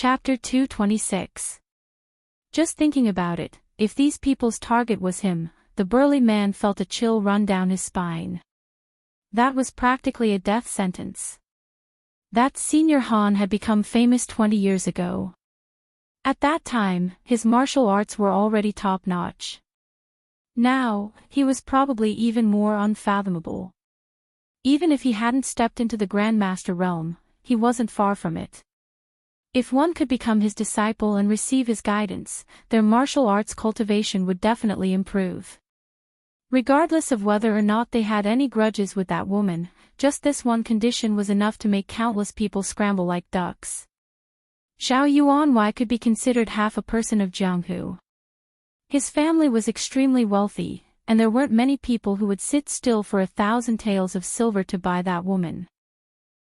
Chapter 226. Just thinking about it, if these people's target was him, the burly man felt a chill run down his spine. That was practically a death sentence. That Senior Han had become famous 20 years ago. At that time, his martial arts were already top-notch. Now, he was probably even more unfathomable. Even if he hadn't stepped into the Grandmaster realm, he wasn't far from it. If one could become his disciple and receive his guidance, their martial arts cultivation would definitely improve. Regardless of whether or not they had any grudges with that woman, just this one condition was enough to make countless people scramble like ducks. Zhao Yuanwei could be considered half a person of Jianghu. His family was extremely wealthy, and there weren't many people who would sit still for 1,000 taels of silver to buy that woman.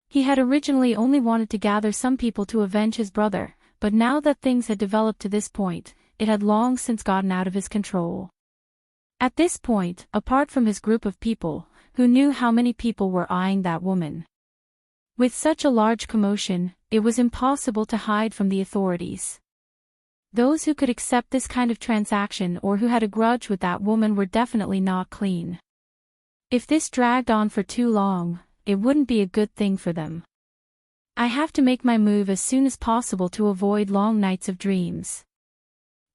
He had originally only wanted to gather some people to avenge his brother, but now that things had developed to this point, it had long since gotten out of his control. At this point, apart from his group of people, who knew how many people were eyeing that woman. With such a large commotion, it was impossible to hide from the authorities. Those who could accept this kind of transaction or who had a grudge with that woman were definitely not clean. If this dragged on for too long, it wouldn't be a good thing for them. I have to make my move as soon as possible to avoid long nights of dreams.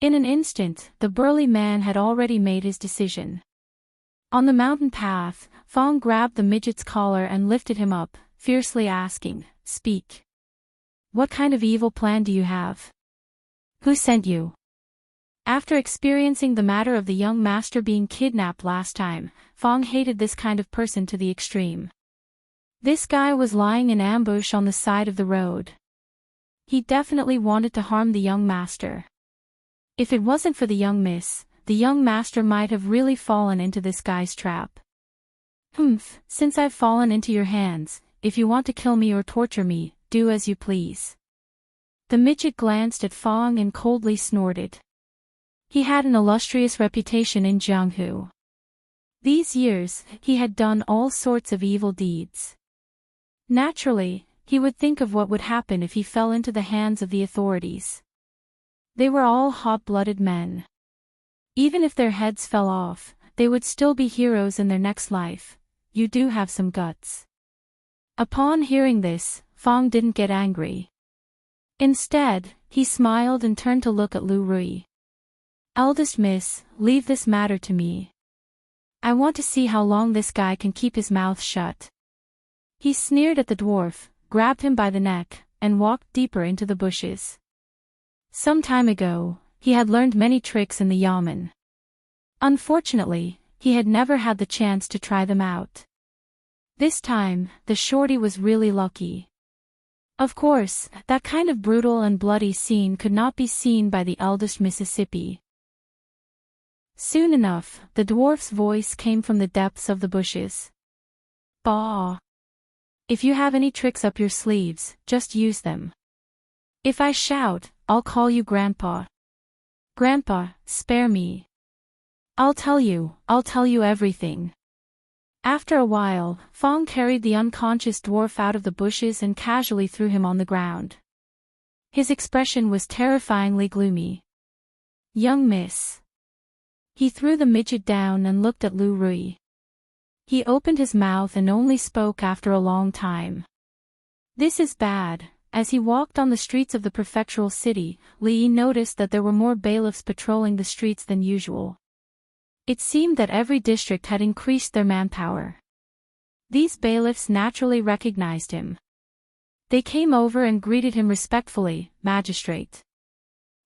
In an instant, the burly man had already made his decision. On the mountain path, Fong grabbed the midget's collar and lifted him up, fiercely asking, "Speak. What kind of evil plan do you have? Who sent you?" After experiencing the matter of the young master being kidnapped last time, Fong hated this kind of person to the extreme. This guy was lying in ambush on the side of the road. He definitely wanted to harm the young master. If it wasn't for the young miss, the young master might have really fallen into this guy's trap. Since I've fallen into your hands, if you want to kill me or torture me, do as you please. The midget glanced at Fong and coldly snorted. He had an illustrious reputation in Jianghu. These years, he had done all sorts of evil deeds. Naturally, he would think of what would happen if he fell into the hands of the authorities. They were all hot-blooded men. Even if their heads fell off, they would still be heroes in their next life. You do have some guts. Upon hearing this, Fong didn't get angry. Instead, he smiled and turned to look at Lu Rui. "Eldest miss, leave this matter to me. I want to see how long this guy can keep his mouth shut." He sneered at the dwarf, grabbed him by the neck, and walked deeper into the bushes. Some time ago, he had learned many tricks in the yamen. Unfortunately, he had never had the chance to try them out. This time, the shorty was really lucky. Of course, that kind of brutal and bloody scene could not be seen by the eldest Mississippi. Soon enough, the dwarf's voice came from the depths of the bushes. "Bah! If you have any tricks up your sleeves, just use them. If I shout, I'll call you Grandpa. Grandpa, spare me. I'll tell you everything." After a while, Fong carried the unconscious dwarf out of the bushes and casually threw him on the ground. His expression was terrifyingly gloomy. "Young miss." He threw the midget down and looked at Lu Rui. He opened his mouth and only spoke after a long time. "This is bad." As he walked on the streets of the prefectural city, Li noticed that there were more bailiffs patrolling the streets than usual. It seemed that every district had increased their manpower. These bailiffs naturally recognized him. They came over and greeted him respectfully, "Magistrate."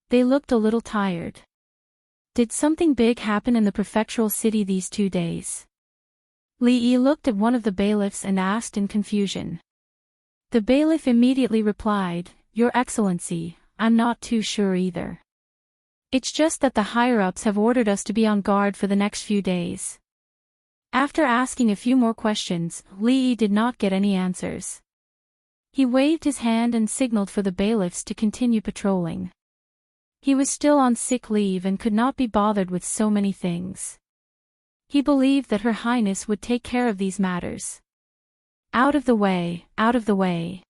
They looked a little tired. Did something big happen in the prefectural city these 2 days? Li looked at one of the bailiffs and asked in confusion. The bailiff immediately replied, "Your Excellency, I'm not too sure either. It's just that the higher-ups have ordered us to be on guard for the next few days." After asking a few more questions, Li did not get any answers. He waved his hand and signaled for the bailiffs to continue patrolling. He was still on sick leave and could not be bothered with so many things. He believed that Her Highness would take care of these matters. Out of the way, out of the way.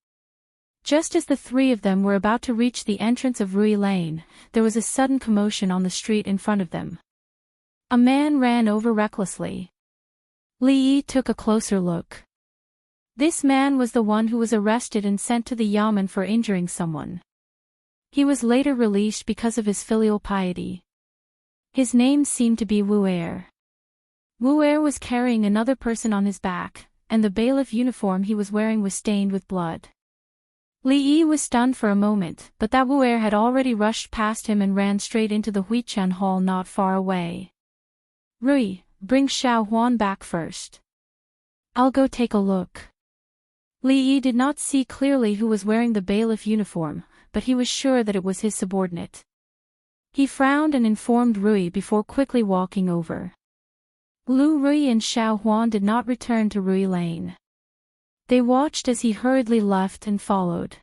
Just as the three of them were about to reach the entrance of Rui Lane, there was a sudden commotion on the street in front of them. A man ran over recklessly. Li Yi took a closer look. This man was the one who was arrested and sent to the yamen for injuring someone. He was later released because of his filial piety. His name seemed to be Wu Er. Wu Er was carrying another person on his back, and the bailiff uniform he was wearing was stained with blood. Li Yi was stunned for a moment, but that Wu Er had already rushed past him and ran straight into the Huichen Hall not far away. Rui, bring Xiao Huan back first. I'll go take a look. Li Yi did not see clearly who was wearing the bailiff uniform, but he was sure that it was his subordinate. He frowned and informed Rui before quickly walking over. Lu Rui and Xiao Huan did not return to Rui Lane. They watched as he hurriedly left and followed.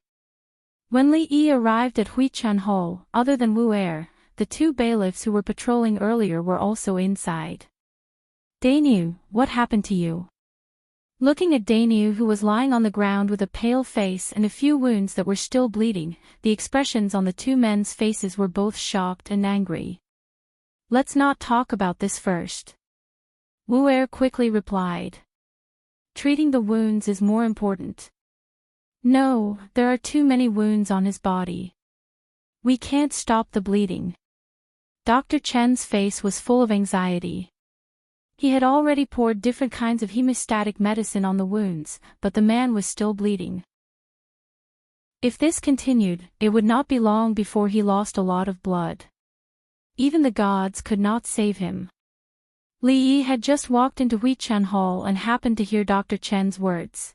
When Li Yi arrived at Huichen Hall, other than Wu Er, the two bailiffs who were patrolling earlier were also inside. Dainu, what happened to you? Looking at Dainu, who was lying on the ground with a pale face and a few wounds that were still bleeding, the expressions on the two men's faces were both shocked and angry. Let's not talk about this first. Wu Er quickly replied. Treating the wounds is more important. No, there are too many wounds on his body. We can't stop the bleeding. Dr. Chen's face was full of anxiety. He had already poured different kinds of hemostatic medicine on the wounds, but the man was still bleeding. If this continued, it would not be long before he lost a lot of blood. Even the gods could not save him. Li Yi had just walked into Huichen Hall and happened to hear Dr. Chen's words.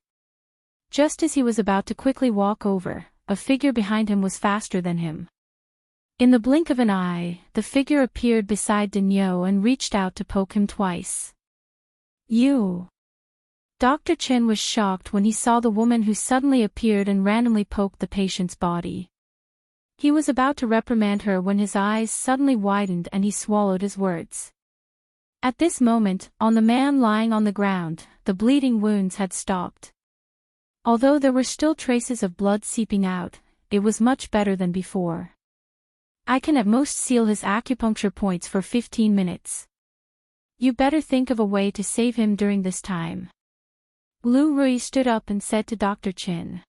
Just as he was about to quickly walk over, a figure behind him was faster than him. In the blink of an eye, the figure appeared beside Daniel and reached out to poke him twice. You! Dr. Chen was shocked when he saw the woman who suddenly appeared and randomly poked the patient's body. He was about to reprimand her when his eyes suddenly widened and he swallowed his words. At this moment, on the man lying on the ground, the bleeding wounds had stopped. Although there were still traces of blood seeping out, it was much better than before. I can at most seal his acupuncture points for 15 minutes. You better think of a way to save him during this time. Lu Rui stood up and said to Dr. Chin.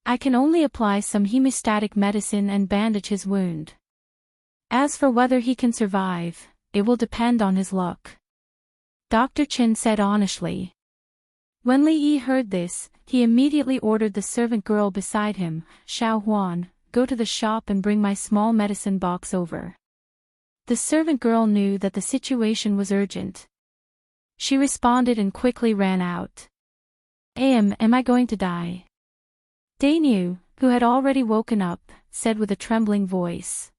I can only apply some hemostatic medicine and bandage his wound. As for whether he can survive, it will depend on his luck. Dr. Chin said honestly. When Li Yi heard this, he immediately ordered the servant girl beside him, Xiao Huan, go to the shop and bring my small medicine box over. The servant girl knew that the situation was urgent. She responded and quickly ran out. Am I going to die? Dainu, who had already woken up, said with a trembling voice.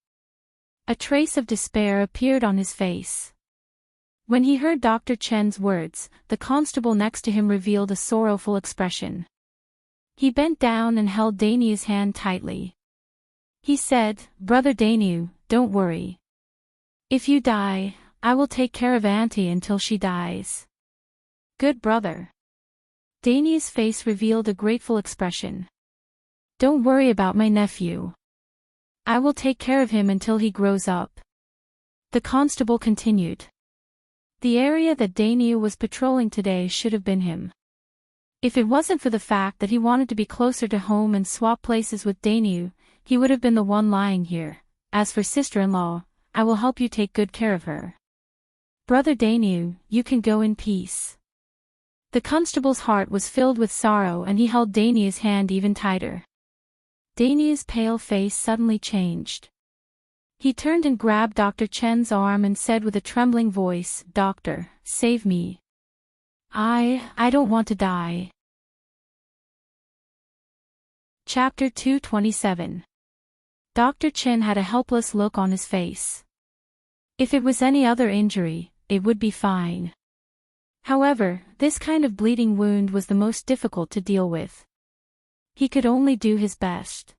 A trace of despair appeared on his face. When he heard Dr. Chen's words, the constable next to him revealed a sorrowful expression. He bent down and held Dainu's hand tightly. He said, Brother Dainu, don't worry. If you die, I will take care of Auntie until she dies. Good brother. Dainu's face revealed a grateful expression. Don't worry about my nephew. I will take care of him until he grows up. The constable continued. The area that Dainu was patrolling today should have been him. If it wasn't for the fact that he wanted to be closer to home and swap places with Dainu, he would have been the one lying here. As for sister-in-law, I will help you take good care of her. Brother Dainu, you can go in peace. The constable's heart was filled with sorrow and he held Dainu's hand even tighter. Dainu's pale face suddenly changed. He turned and grabbed Dr. Chen's arm and said with a trembling voice, Doctor, save me. I don't want to die. Chapter 227. Dr. Chen had a helpless look on his face. If it was any other injury, it would be fine. However, this kind of bleeding wound was the most difficult to deal with. He could only do his best.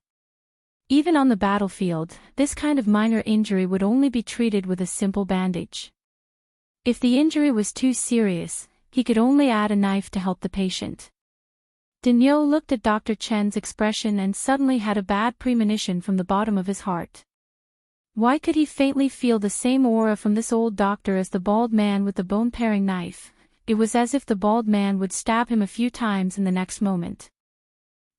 Even on the battlefield, this kind of minor injury would only be treated with a simple bandage. If the injury was too serious, he could only add a knife to help the patient. Daniel looked at Dr. Chen's expression and suddenly had a bad premonition from the bottom of his heart. Why could he faintly feel the same aura from this old doctor as the bald man with the bone-paring knife? It was as if the bald man would stab him a few times in the next moment.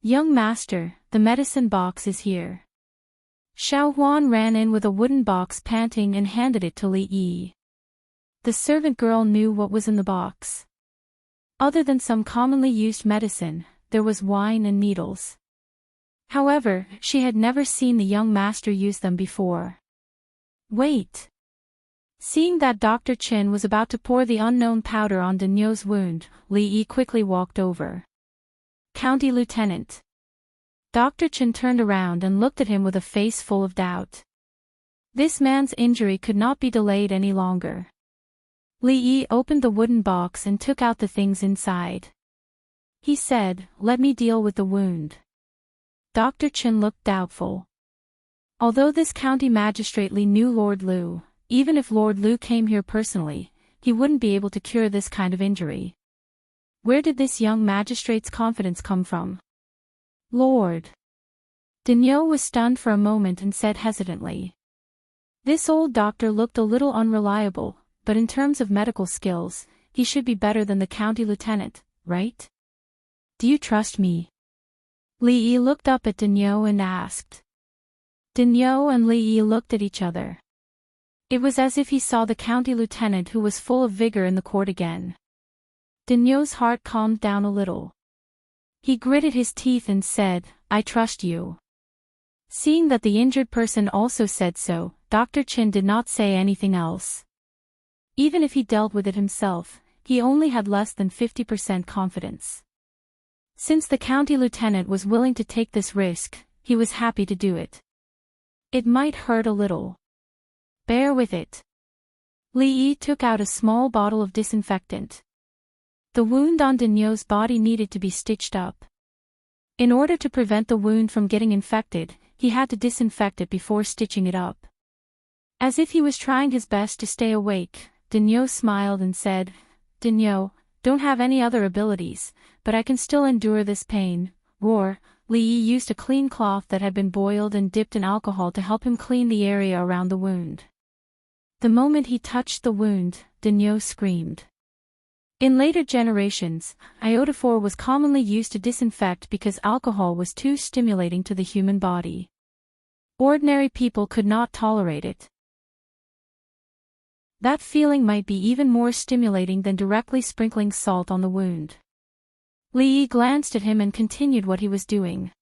"Young master, the medicine box is here." Xiao Huan ran in with a wooden box panting and handed it to Li Yi. The servant girl knew what was in the box. Other than some commonly used medicine, there was wine and needles. However, she had never seen the young master use them before. Wait! Seeing that Dr. Chen was about to pour the unknown powder on Daniel's wound, Li Yi quickly walked over. "County Lieutenant." Dr. Chen turned around and looked at him with a face full of doubt. This man's injury could not be delayed any longer. Li Yi opened the wooden box and took out the things inside. He said, "Let me deal with the wound." Dr. Chen looked doubtful. Although this county magistrate Li knew Lord Lu, even if Lord Lu came here personally, he wouldn't be able to cure this kind of injury. Where did this young magistrate's confidence come from? "Lord." Daniel was stunned for a moment and said hesitantly. This old doctor looked a little unreliable, but in terms of medical skills, he should be better than the county lieutenant, right? "Do you trust me?" Li Yi looked up at Daniel and asked. Daniel and Li Yi looked at each other. It was as if he saw the county lieutenant who was full of vigor in the court again. Daniel's heart calmed down a little. He gritted his teeth and said, "I trust you." Seeing that the injured person also said so, Dr. Chen did not say anything else. Even if he dealt with it himself, he only had less than 50% confidence. Since the county lieutenant was willing to take this risk, he was happy to do it. It might hurt a little. Bear with it. Li Yi took out a small bottle of disinfectant. The wound on Daniel's body needed to be stitched up. In order to prevent the wound from getting infected, he had to disinfect it before stitching it up. As if he was trying his best to stay awake, Daniel smiled and said, "Daniel, don't have any other abilities, but I can still endure this pain." Li Yi used a clean cloth that had been boiled and dipped in alcohol to help him clean the area around the wound. The moment he touched the wound, Daniel screamed. In later generations, iodophor was commonly used to disinfect because alcohol was too stimulating to the human body. Ordinary people could not tolerate it. That feeling might be even more stimulating than directly sprinkling salt on the wound. Li Yi glanced at him and continued what he was doing.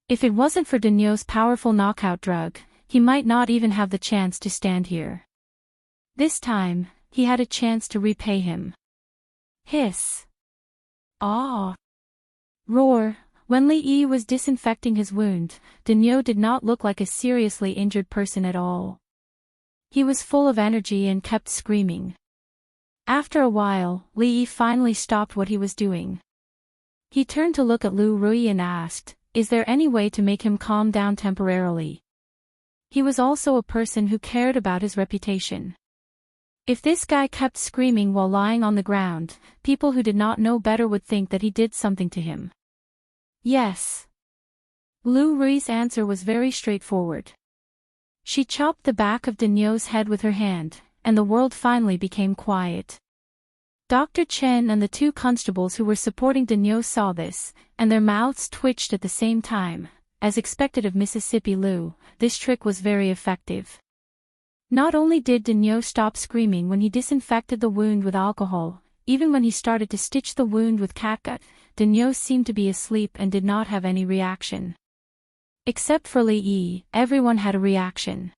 If it wasn't for Daniel's powerful knockout drug, he might not even have the chance to stand here. This time, he had a chance to repay him. Hiss. Ah. Roar. When Li Yi was disinfecting his wound, Daniel did not look like a seriously injured person at all. He was full of energy and kept screaming. After a while, Li Yi finally stopped what he was doing. He turned to look at Lu Rui and asked, "Is there any way to make him calm down temporarily?" He was also a person who cared about his reputation. If this guy kept screaming while lying on the ground, people who did not know better would think that he did something to him. Yes. Lu Rui's answer was very straightforward. She chopped the back of Daniel's head with her hand, and the world finally became quiet. Dr. Chen and the two constables who were supporting Daniel saw this, and their mouths twitched at the same time. As expected of Mississippi Lu, this trick was very effective. Not only did Daniel stop screaming when he disinfected the wound with alcohol, even when he started to stitch the wound with catgut, Daniel seemed to be asleep and did not have any reaction. Except for Li Yi, everyone had a reaction.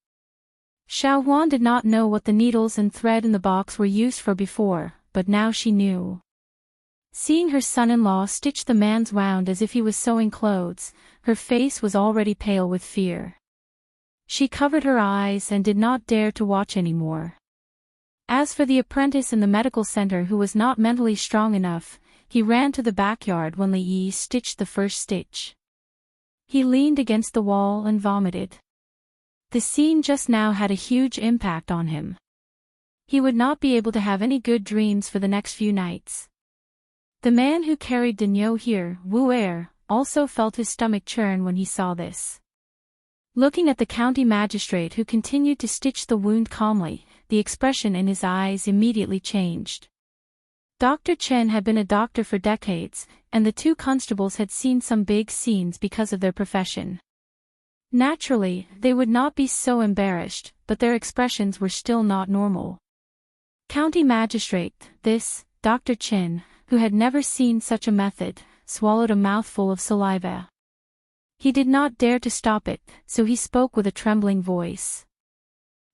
Xiao Huan did not know what the needles and thread in the box were used for before, but now she knew. Seeing her son-in-law stitch the man's wound as if he was sewing clothes, her face was already pale with fear. She covered her eyes and did not dare to watch anymore. As for the apprentice in the medical center who was not mentally strong enough, he ran to the backyard when Li Yi stitched the first stitch. He leaned against the wall and vomited. The scene just now had a huge impact on him. He would not be able to have any good dreams for the next few nights. The man who carried Daniel here, Wu Er, also felt his stomach churn when he saw this. Looking at the county magistrate who continued to stitch the wound calmly, the expression in his eyes immediately changed. Dr. Chen had been a doctor for decades, and the two constables had seen some big scenes because of their profession. Naturally, they would not be so embarrassed, but their expressions were still not normal. County magistrate, this, Dr. Chen, who had never seen such a method, swallowed a mouthful of saliva. He did not dare to stop it, so he spoke with a trembling voice.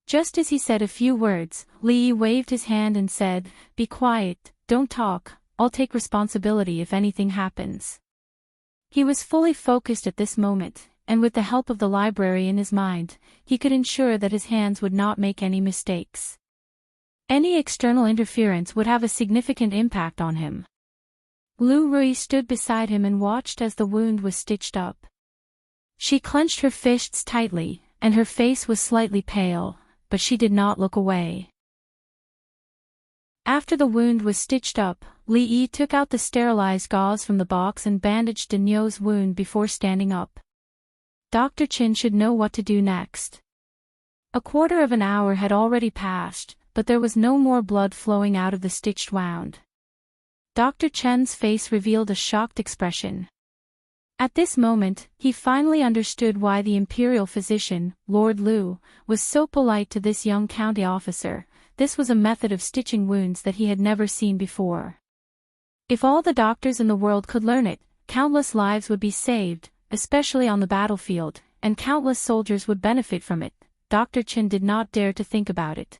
Just as he said a few words, Li Yi waved his hand and said, "Be quiet, don't talk, I'll take responsibility if anything happens." He was fully focused at this moment, and with the help of the library in his mind, he could ensure that his hands would not make any mistakes. Any external interference would have a significant impact on him. Lu Rui stood beside him and watched as the wound was stitched up. She clenched her fists tightly, and her face was slightly pale, but she did not look away. After the wound was stitched up, Li Yi took out the sterilized gauze from the box and bandaged Daniel's wound before standing up. Dr. Chen should know what to do next. A quarter of an hour had already passed, but there was no more blood flowing out of the stitched wound. Dr. Chen's face revealed a shocked expression. At this moment, he finally understood why the imperial physician, Lord Lu, was so polite to this young county officer. This was a method of stitching wounds that he had never seen before. If all the doctors in the world could learn it, countless lives would be saved, especially on the battlefield, and countless soldiers would benefit from it. Dr. Chen did not dare to think about it.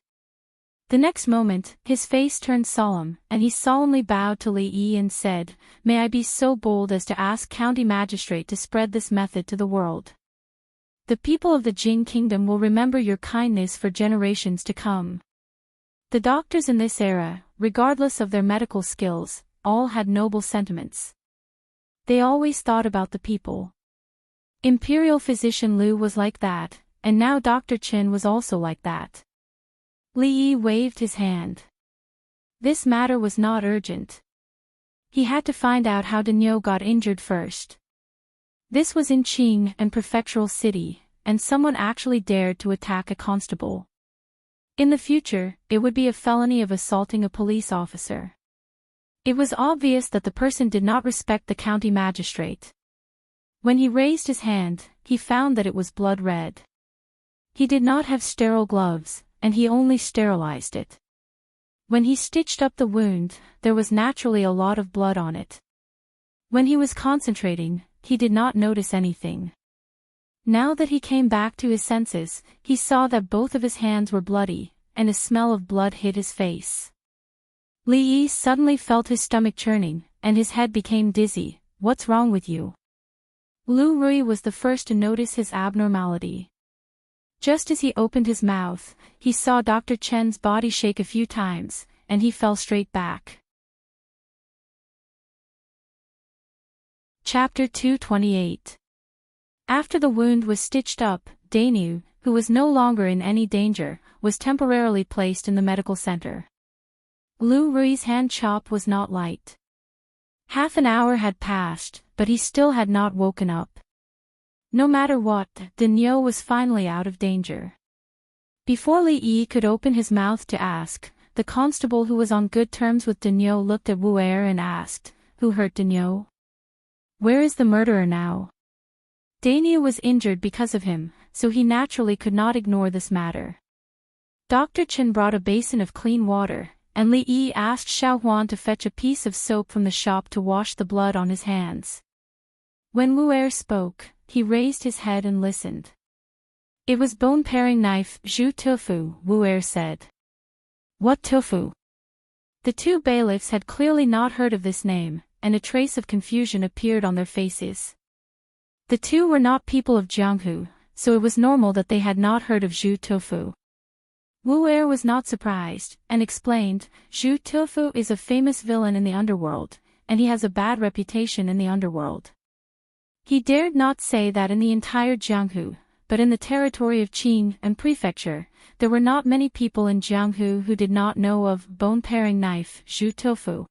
The next moment, his face turned solemn, and he solemnly bowed to Li Yi and said, "May I be so bold as to ask County Magistrate to spread this method to the world. The people of the Jing Kingdom will remember your kindness for generations to come." The doctors in this era, regardless of their medical skills, all had noble sentiments. They always thought about the people. Imperial physician Lu was like that, and now Dr. Chen was also like that. Li Yi waved his hand. This matter was not urgent. He had to find out how Daniel got injured first. This was in Qing, an prefectural city, and someone actually dared to attack a constable. In the future, it would be a felony of assaulting a police officer. It was obvious that the person did not respect the county magistrate. When he raised his hand, he found that it was blood red. He did not have sterile gloves, and he only sterilized it. When he stitched up the wound, there was naturally a lot of blood on it. When he was concentrating, he did not notice anything. Now that he came back to his senses, he saw that both of his hands were bloody, and a smell of blood hit his face. Li Yi suddenly felt his stomach churning, and his head became dizzy. "What's wrong with you?" Lu Rui was the first to notice his abnormality. Just as he opened his mouth, he saw Dr. Chen's body shake a few times, and he fell straight back. Chapter 228. After the wound was stitched up, Daniel, who was no longer in any danger, was temporarily placed in the medical center. Lu Rui's hand chop was not light. Half an hour had passed, but he still had not woken up. No matter what, Daniel was finally out of danger. Before Li Yi could open his mouth to ask, the constable who was on good terms with Daniel looked at Wu Er and asked, "Who hurt Daniel? Where is the murderer now?" Daniel was injured because of him, so he naturally could not ignore this matter. Dr. Chen brought a basin of clean water, and Li Yi asked Xiao Huan to fetch a piece of soap from the shop to wash the blood on his hands. When Wu Er spoke, he raised his head and listened. "It was bone-paring knife, Zhu Tofu," Wu Er said. "What tofu?" The two bailiffs had clearly not heard of this name, and a trace of confusion appeared on their faces. The two were not people of Jianghu, so it was normal that they had not heard of Zhu Tofu. Wu Er was not surprised, and explained, "Zhu Tofu is a famous villain in the underworld, and he has a bad reputation in the underworld." He dared not say that in the entire Jianghu, but in the territory of Qing and Prefecture, there were not many people in Jianghu who did not know of bone-paring knife, Zhu Tofu.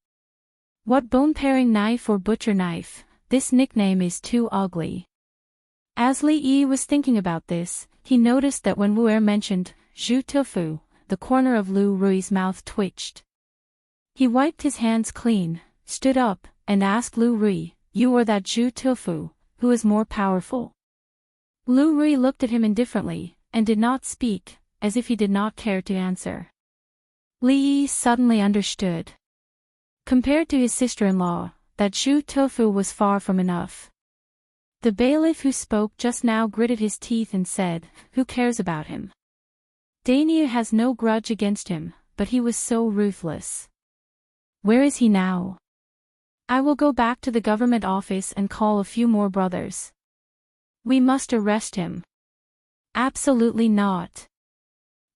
What bone-paring knife or butcher knife? This nickname is too ugly. As Li Yi was thinking about this, he noticed that when Wu Er mentioned Zhu Tofu, the corner of Lu Rui's mouth twitched. He wiped his hands clean, stood up, and asked Lu Rui, "You or that Zhu Tofu, who is more powerful?" Lu Rui looked at him indifferently, and did not speak, as if he did not care to answer. Li Yi suddenly understood. Compared to his sister-in-law, that Zhu Tofu was far from enough. The bailiff who spoke just now gritted his teeth and said, "Who cares about him? Dania has no grudge against him, but he was so ruthless. Where is he now? I will go back to the government office and call a few more brothers. We must arrest him." "Absolutely not."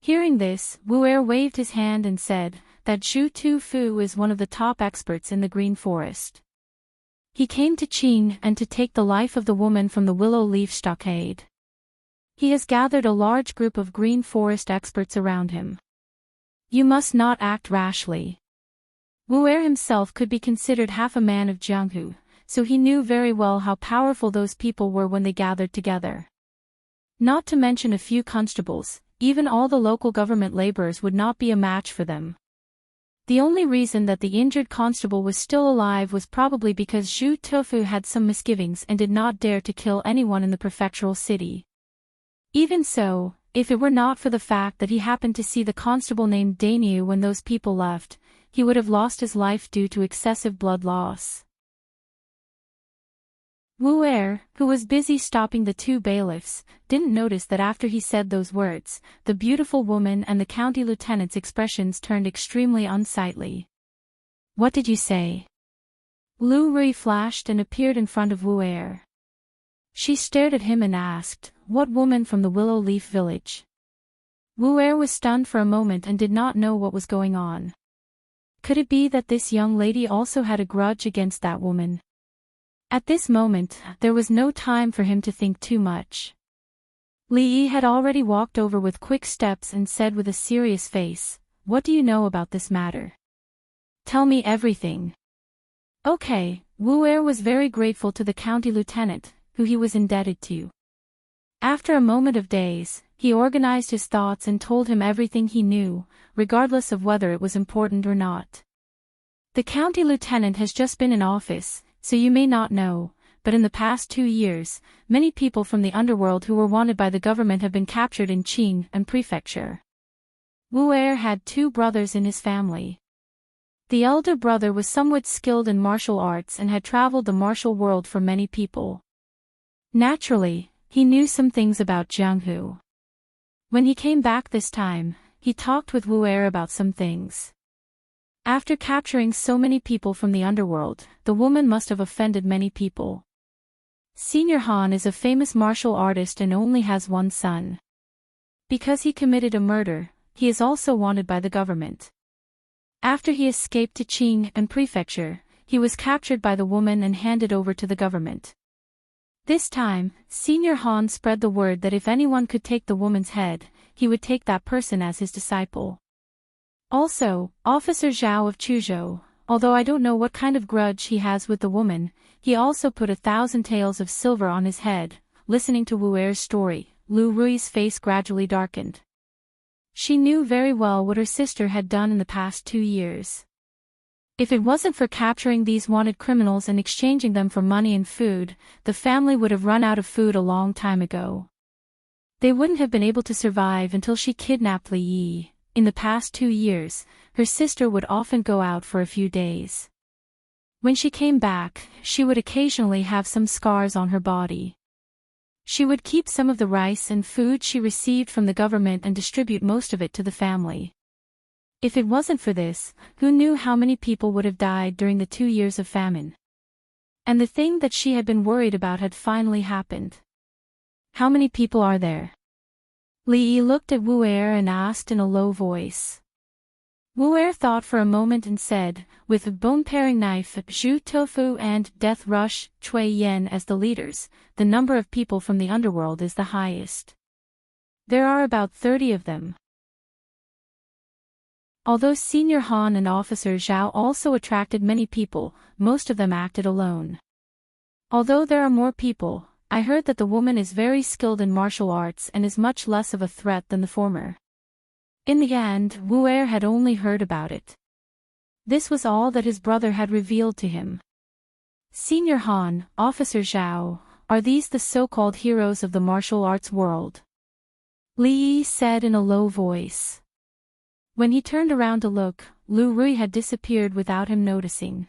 Hearing this, Wu Er waved his hand and said, that Zhu Tufu is one of the top experts in the Green Forest. He came to Qing and to take the life of the woman from the willow leaf stockade. He has gathered a large group of Green Forest experts around him. You must not act rashly. Wu Er himself could be considered half a man of Jianghu, so he knew very well how powerful those people were when they gathered together. Not to mention a few constables, even all the local government laborers would not be a match for them. The only reason that the injured constable was still alive was probably because Zhu Tofu had some misgivings and did not dare to kill anyone in the prefectural city. Even so, if it were not for the fact that he happened to see the constable named Daniu when those people left, he would have lost his life due to excessive blood loss. Wu Er, who was busy stopping the two bailiffs, didn't notice that after he said those words, the beautiful woman and the county lieutenant's expressions turned extremely unsightly. "What did you say?" Lu Rui flashed and appeared in front of Wu Er. She stared at him and asked, "What woman from the Willow Leaf village?" Wu Er was stunned for a moment and did not know what was going on. Could it be that this young lady also had a grudge against that woman? At this moment, there was no time for him to think too much. Li Yi had already walked over with quick steps and said with a serious face, "What do you know about this matter? Tell me everything." Okay, Wu Er was very grateful to the county lieutenant, who he was indebted to. After a moment of daze, he organized his thoughts and told him everything he knew, regardless of whether it was important or not. The county lieutenant has just been in office, so you may not know, but in the past 2 years, many people from the underworld who were wanted by the government have been captured in Qing and prefecture. Wu Er had 2 brothers in his family. The elder brother was somewhat skilled in martial arts and had traveled the martial world for many people. Naturally, he knew some things about Jianghu. When he came back this time, he talked with Wu Er about some things. After capturing so many people from the underworld, the woman must have offended many people. Senior Han is a famous martial artist and only has 1 son. Because he committed a murder, he is also wanted by the government. After he escaped to Qing and prefecture, he was captured by the woman and handed over to the government. This time, Senior Han spread the word that if anyone could take the woman's head, he would take that person as his disciple. Also, Officer Zhao of Chuzhou, although I don't know what kind of grudge he has with the woman, he also put 1,000 taels of silver on his head. Listening to Wu Er's story, Lu Rui's face gradually darkened. She knew very well what her sister had done in the past 2 years. If it wasn't for capturing these wanted criminals and exchanging them for money and food, the family would have run out of food a long time ago. They wouldn't have been able to survive until she kidnapped Li Yi. In the past 2 years, her sister would often go out for a few days. When she came back, she would occasionally have some scars on her body. She would keep some of the rice and food she received from the government and distribute most of it to the family. If it wasn't for this, who knew how many people would have died during the 2 years of famine? And the thing that she had been worried about had finally happened. How many people are there? Li Yi looked at Wu Er and asked in a low voice. Wu Er thought for a moment and said, with a bone-paring knife, Zhu Tofu and Death Rush, Cui Yen as the leaders, the number of people from the underworld is the highest. There are about 30 of them. Although Senior Han and Officer Zhao also attracted many people, most of them acted alone. Although there are more people, I heard that the woman is very skilled in martial arts and is much less of a threat than the former. In the end, Wu Er had only heard about it. This was all that his brother had revealed to him. Senior Han, Officer Zhao, are these the so-called heroes of the martial arts world? Li Yi said in a low voice. When he turned around to look, Lu Rui had disappeared without him noticing.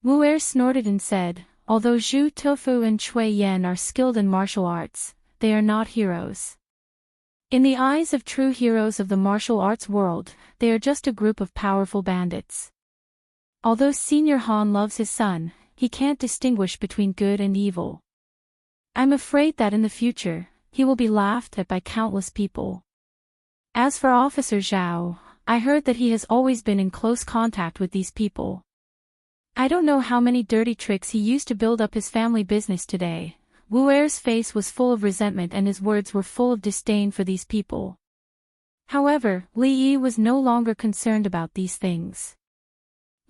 Wu Er snorted and said, although Zhu Tofu and Chui Yan are skilled in martial arts, they are not heroes. In the eyes of true heroes of the martial arts world, they are just a group of powerful bandits. Although Senior Han loves his son, he can't distinguish between good and evil. I'm afraid that in the future, he will be laughed at by countless people. As for Officer Zhao, I heard that he has always been in close contact with these people. I don't know how many dirty tricks he used to build up his family business today. Wu Er's face was full of resentment and his words were full of disdain for these people. However, Li Yi was no longer concerned about these things.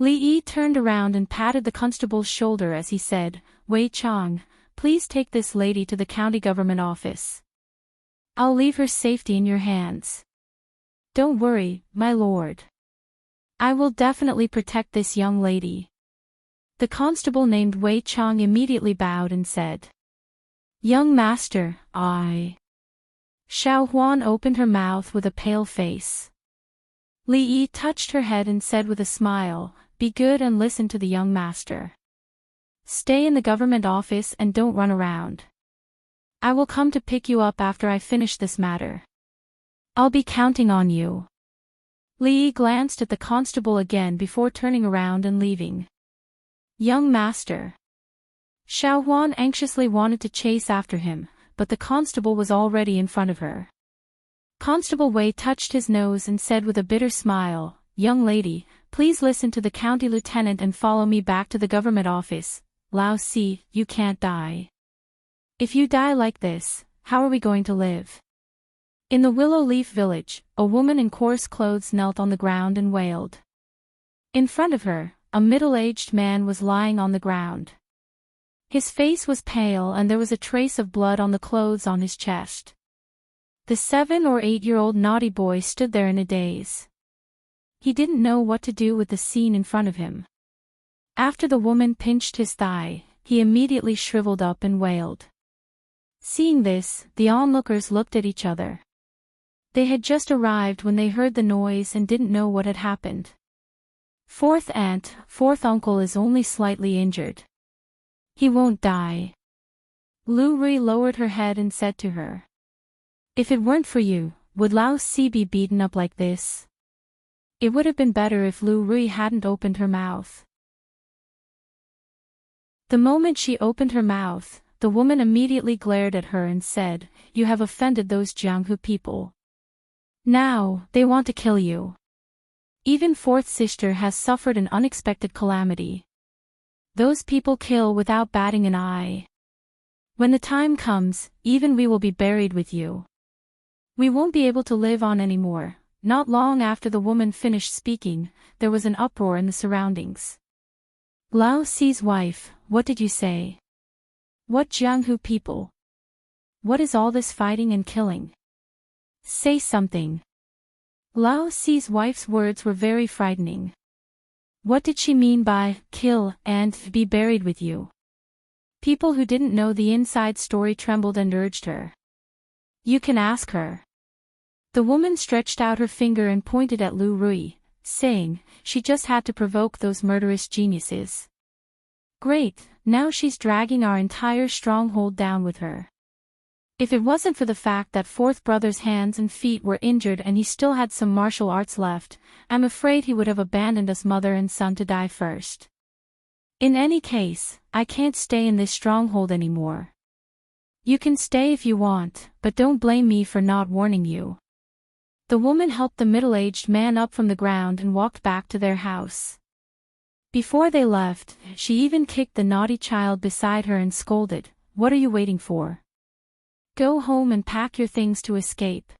Li Yi turned around and patted the constable's shoulder as he said, Wei Chang, please take this lady to the county government office. I'll leave her safety in your hands. Don't worry, my lord. I will definitely protect this young lady. The constable named Wei Chang immediately bowed and said, Young master, I. Xiao Huan opened her mouth with a pale face. Li Yi touched her head and said with a smile, Be good and listen to the young master. Stay in the government office and don't run around. I will come to pick you up after I finish this matter. I'll be counting on you. Li Yi glanced at the constable again before turning around and leaving. Young master. Xiao Huan anxiously wanted to chase after him, but the constable was already in front of her. Constable Wei touched his nose and said with a bitter smile, Young lady, please listen to the county lieutenant and follow me back to the government office. Lao Si, you can't die. If you die like this, how are we going to live? In the Willow Leaf village, a woman in coarse clothes knelt on the ground and wailed. In front of her, a middle-aged man was lying on the ground. His face was pale and there was a trace of blood on the clothes on his chest. The 7 or 8-year-old naughty boy stood there in a daze. He didn't know what to do with the scene in front of him. After the woman pinched his thigh, he immediately shriveled up and wailed. Seeing this, the onlookers looked at each other. They had just arrived when they heard the noise and didn't know what had happened. Fourth aunt, fourth uncle is only slightly injured. He won't die. Lu Rui lowered her head and said to her. If it weren't for you, would Lao Si be beaten up like this? It would have been better if Lu Rui hadn't opened her mouth. The moment she opened her mouth, the woman immediately glared at her and said, You have offended those Jianghu people. Now, they want to kill you. Even fourth sister has suffered an unexpected calamity. Those people kill without batting an eye. When the time comes, even we will be buried with you. We won't be able to live on anymore. Not long after the woman finished speaking, there was an uproar in the surroundings. Lao Si's wife, what did you say? What Jianghu people? What is all this fighting and killing? Say something. Lao Si's wife's words were very frightening. What did she mean by, kill, and, be buried with you? People who didn't know the inside story trembled and urged her. You can ask her. The woman stretched out her finger and pointed at Lu Rui, saying, she just had to provoke those murderous geniuses. Great, now she's dragging our entire stronghold down with her. If it wasn't for the fact that fourth brother's hands and feet were injured and he still had some martial arts left, I'm afraid he would have abandoned us mother and son to die first. In any case, I can't stay in this stronghold anymore. You can stay if you want, but don't blame me for not warning you. The woman helped the middle-aged man up from the ground and walked back to their house. Before they left, she even kicked the naughty child beside her and scolded, What are you waiting for? Go home and pack your things to escape.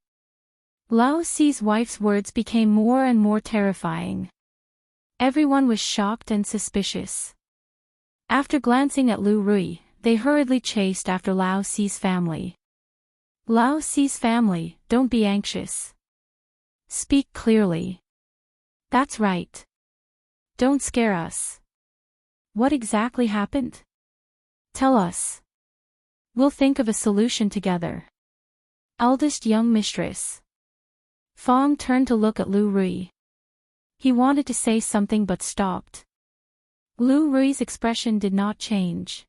Lao Si's wife's words became more and more terrifying. Everyone was shocked and suspicious. After glancing at Lu Rui, they hurriedly chased after Lao Si's family. Lao Si's family, don't be anxious. Speak clearly. That's right. Don't scare us. What exactly happened? Tell us. We'll think of a solution together. Eldest young mistress. Fong turned to look at Lu Rui. He wanted to say something but stopped. Lu Rui's expression did not change.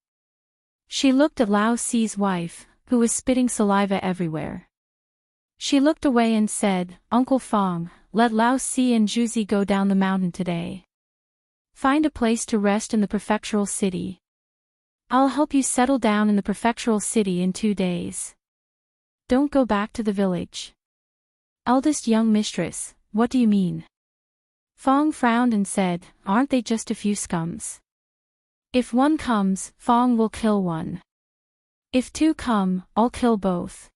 She looked at Lao Si's wife, who was spitting saliva everywhere. She looked away and said, Uncle Fong, let Lao Si and Juzi go down the mountain today. Find a place to rest in the prefectural city. I'll help you settle down in the prefectural city in 2 days. Don't go back to the village. Eldest young mistress, what do you mean? Fong frowned and said, aren't they just a few scums? If one comes, Fong will kill one. If 2 come, I'll kill both.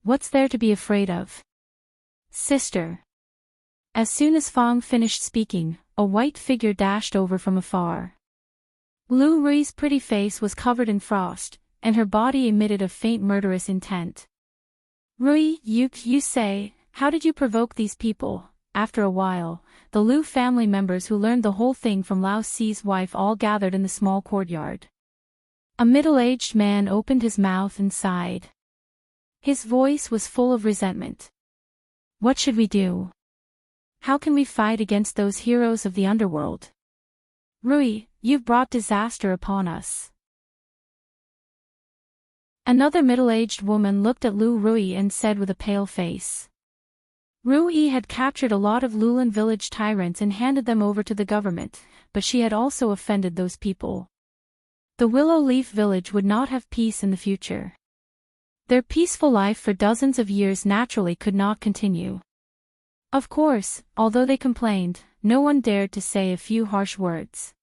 What's there to be afraid of? Sister. As soon as Fong finished speaking, a white figure dashed over from afar. Lu Rui's pretty face was covered in frost, and her body emitted a faint murderous intent. Rui, you say, how did you provoke these people? After a while, the Lu family members who learned the whole thing from Lao Si's wife all gathered in the small courtyard. A middle-aged man opened his mouth and sighed. His voice was full of resentment. What should we do? How can we fight against those heroes of the underworld? Rui, you've brought disaster upon us. Another middle-aged woman looked at Lu Rui and said with a pale face. Rui had captured a lot of Lulan village tyrants and handed them over to the government, but she had also offended those people. The Willow Leaf village would not have peace in the future. Their peaceful life for dozens of years naturally could not continue. Of course, although they complained, no one dared to say a few harsh words.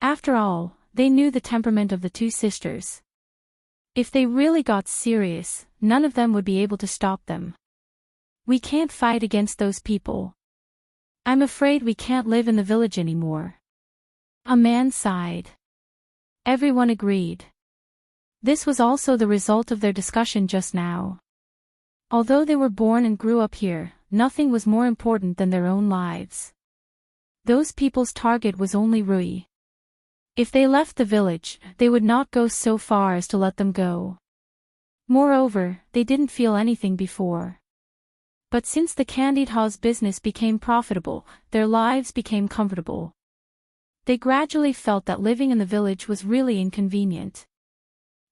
After all, they knew the temperament of the 2 sisters. If they really got serious, none of them would be able to stop them. We can't fight against those people. I'm afraid we can't live in the village anymore. A man sighed. Everyone agreed. This was also the result of their discussion just now. Although they were born and grew up here, nothing was more important than their own lives. Those people's target was only Rui. If they left the village, they would not go so far as to let them go. Moreover, they didn't feel anything before. But since the candied Ha's business became profitable, their lives became comfortable. They gradually felt that living in the village was really inconvenient.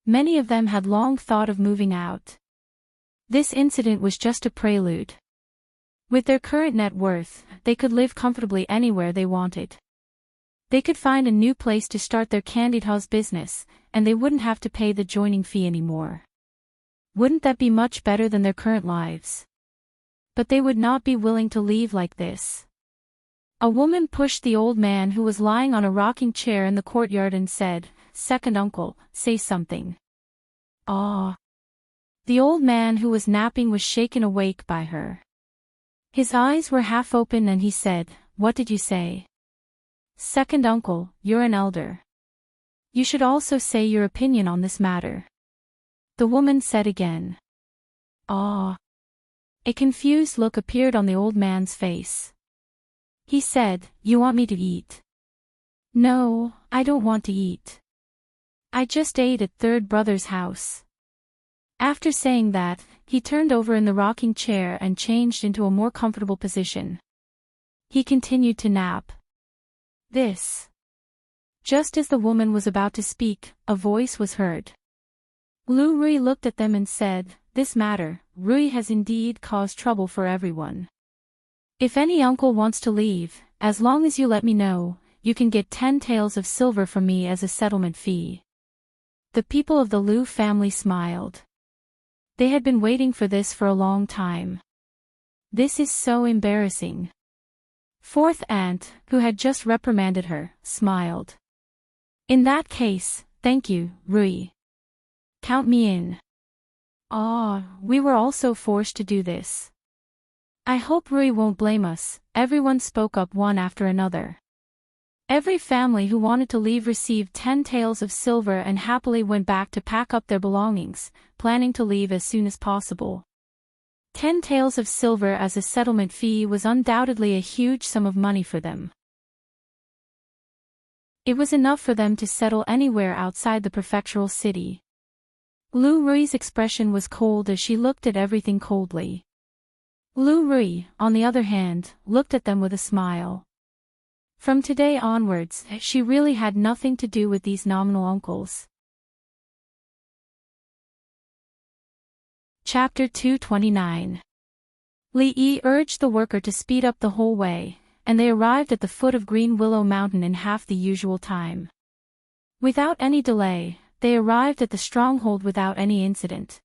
Many of them had long thought of moving out. This incident was just a prelude. With their current net worth, they could live comfortably anywhere they wanted. They could find a new place to start their candied Ha's business, and they wouldn't have to pay the joining fee anymore. Wouldn't that be much better than their current lives? But they would not be willing to leave like this. A woman pushed the old man who was lying on a rocking chair in the courtyard and said, Second uncle, say something. Ah. The old man who was napping was shaken awake by her. His eyes were half open and he said, What did you say? Second uncle, you're an elder. You should also say your opinion on this matter. The woman said again. Ah. A confused look appeared on the old man's face. He said, You want me to eat? No, I don't want to eat. I just ate at third brother's house. After saying that, he turned over in the rocking chair and changed into a more comfortable position. He continued to nap. Just as the woman was about to speak, a voice was heard. Lu Rui looked at them and said, This matter, Rui has indeed caused trouble for everyone. If any uncle wants to leave, as long as you let me know, you can get 10 taels of silver from me as a settlement fee. The people of the Lu family smiled. They had been waiting for this for a long time. This is so embarrassing. Fourth aunt, who had just reprimanded her, smiled. In that case, thank you, Rui. Count me in. Ah, we were also forced to do this. I hope Rui won't blame us, everyone spoke up one after another. Every family who wanted to leave received 10 taels of silver and happily went back to pack up their belongings, planning to leave as soon as possible. 10 taels of silver as a settlement fee was undoubtedly a huge sum of money for them. It was enough for them to settle anywhere outside the prefectural city. Lu Rui's expression was cold as she looked at everything coldly. Lu Rui, on the other hand, looked at them with a smile. From today onwards, she really had nothing to do with these nominal uncles. Chapter 229. Li Yi urged the worker to speed up the whole way, and they arrived at the foot of Green Willow Mountain in half the usual time. Without any delay, they arrived at the stronghold without any incident.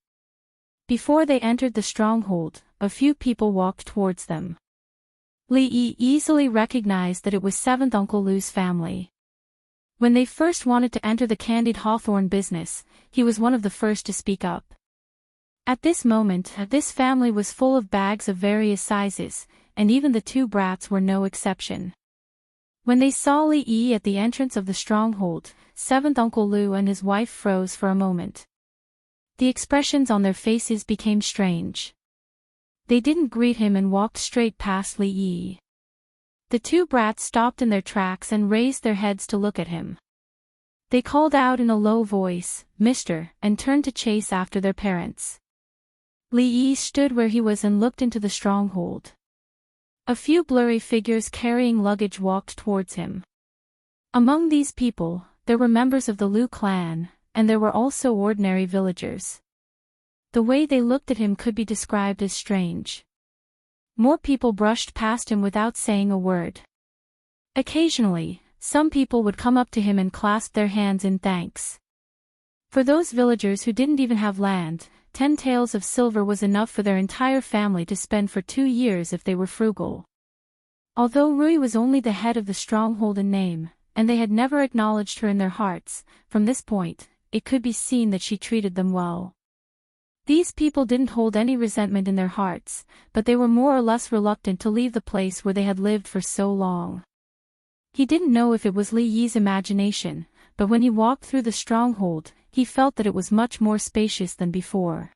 Before they entered the stronghold, a few people walked towards them. Li Yi easily recognized that it was 7th Uncle Lu's family. When they first wanted to enter the candied hawthorn business, he was one of the first to speak up. At this moment, this family was full of bags of various sizes, and even the 2 brats were no exception. When they saw Li Yi at the entrance of the stronghold, 7th Uncle Lu and his wife froze for a moment. The expressions on their faces became strange. They didn't greet him and walked straight past Li Yi. The 2 brats stopped in their tracks and raised their heads to look at him. They called out in a low voice, "Mister," and turned to chase after their parents. Li Yi stood where he was and looked into the stronghold. A few blurry figures carrying luggage walked towards him. Among these people, there were members of the Lu clan, and there were also ordinary villagers. The way they looked at him could be described as strange. More people brushed past him without saying a word. Occasionally, some people would come up to him and clasp their hands in thanks. For those villagers who didn't even have land, 10 taels of silver was enough for their entire family to spend for 2 years if they were frugal. Although Rui was only the head of the stronghold in name, and they had never acknowledged her in their hearts, from this point, it could be seen that she treated them well. These people didn't hold any resentment in their hearts, but they were more or less reluctant to leave the place where they had lived for so long. He didn't know if it was Li Yi's imagination, but when he walked through the stronghold, he felt that it was much more spacious than before.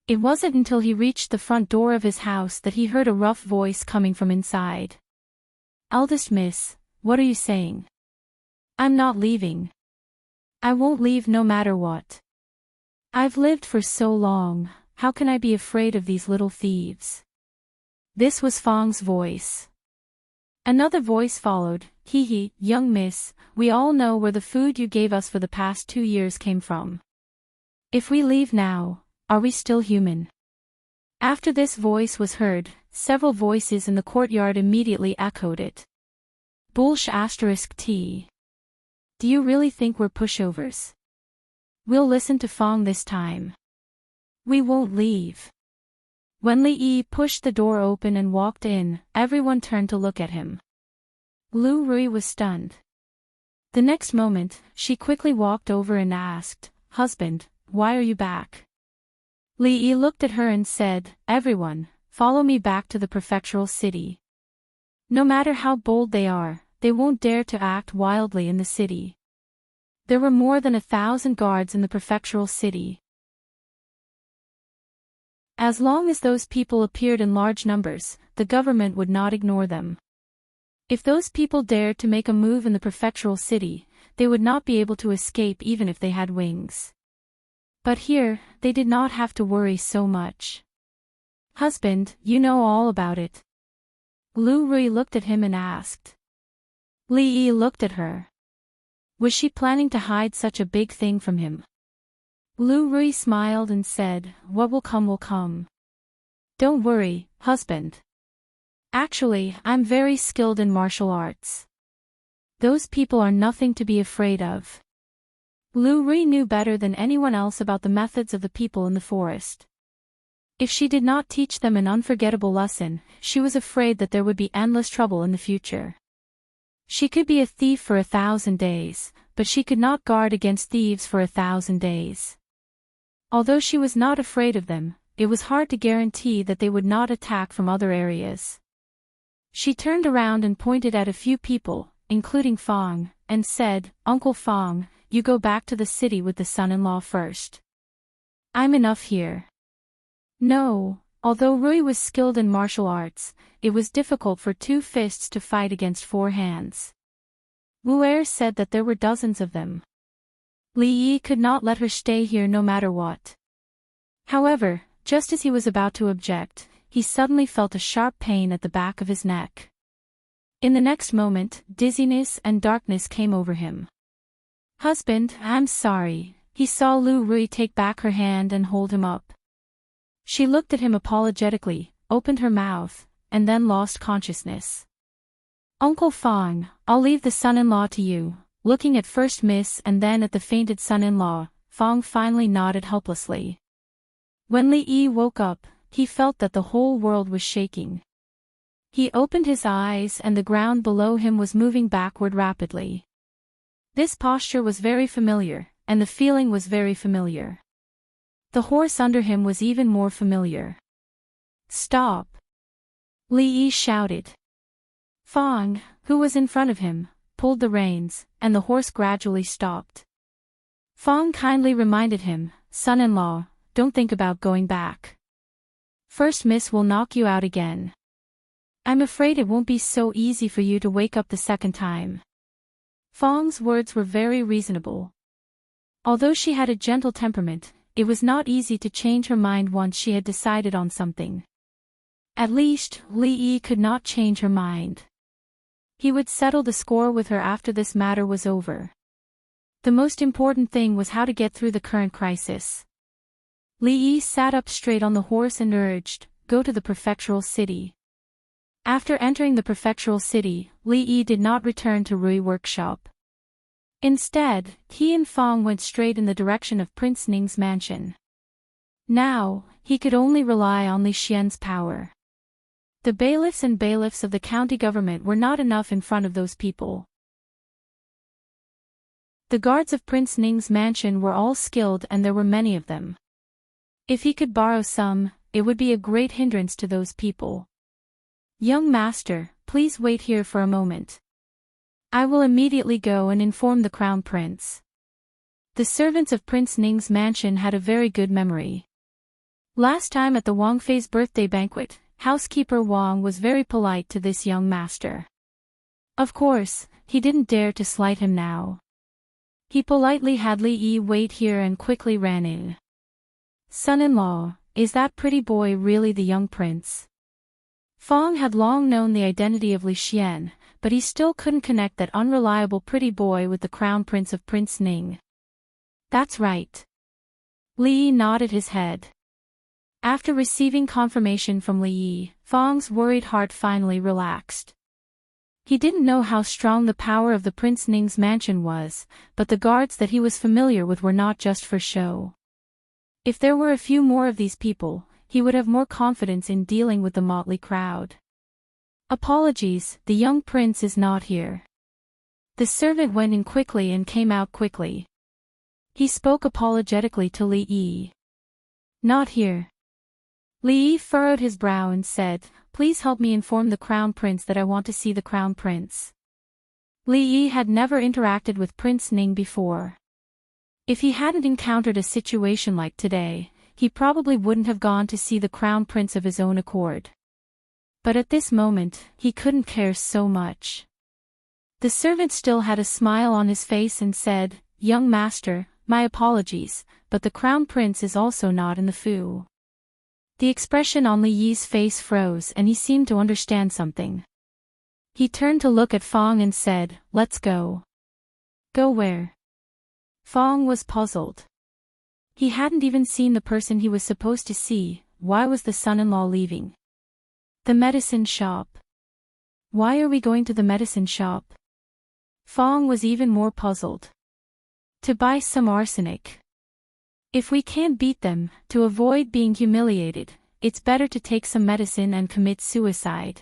It wasn't until he reached the front door of his house that he heard a rough voice coming from inside. "Eldest miss, what are you saying?" "I'm not leaving. I won't leave no matter what. I've lived for so long, how can I be afraid of these little thieves?" This was Fang's voice. Another voice followed, "Hee, young miss, we all know where the food you gave us for the past 2 years came from. If we leave now, are we still human?" After this voice was heard, several voices in the courtyard immediately echoed it. Bullsh *T. Do you really think we're pushovers? We'll listen to Fang this time. We won't leave. When Li Yi pushed the door open and walked in, everyone turned to look at him. Lu Rui was stunned. The next moment, she quickly walked over and asked, "Husband, why are you back?" Li Yi looked at her and said, "Everyone, follow me back to the prefectural city. No matter how bold they are, they won't dare to act wildly in the city." There were more than 1,000 guards in the prefectural city. As long as those people appeared in large numbers, the government would not ignore them. If those people dared to make a move in the prefectural city, they would not be able to escape even if they had wings. But here, they did not have to worry so much. "Husband, you know all about it." Lu Rui looked at him and asked. Li Yi looked at her. Was she planning to hide such a big thing from him? Lu Rui smiled and said, "What will come will come. Don't worry, husband. Actually, I'm very skilled in martial arts. Those people are nothing to be afraid of." Lu Rui knew better than anyone else about the methods of the people in the forest. If she did not teach them an unforgettable lesson, she was afraid that there would be endless trouble in the future. She could be a thief for 1,000 days, but she could not guard against thieves for 1,000 days. Although she was not afraid of them, it was hard to guarantee that they would not attack from other areas. She turned around and pointed at a few people, including Fong, and said, "Uncle Fong, you go back to the city with the son-in-law first. I'm enough here." No, although Rui was skilled in martial arts, it was difficult for 2 fists to fight against 4 hands. Wu said that there were dozens of them. Li Yi could not let her stay here no matter what. However, just as he was about to object, he suddenly felt a sharp pain at the back of his neck. In the next moment, dizziness and darkness came over him. "Husband, I'm sorry." He saw Lu Rui take back her hand and hold him up. She looked at him apologetically, opened her mouth, and then lost consciousness. "Uncle Fong, I'll leave the son-in-law to you." Looking at first Miss and then at the fainted son-in-law, Fong finally nodded helplessly. When Li Yi woke up, he felt that the whole world was shaking. He opened his eyes and the ground below him was moving backward rapidly. This posture was very familiar, and the feeling was very familiar. The horse under him was even more familiar. "Stop!" Li Yi shouted. Fong, who was in front of him, pulled the reins, and the horse gradually stopped. Fong kindly reminded him, "Son-in-law, don't think about going back. First Miss will knock you out again. I'm afraid it won't be so easy for you to wake up the second time." Fong's words were very reasonable. Although she had a gentle temperament, it was not easy to change her mind once she had decided on something. At least, Li Yi could not change her mind. He would settle the score with her after this matter was over. The most important thing was how to get through the current crisis. Li Yi sat up straight on the horse and urged, "Go to the prefectural city." After entering the prefectural city, Li Yi did not return to Rui workshop. Instead, he and Fong went straight in the direction of Prince Ning's mansion. Now, he could only rely on Li Xian's power. The bailiffs and bailiffs of the county government were not enough in front of those people. The guards of Prince Ning's mansion were all skilled and there were many of them. If he could borrow some, it would be a great hindrance to those people. "Young master, please wait here for a moment. I will immediately go and inform the crown prince." The servants of Prince Ning's mansion had a very good memory. Last time at the Wang Fei's birthday banquet, housekeeper Wang was very polite to this young master. Of course, he didn't dare to slight him now. He politely had Li Yi wait here and quickly ran in. "Son-in-law, is that pretty boy really the young prince?" Fong had long known the identity of Li Xian, but he still couldn't connect that unreliable pretty boy with the crown prince of Prince Ning. "That's right." Li Yi nodded his head. After receiving confirmation from Li Yi, Fong's worried heart finally relaxed. He didn't know how strong the power of the Prince Ning's mansion was, but the guards that he was familiar with were not just for show. If there were a few more of these people, he would have more confidence in dealing with the motley crowd. "Apologies, the young prince is not here." The servant went in quickly and came out quickly. He spoke apologetically to Li Yi. "Not here." Li Yi furrowed his brow and said, "Please help me inform the crown prince that I want to see the crown prince." Li Yi had never interacted with Prince Ning before. If he hadn't encountered a situation like today, he probably wouldn't have gone to see the crown prince of his own accord. But at this moment, he couldn't care so much. The servant still had a smile on his face and said, "Young master, my apologies, but the crown prince is also not in the fu." The expression on Li Yi's face froze and he seemed to understand something. He turned to look at Fong and said, "Let's go." "Go where?" Fong was puzzled. He hadn't even seen the person he was supposed to see. Why was the son-in-law leaving? "The medicine shop." "Why are we going to the medicine shop?" Fong was even more puzzled. "To buy some arsenic. If we can't beat them, to avoid being humiliated, it's better to take some medicine and commit suicide."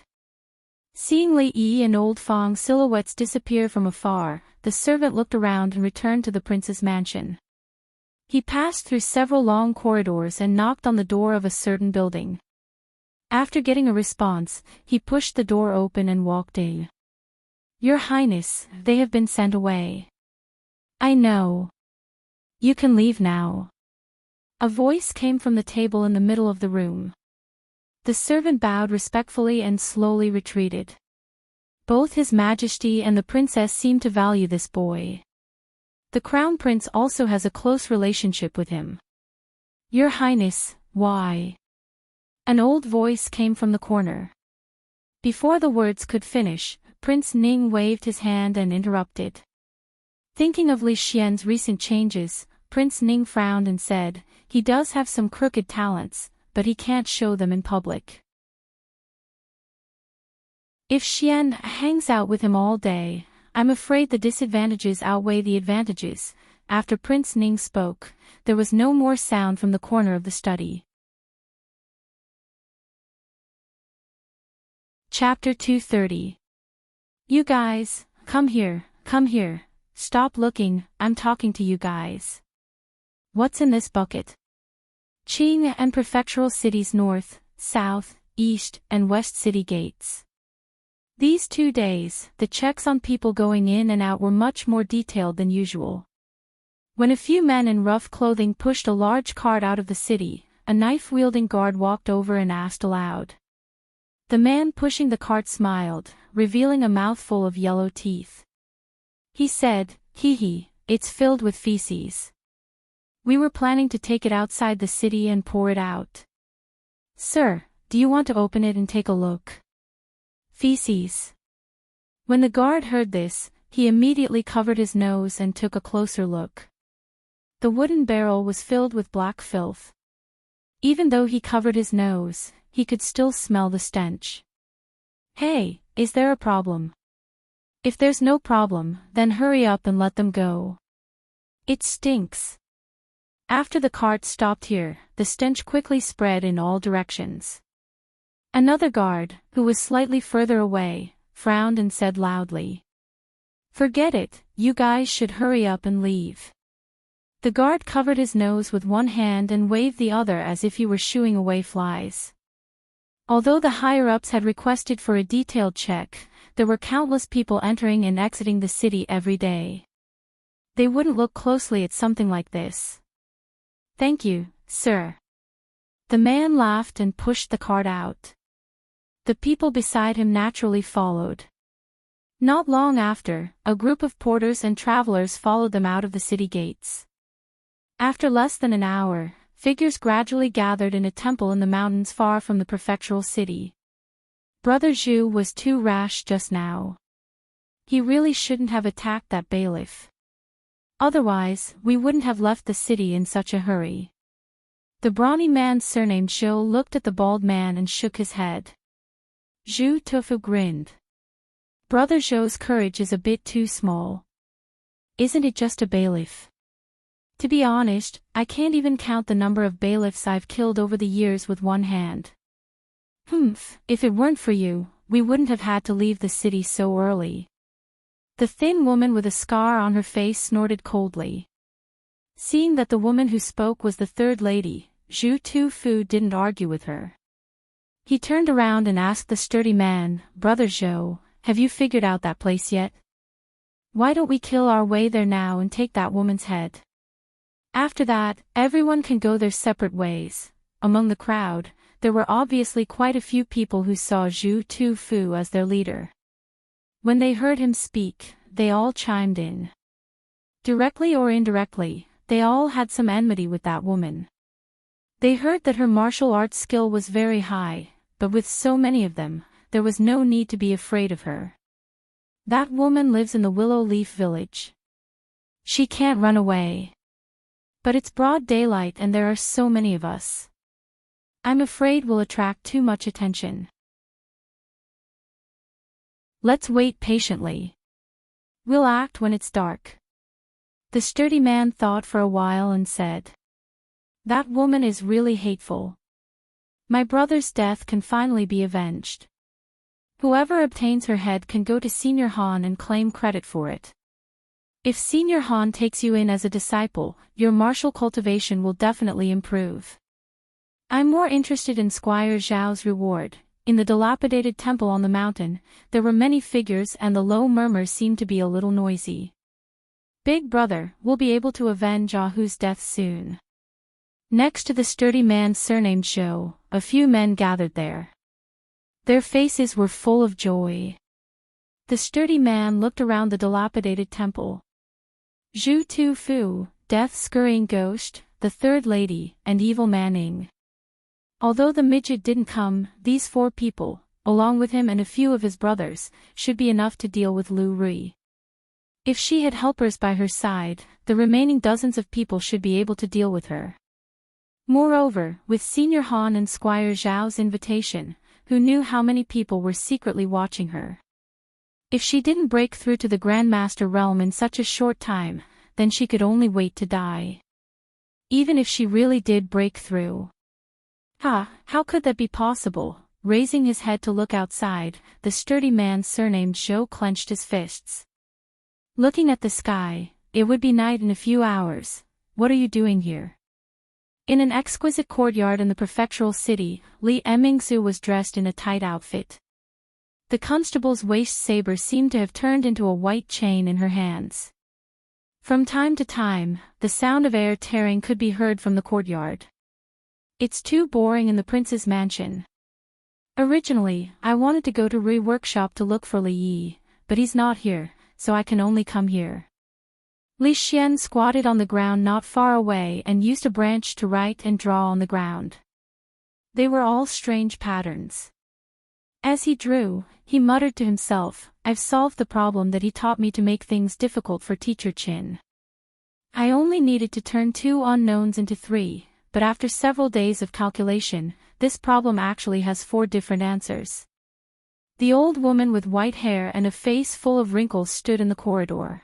Seeing Li Yi and old Fong silhouettes disappear from afar, the servant looked around and returned to the prince's mansion. He passed through several long corridors and knocked on the door of a certain building. After getting a response, he pushed the door open and walked in. "Your Highness, they have been sent away." "I know. You can leave now." A voice came from the table in the middle of the room. The servant bowed respectfully and slowly retreated. Both His Majesty and the princess seemed to value this boy. The Crown Prince also has a close relationship with him. "Your Highness, why?" An old voice came from the corner. Before the words could finish, Prince Ning waved his hand and interrupted. Thinking of Li Xian's recent changes, Prince Ning frowned and said, "He does have some crooked talents, but he can't show them in public. If Xian hangs out with him all day, I'm afraid the disadvantages outweigh the advantages." After Prince Ning spoke, there was no more sound from the corner of the study. Chapter 230. "You guys, come here, come here. Stop looking, I'm talking to you guys. What's in this bucket?" Qing and prefectural cities north, south, east, and west city gates. These 2 days, the checks on people going in and out were much more detailed than usual. When a few men in rough clothing pushed a large cart out of the city, a knife-wielding guard walked over and asked aloud. The man pushing the cart smiled, revealing a mouthful of yellow teeth. He said, "Hee hee, it's filled with feces. We were planning to take it outside the city and pour it out. Sir, do you want to open it and take a look?" Feces. When the guard heard this, he immediately covered his nose and took a closer look. The wooden barrel was filled with black filth. Even though he covered his nose, he could still smell the stench. "Hey, is there a problem?" "If there's no problem, then hurry up and let them go. It stinks." After the cart stopped here, the stench quickly spread in all directions. Another guard, who was slightly further away, frowned and said loudly, "Forget it, you guys should hurry up and leave." The guard covered his nose with one hand and waved the other as if he were shooing away flies. Although the higher-ups had requested for a detailed check, there were countless people entering and exiting the city every day. They wouldn't look closely at something like this. "Thank you, sir." The man laughed and pushed the cart out. The people beside him naturally followed. Not long after, a group of porters and travelers followed them out of the city gates. After less than an hour, figures gradually gathered in a temple in the mountains far from the prefectural city. Brother Zhu was too rash just now. He really shouldn't have attacked that bailiff. Otherwise, we wouldn't have left the city in such a hurry. The brawny man surnamed Zhou looked at the bald man and shook his head. Zhu Tufu grinned. Brother Zhou's courage is a bit too small. Isn't it just a bailiff? To be honest, I can't even count the number of bailiffs I've killed over the years with one hand. If it weren't for you, we wouldn't have had to leave the city so early. The thin woman with a scar on her face snorted coldly. Seeing that the woman who spoke was the third lady, Zhu Tufu didn't argue with her. He turned around and asked the sturdy man, "Brother Zhou, have you figured out that place yet? Why don't we kill our way there now and take that woman's head? After that, everyone can go their separate ways." Among the crowd, there were obviously quite a few people who saw Zhu Tufu as their leader. When they heard him speak, they all chimed in. Directly or indirectly, they all had some enmity with that woman. They heard that her martial arts skill was very high, but with so many of them, there was no need to be afraid of her. That woman lives in the Willow Leaf village. She can't run away. But it's broad daylight and there are so many of us. I'm afraid we'll attract too much attention. Let's wait patiently. We'll act when it's dark. The sturdy man thought for a while and said, "That woman is really hateful. My brother's death can finally be avenged. Whoever obtains her head can go to Senior Han and claim credit for it." If Senior Han takes you in as a disciple, your martial cultivation will definitely improve. I'm more interested in Squire Zhao's reward. In the dilapidated temple on the mountain, there were many figures and the low murmurs seemed to be a little noisy. Big brother, we'll be able to avenge Ahu's death soon. Next to the sturdy man surnamed Zhou, a few men gathered there. Their faces were full of joy. The sturdy man looked around the dilapidated temple. Zhu Tu Fu, Death Scurrying Ghost, the Third Lady, and Evil Manning. Although the midget didn't come, these 4 people, along with him and a few of his brothers, should be enough to deal with Lu Rui. If she had helpers by her side, the remaining dozens of people should be able to deal with her. Moreover, with Senior Han and Squire Zhao's invitation, who knew how many people were secretly watching her. If she didn't break through to the Grandmaster realm in such a short time, then she could only wait to die. Even if she really did break through. How could that be possible? Raising his head to look outside, the sturdy man surnamed Zhou clenched his fists. Looking at the sky, it would be night in a few hours. What are you doing here? In an exquisite courtyard in the prefectural city, Li Emingsu was dressed in a tight outfit. The constable's waist saber seemed to have turned into a white chain in her hands. From time to time, the sound of air tearing could be heard from the courtyard. It's too boring in the prince's mansion. Originally, I wanted to go to Rui workshop to look for Li Yi, but he's not here, so I can only come here. Li Xian squatted on the ground not far away and used a branch to write and draw on the ground. They were all strange patterns. As he drew, he muttered to himself, I've solved the problem that he taught me to make things difficult for Teacher Qin. I only needed to turn 2 unknowns into 3, but after several days of calculation, this problem actually has 4 different answers. The old woman with white hair and a face full of wrinkles stood in the corridor.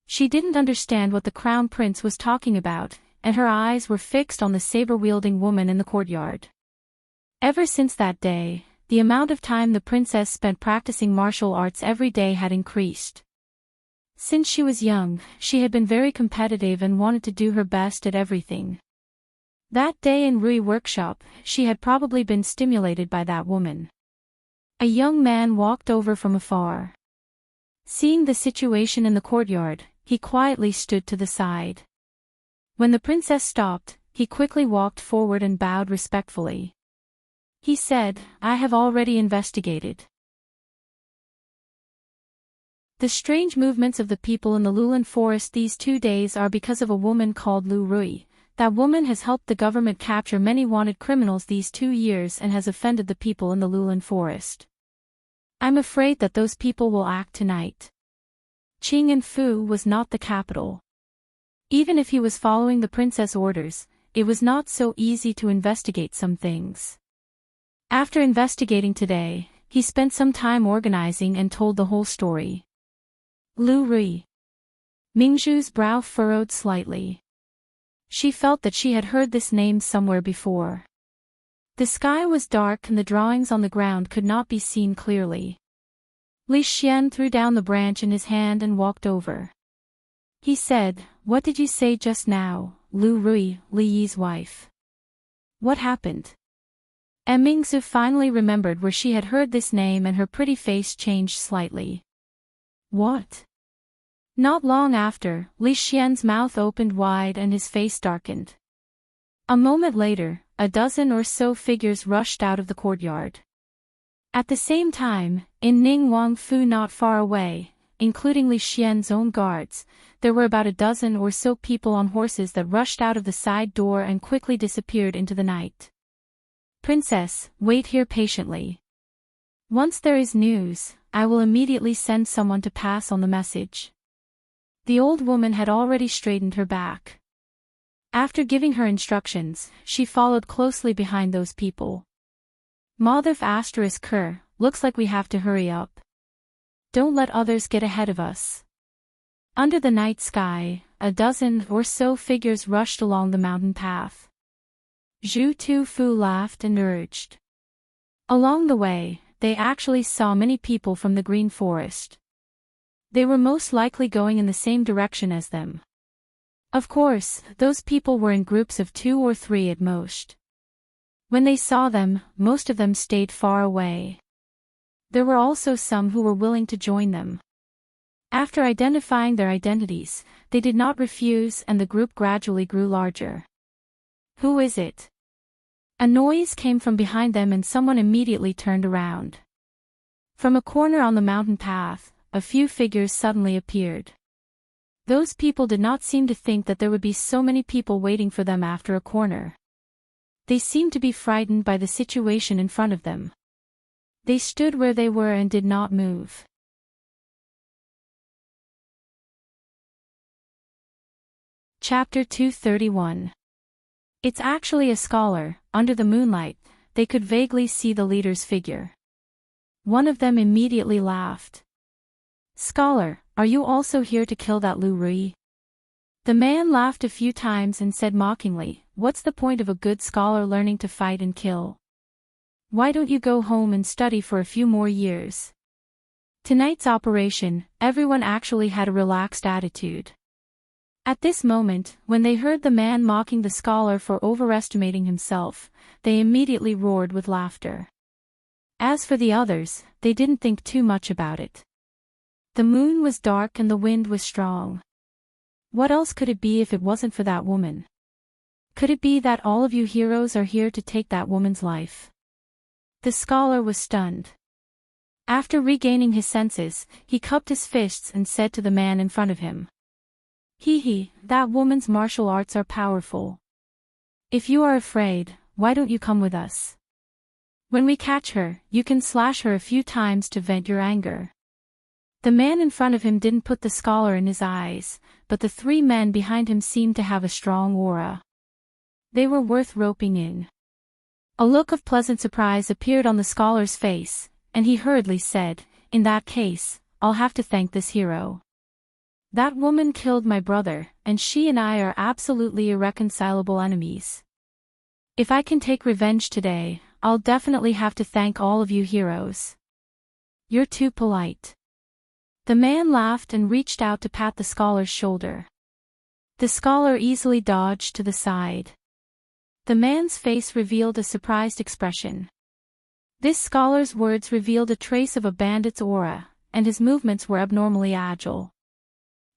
She didn't understand what the crown prince was talking about, and her eyes were fixed on the saber-wielding woman in the courtyard. Ever since that day, the amount of time the princess spent practicing martial arts every day had increased. Since she was young, she had been very competitive and wanted to do her best at everything. That day in Rui workshop, she had probably been stimulated by that woman. A young man walked over from afar. Seeing the situation in the courtyard, he quietly stood to the side. When the princess stopped, he quickly walked forward and bowed respectfully. He said, I have already investigated. The strange movements of the people in the Lulan forest these 2 days are because of a woman called Lu Rui. That woman has helped the government capture many wanted criminals these 2 years and has offended the people in the Lulan forest. I'm afraid that those people will act tonight. Qing and Fu was not the capital. Even if he was following the princess' orders, it was not so easy to investigate some things. After investigating today, he spent some time organizing and told the whole story. Lu Rui. Mingzhu's brow furrowed slightly. She felt that she had heard this name somewhere before. The sky was dark and the drawings on the ground could not be seen clearly. Li Xian threw down the branch in his hand and walked over. He said, What did you say just now, Lu Rui, Li Yi's wife? What happened? Mingzu finally remembered where she had heard this name and her pretty face changed slightly. What? Not long after, Li Xian's mouth opened wide and his face darkened. A moment later, a dozen or so figures rushed out of the courtyard. At the same time, in Ning Wang Fu not far away, including Li Xian's own guards, there were about a dozen or so people on horses that rushed out of the side door and quickly disappeared into the night. Princess, wait here patiently. Once there is news, I will immediately send someone to pass on the message. The old woman had already straightened her back. After giving her instructions, she followed closely behind those people. Madhav *Ker, looks like we have to hurry up. Don't let others get ahead of us. Under the night sky, a dozen or so figures rushed along the mountain path. Zhu Tu Fu laughed and urged. Along the way, they actually saw many people from the green forest. They were most likely going in the same direction as them. Of course, those people were in groups of 2 or 3 at most. When they saw them, most of them stayed far away. There were also some who were willing to join them. After identifying their identities, they did not refuse and the group gradually grew larger. "Who is it?" A noise came from behind them and someone immediately turned around. From a corner on the mountain path, a few figures suddenly appeared. Those people did not seem to think that there would be so many people waiting for them after a corner. They seemed to be frightened by the situation in front of them. They stood where they were and did not move. Chapter 231. It's actually a scholar. Under the moonlight, they could vaguely see the leader's figure. One of them immediately laughed. "Scholar, are you also here to kill that Lu Rui?" The man laughed a few times and said mockingly, "What's the point of a good scholar learning to fight and kill? Why don't you go home and study for a few more years?" Tonight's operation, everyone actually had a relaxed attitude. At this moment, when they heard the man mocking the scholar for overestimating himself, they immediately roared with laughter. As for the others, they didn't think too much about it. The moon was dark and the wind was strong. What else could it be if it wasn't for that woman? Could it be that all of you heroes are here to take that woman's life? The scholar was stunned. After regaining his senses, he cupped his fists and said to the man in front of him, "Hee, that woman's martial arts are powerful. If you are afraid, why don't you come with us? When we catch her, you can slash her a few times to vent your anger." The man in front of him didn't put the scholar in his eyes, but the 3 men behind him seemed to have a strong aura. They were worth roping in. A look of pleasant surprise appeared on the scholar's face, and he hurriedly said, "In that case, I'll have to thank this hero. That woman killed my brother, and she and I are absolutely irreconcilable enemies. If I can take revenge today, I'll definitely have to thank all of you heroes. You're too polite." The man laughed and reached out to pat the scholar's shoulder. The scholar easily dodged to the side. The man's face revealed a surprised expression. This scholar's words revealed a trace of a bandit's aura, and his movements were abnormally agile.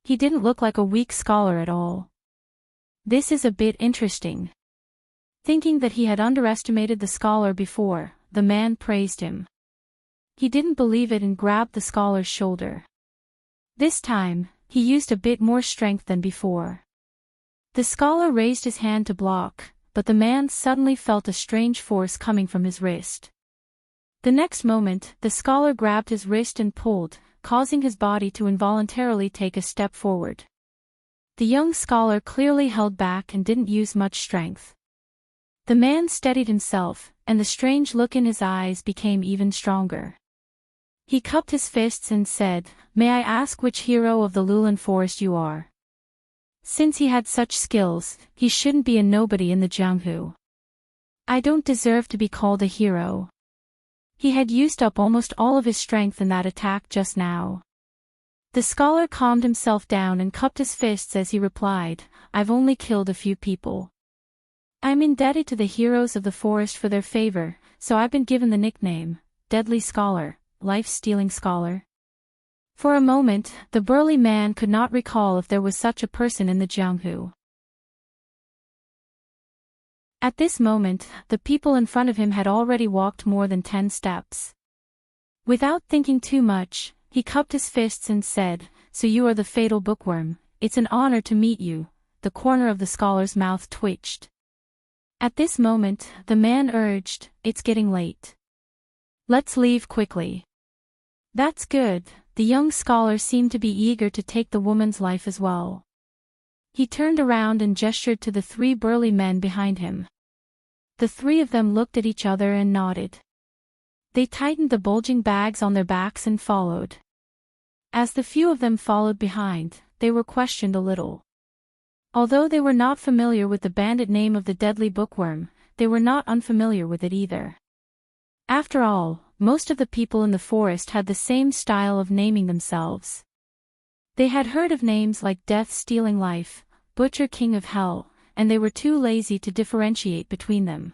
He didn't look like a weak scholar at all. This is a bit interesting. Thinking that he had underestimated the scholar before, the man praised him. He didn't believe it and grabbed the scholar's shoulder. This time, he used a bit more strength than before. The scholar raised his hand to block, but the man suddenly felt a strange force coming from his wrist. The next moment, the scholar grabbed his wrist and pulled, causing his body to involuntarily take a step forward. The young scholar clearly held back and didn't use much strength. The man steadied himself, and the strange look in his eyes became even stronger. He cupped his fists and said, "May I ask which hero of the Lulan forest you are?" Since he had such skills, he shouldn't be a nobody in the Jianghu. "I don't deserve to be called a hero." He had used up almost all of his strength in that attack just now. The scholar calmed himself down and cupped his fists as he replied, "I've only killed a few people. I'm indebted to the heroes of the forest for their favor, so I've been given the nickname, Deadly Scholar, Life-Stealing Scholar." For a moment, the burly man could not recall if there was such a person in the Jianghu. At this moment, the people in front of him had already walked more than 10 steps. Without thinking too much, he cupped his fists and said, "So you are the fatal bookworm, it's an honor to meet you." The corner of the scholar's mouth twitched. At this moment, the man urged, "It's getting late. Let's leave quickly." "That's good." The young scholar seemed to be eager to take the woman's life as well. He turned around and gestured to the 3 burly men behind him. The 3 of them looked at each other and nodded. They tightened the bulging bags on their backs and followed. As the few of them followed behind, they were questioned a little. Although they were not familiar with the bandit name of the deadly bookworm, they were not unfamiliar with it either. After all, most of the people in the forest had the same style of naming themselves. They had heard of names like Death Stealing Life, Butcher King of Hell, and they were too lazy to differentiate between them.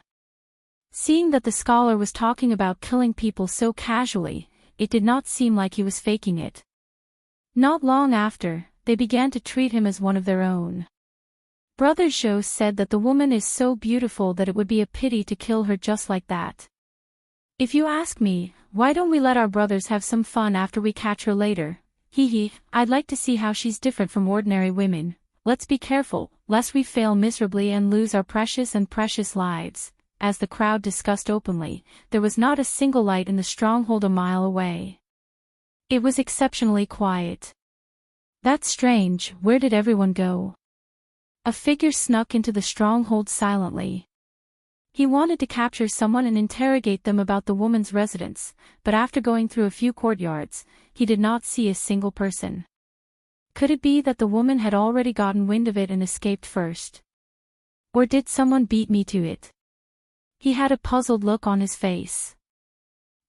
Seeing that the scholar was talking about killing people so casually, it did not seem like he was faking it. Not long after, they began to treat him as one of their own. Brother Zhou said that the woman is so beautiful that it would be a pity to kill her just like that. If you ask me, why don't we let our brothers have some fun after we catch her later? I'd like to see how she's different from ordinary women. Let's be careful, lest we fail miserably and lose our precious lives. As the crowd discussed openly, there was not a single light in the stronghold a mile away. It was exceptionally quiet. That's strange, where did everyone go? A figure snuck into the stronghold silently. He wanted to capture someone and interrogate them about the woman's residence, but after going through a few courtyards, he did not see a single person. Could it be that the woman had already gotten wind of it and escaped first? Or did someone beat me to it? He had a puzzled look on his face.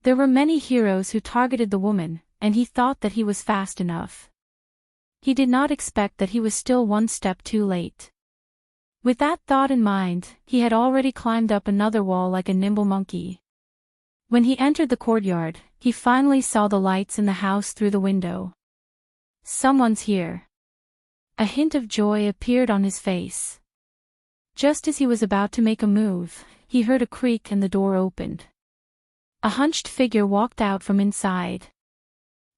There were many heroes who targeted the woman, and he thought that he was fast enough. He did not expect that he was still one step too late. With that thought in mind, he had already climbed up another wall like a nimble monkey. When he entered the courtyard, he finally saw the lights in the house through the window. Someone's here. A hint of joy appeared on his face. Just as he was about to make a move, he heard a creak and the door opened. A hunched figure walked out from inside.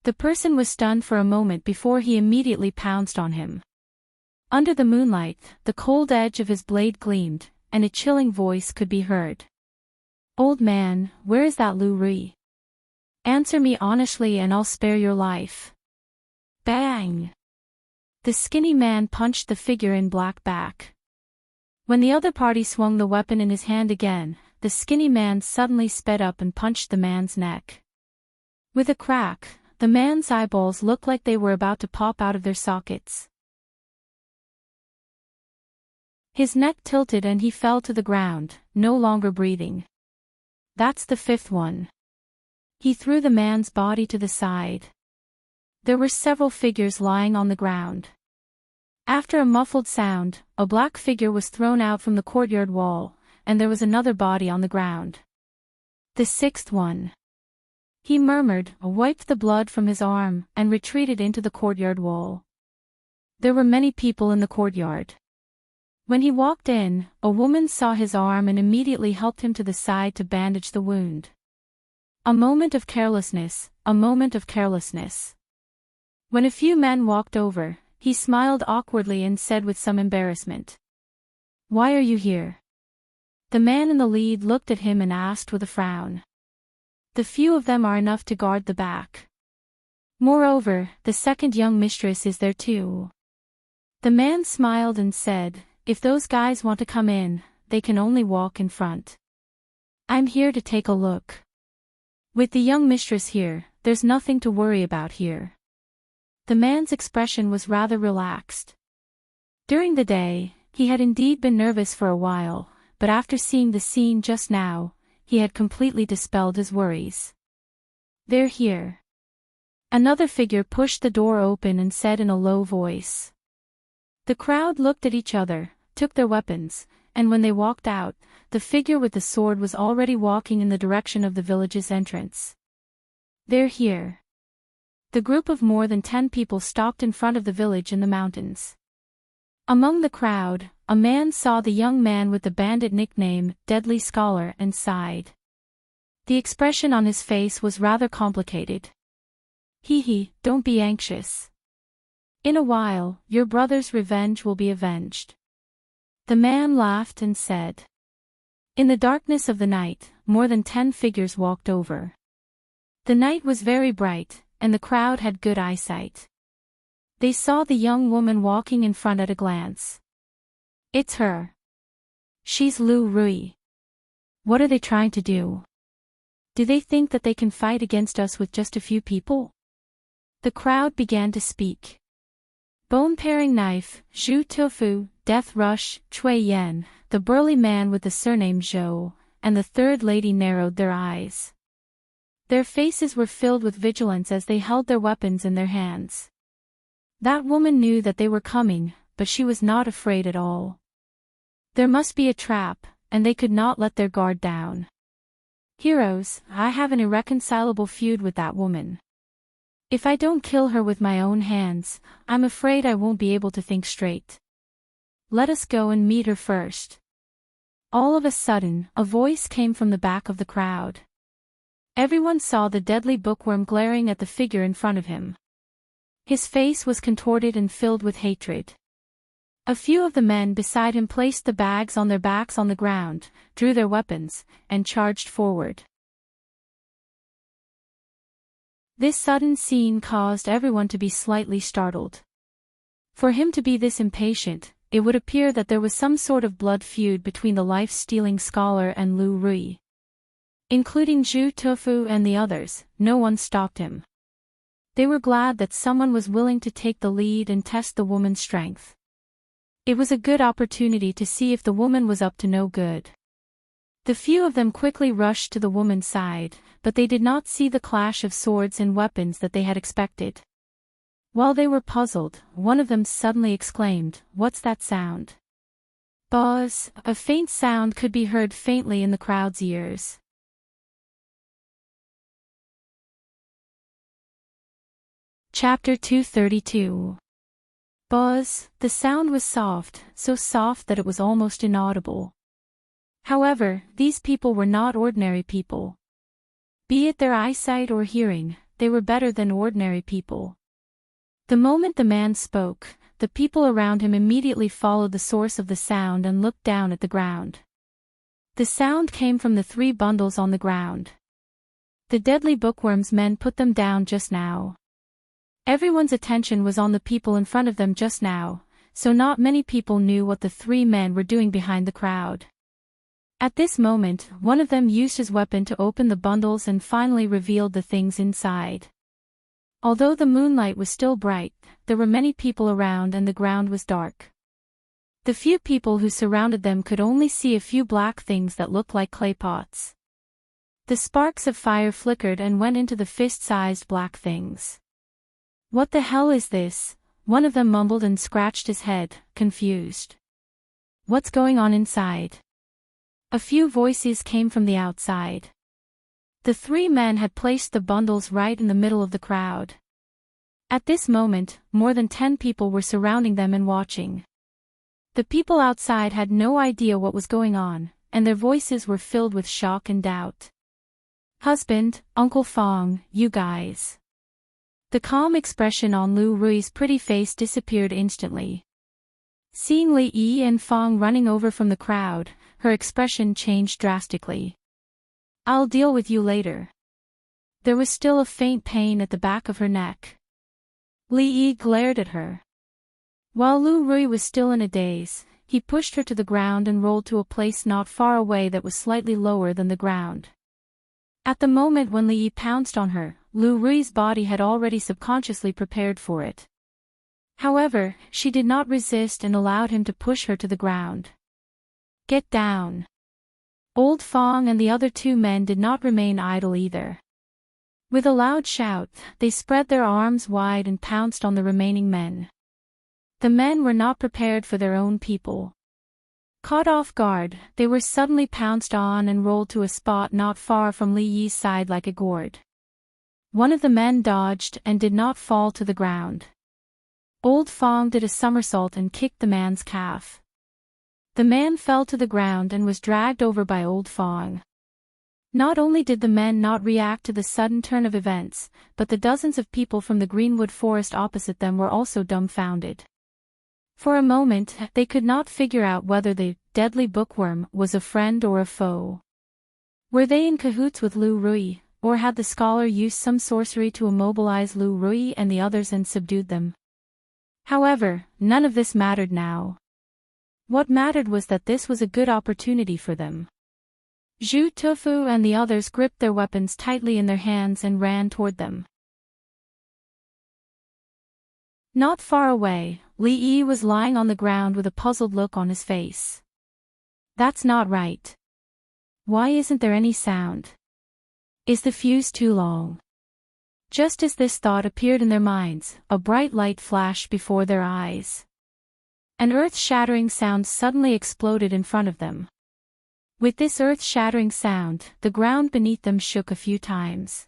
The person was stunned for a moment before he immediately pounced on him. Under the moonlight, the cold edge of his blade gleamed, and a chilling voice could be heard. "Old man, where is that Lu Rui? Answer me honestly and I'll spare your life." Bang! The skinny man punched the figure in black back. When the other party swung the weapon in his hand again, the skinny man suddenly sped up and punched the man's neck. With a crack, the man's eyeballs looked like they were about to pop out of their sockets. His neck tilted and he fell to the ground, no longer breathing. "That's the fifth one." He threw the man's body to the side. There were several figures lying on the ground. After a muffled sound, a black figure was thrown out from the courtyard wall, and there was another body on the ground. "The sixth one." He murmured, wiped the blood from his arm, and retreated into the courtyard wall. There were many people in the courtyard. When he walked in, a woman saw his arm and immediately helped him to the side to bandage the wound. A moment of carelessness, a moment of carelessness. When a few men walked over, he smiled awkwardly and said with some embarrassment, "Why are you here?" The man in the lead looked at him and asked with a frown. "The few of them are enough to guard the back. Moreover, the second young mistress is there too." The man smiled and said, "If those guys want to come in, they can only walk in front. I'm here to take a look. With the young mistress here, there's nothing to worry about here." The man's expression was rather relaxed. During the day, he had indeed been nervous for a while, but after seeing the scene just now, he had completely dispelled his worries. "They're here." Another figure pushed the door open and said in a low voice. The crowd looked at each other, took their weapons, and when they walked out, the figure with the sword was already walking in the direction of the village's entrance. "They're here." The group of more than 10 people stopped in front of the village in the mountains. Among the crowd, a man saw the young man with the bandit nickname, Deadly Scholar, and sighed. The expression on his face was rather complicated. Don't be anxious. In a while, your brother's revenge will be avenged." The man laughed and said. In the darkness of the night, more than 10 figures walked over. The night was very bright, and the crowd had good eyesight. They saw the young woman walking in front at a glance. "It's her. She's Lu Rui. What are they trying to do? Do they think that they can fight against us with just a few people?" The crowd began to speak. Bone-paring Knife, Zhu Tofu, Death Rush, Cui Yen, the burly man with the surname Zhou, and the third lady narrowed their eyes. Their faces were filled with vigilance as they held their weapons in their hands. That woman knew that they were coming, but she was not afraid at all. There must be a trap, and they could not let their guard down. Heroes, I have an irreconcilable feud with that woman. If I don't kill her with my own hands, I'm afraid I won't be able to think straight. Let us go and meet her first. All of a sudden, a voice came from the back of the crowd. Everyone saw the deadly bookworm glaring at the figure in front of him. His face was contorted and filled with hatred. A few of the men beside him placed the bags on their backs on the ground, drew their weapons, and charged forward. This sudden scene caused everyone to be slightly startled. For him to be this impatient, it would appear that there was some sort of blood feud between the life-stealing scholar and Lu Rui. Including Zhu Tufu and the others, no one stopped him. They were glad that someone was willing to take the lead and test the woman's strength. It was a good opportunity to see if the woman was up to no good. The few of them quickly rushed to the woman's side, but they did not see the clash of swords and weapons that they had expected. While they were puzzled, one of them suddenly exclaimed, "What's that sound?" Buzz, a faint sound could be heard faintly in the crowd's ears. Chapter 232. Buzz, the sound was soft, so soft that it was almost inaudible. However, these people were not ordinary people. Be it their eyesight or hearing, they were better than ordinary people. The moment the man spoke, the people around him immediately followed the source of the sound and looked down at the ground. The sound came from the 3 bundles on the ground. The deadly bookworm's men put them down just now. Everyone's attention was on the people in front of them just now, so not many people knew what the 3 men were doing behind the crowd. At this moment, one of them used his weapon to open the bundles and finally revealed the things inside. Although the moonlight was still bright, there were many people around and the ground was dark. The few people who surrounded them could only see a few black things that looked like clay pots. The sparks of fire flickered and went into the fist-sized black things. "What the hell is this?" one of them mumbled and scratched his head, confused. "What's going on inside?" A few voices came from the outside. The 3 men had placed the bundles right in the middle of the crowd. At this moment, more than 10 people were surrounding them and watching. The people outside had no idea what was going on, and their voices were filled with shock and doubt. "Husband, Uncle Fong, you guys." The calm expression on Lu Rui's pretty face disappeared instantly. Seeing Li Yi and Fong running over from the crowd, her expression changed drastically. "I'll deal with you later." There was still a faint pain at the back of her neck. Li Yi glared at her. While Lu Rui was still in a daze, he pushed her to the ground and rolled to a place not far away that was slightly lower than the ground. At the moment when Li Yi pounced on her, Lu Rui's body had already subconsciously prepared for it. However, she did not resist and allowed him to push her to the ground. "Get down." Old Fong and the other 2 men did not remain idle either. With a loud shout, they spread their arms wide and pounced on the remaining men. The men were not prepared for their own people. Caught off guard, they were suddenly pounced on and rolled to a spot not far from Li Yi's side like a gourd. One of the men dodged and did not fall to the ground. Old Fong did a somersault and kicked the man's calf. The man fell to the ground and was dragged over by Old Fong. Not only did the men not react to the sudden turn of events, but the dozens of people from the greenwood forest opposite them were also dumbfounded. For a moment, they could not figure out whether the deadly bookworm was a friend or a foe. Were they in cahoots with Lu Rui, or had the scholar used some sorcery to immobilize Lu Rui and the others and subdued them? However, none of this mattered now. What mattered was that this was a good opportunity for them. Zhu Tufu and the others gripped their weapons tightly in their hands and ran toward them. Not far away, Li Yi was lying on the ground with a puzzled look on his face. "That's not right. Why isn't there any sound? Is the fuse too long?" Just as this thought appeared in their minds, a bright light flashed before their eyes. An earth-shattering sound suddenly exploded in front of them. With this earth-shattering sound, the ground beneath them shook a few times.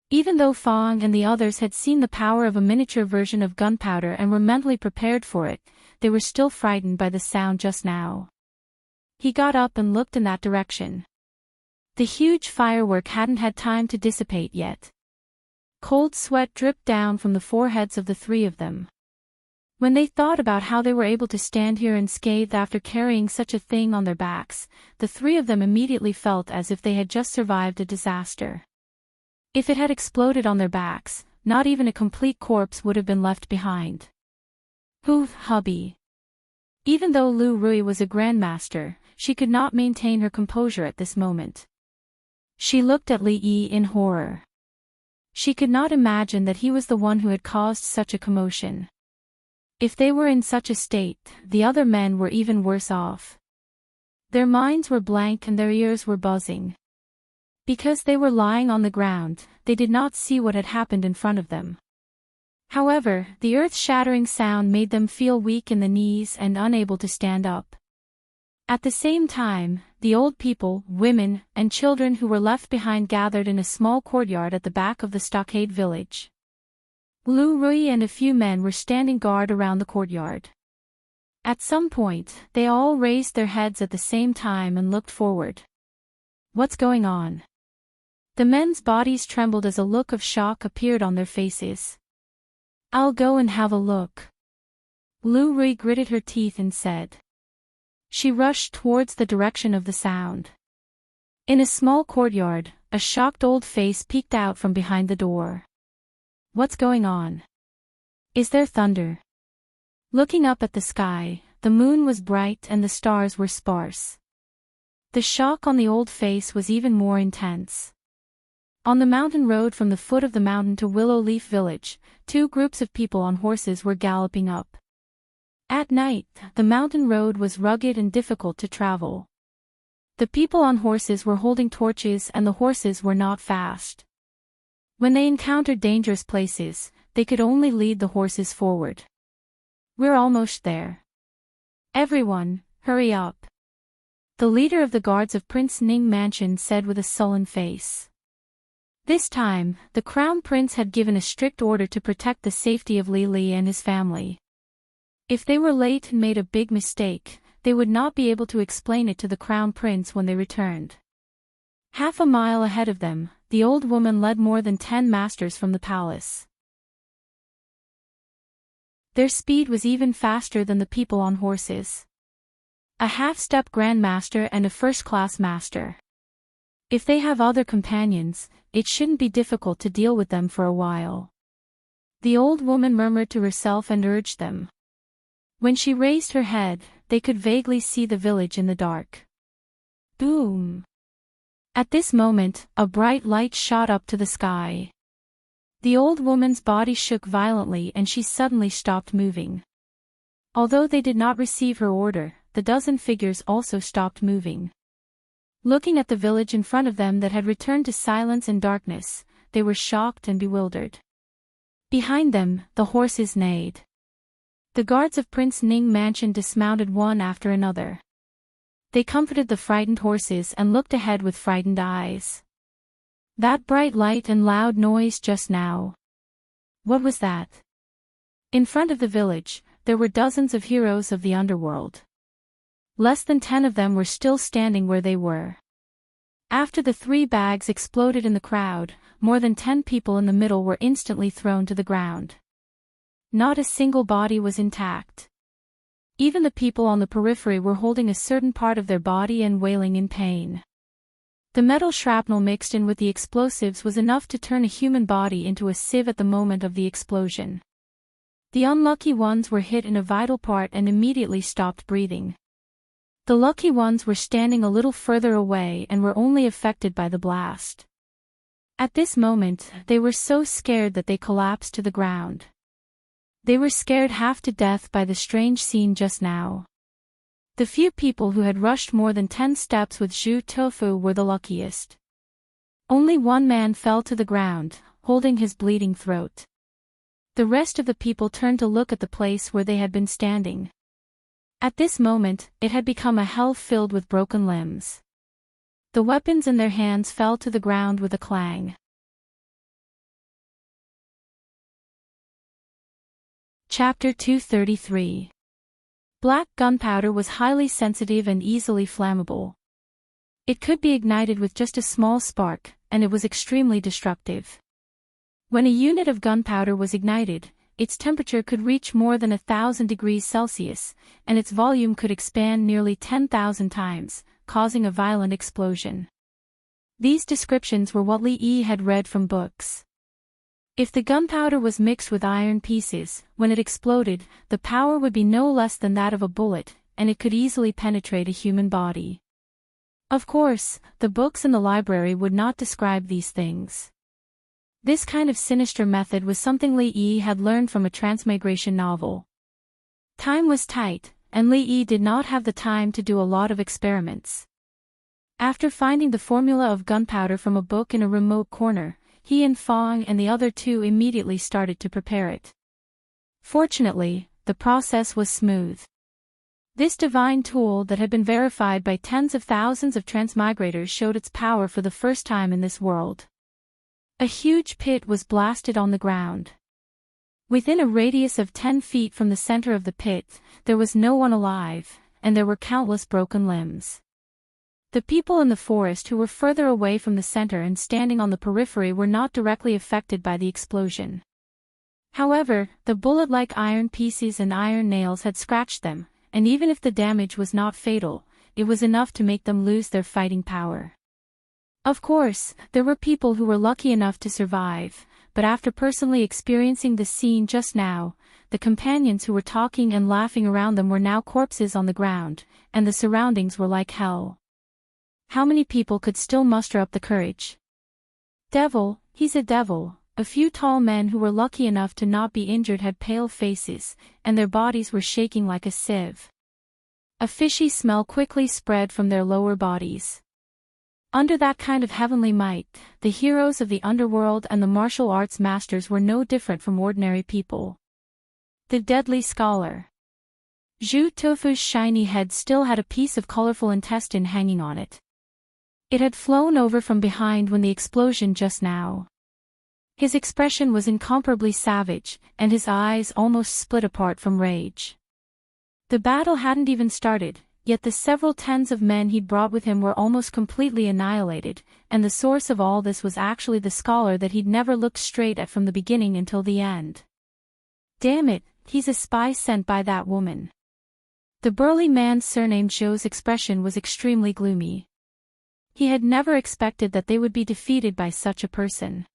Even though Fong and the others had seen the power of a miniature version of gunpowder and were mentally prepared for it, they were still frightened by the sound just now. He got up and looked in that direction. The huge firework hadn't had time to dissipate yet. Cold sweat dripped down from the foreheads of the three of them. When they thought about how they were able to stand here unscathed after carrying such a thing on their backs, the three of them immediately felt as if they had just survived a disaster. If it had exploded on their backs, not even a complete corpse would have been left behind. Hubby. Even though Lu Rui was a grandmaster, she could not maintain her composure at this moment. She looked at Li Yi in horror. She could not imagine that he was the one who had caused such a commotion. If they were in such a state, the other men were even worse off. Their minds were blank and their ears were buzzing. Because they were lying on the ground, they did not see what had happened in front of them. However, the earth-shattering sound made them feel weak in the knees and unable to stand up. At the same time, the old people, women, and children who were left behind gathered in a small courtyard at the back of the stockade village. Lu Rui and a few men were standing guard around the courtyard. At some point, they all raised their heads at the same time and looked forward. What's going on? The men's bodies trembled as a look of shock appeared on their faces. I'll go and have a look. Lu Rui gritted her teeth and said. She rushed towards the direction of the sound. In a small courtyard, a shocked old face peeked out from behind the door. What's going on? Is there thunder? Looking up at the sky, the moon was bright and the stars were sparse. The shock on the old face was even more intense. On the mountain road from the foot of the mountain to Willow Leaf Village, two groups of people on horses were galloping up. At night, the mountain road was rugged and difficult to travel. The people on horses were holding torches and the horses were not fast. When they encountered dangerous places, they could only lead the horses forward. We're almost there. Everyone, hurry up. The leader of the guards of Prince Ning Mansion said with a sullen face. This time, the Crown Prince had given a strict order to protect the safety of Li Li and his family. If they were late and made a big mistake, they would not be able to explain it to the Crown Prince when they returned. Half a mile ahead of them, the old woman led more than 10 masters from the palace. Their speed was even faster than the people on horses. A half-step grandmaster and a first-class master. If they have other companions, it shouldn't be difficult to deal with them for a while. The old woman murmured to herself and urged them. When she raised her head, they could vaguely see the village in the dark. Boom! At this moment, a bright light shot up to the sky. The old woman's body shook violently and she suddenly stopped moving. Although they did not receive her order, the dozen figures also stopped moving. Looking at the village in front of them that had returned to silence and darkness, they were shocked and bewildered. Behind them, the horses neighed. The guards of Prince Ning Mansion dismounted one after another. They comforted the frightened horses and looked ahead with frightened eyes. That bright light and loud noise just now. What was that? In front of the village, there were dozens of heroes of the underworld. Less than 10 of them were still standing where they were. After the 3 bags exploded in the crowd, more than 10 people in the middle were instantly thrown to the ground. Not a single body was intact. Even the people on the periphery were holding a certain part of their body and wailing in pain. The metal shrapnel mixed in with the explosives was enough to turn a human body into a sieve at the moment of the explosion. The unlucky ones were hit in a vital part and immediately stopped breathing. The lucky ones were standing a little further away and were only affected by the blast. At this moment, they were so scared that they collapsed to the ground. They were scared half to death by the strange scene just now. The few people who had rushed more than 10 steps with Zhu Tofu were the luckiest. Only one man fell to the ground, holding his bleeding throat. The rest of the people turned to look at the place where they had been standing. At this moment, it had become a hell filled with broken limbs. The weapons in their hands fell to the ground with a clang. Chapter 233. Black gunpowder was highly sensitive and easily flammable. It could be ignited with just a small spark, and it was extremely destructive. When a unit of gunpowder was ignited, its temperature could reach more than 1,000 degrees Celsius, and its volume could expand nearly 10,000 times, causing a violent explosion. These descriptions were what Li Yi had read from books. If the gunpowder was mixed with iron pieces, when it exploded, the power would be no less than that of a bullet, and it could easily penetrate a human body. Of course, the books in the library would not describe these things. This kind of sinister method was something Li Yi had learned from a transmigration novel. Time was tight, and Li Yi did not have the time to do a lot of experiments. After finding the formula of gunpowder from a book in a remote corner, he and Fong and the other two immediately started to prepare it. Fortunately, the process was smooth. This divine tool that had been verified by tens of thousands of transmigrators showed its power for the first time in this world. A huge pit was blasted on the ground. Within a radius of 10 feet from the center of the pit, there was no one alive, and there were countless broken limbs. The people in the forest who were further away from the center and standing on the periphery were not directly affected by the explosion. However, the bullet-like iron pieces and iron nails had scratched them, and even if the damage was not fatal, it was enough to make them lose their fighting power. Of course, there were people who were lucky enough to survive, but after personally experiencing the scene just now, the companions who were talking and laughing around them were now corpses on the ground, and the surroundings were like hell. How many people could still muster up the courage? Devil, he's a devil. A few tall men who were lucky enough to not be injured had pale faces, and their bodies were shaking like a sieve. A fishy smell quickly spread from their lower bodies. Under that kind of heavenly might, the heroes of the underworld and the martial arts masters were no different from ordinary people. The deadly scholar. Zhu Tofu's shiny head still had a piece of colorful intestine hanging on it. It had flown over from behind when the explosion just now. His expression was incomparably savage, and his eyes almost split apart from rage. The battle hadn't even started, yet the several tens of men he'd brought with him were almost completely annihilated, and the source of all this was actually the scholar that he'd never looked straight at from the beginning until the end. Damn it, he's a spy sent by that woman. The burly man surnamed Zhou's expression was extremely gloomy. He had never expected that they would be defeated by such a person.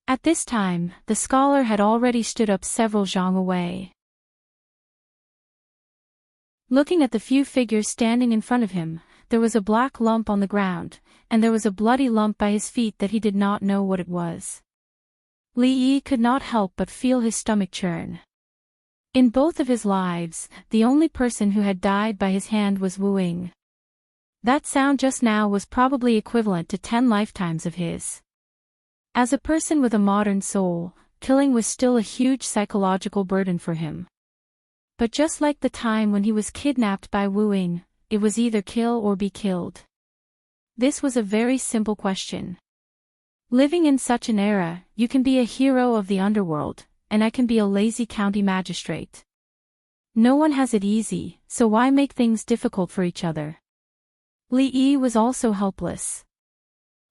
At this time, the scholar had already stood up several zhang away. Looking at the few figures standing in front of him, there was a black lump on the ground, and there was a bloody lump by his feet that he did not know what it was. Li Yi could not help but feel his stomach churn. In both of his lives, the only person who had died by his hand was Wu Ying. That sound just now was probably equivalent to 10 lifetimes of his. As a person with a modern soul, killing was still a huge psychological burden for him. But just like the time when he was kidnapped by Wu Ying, it was either kill or be killed. This was a very simple question. Living in such an era, you can be a hero of the underworld, and I can be a lazy county magistrate. No one has it easy, so why make things difficult for each other? Li Yi was also helpless.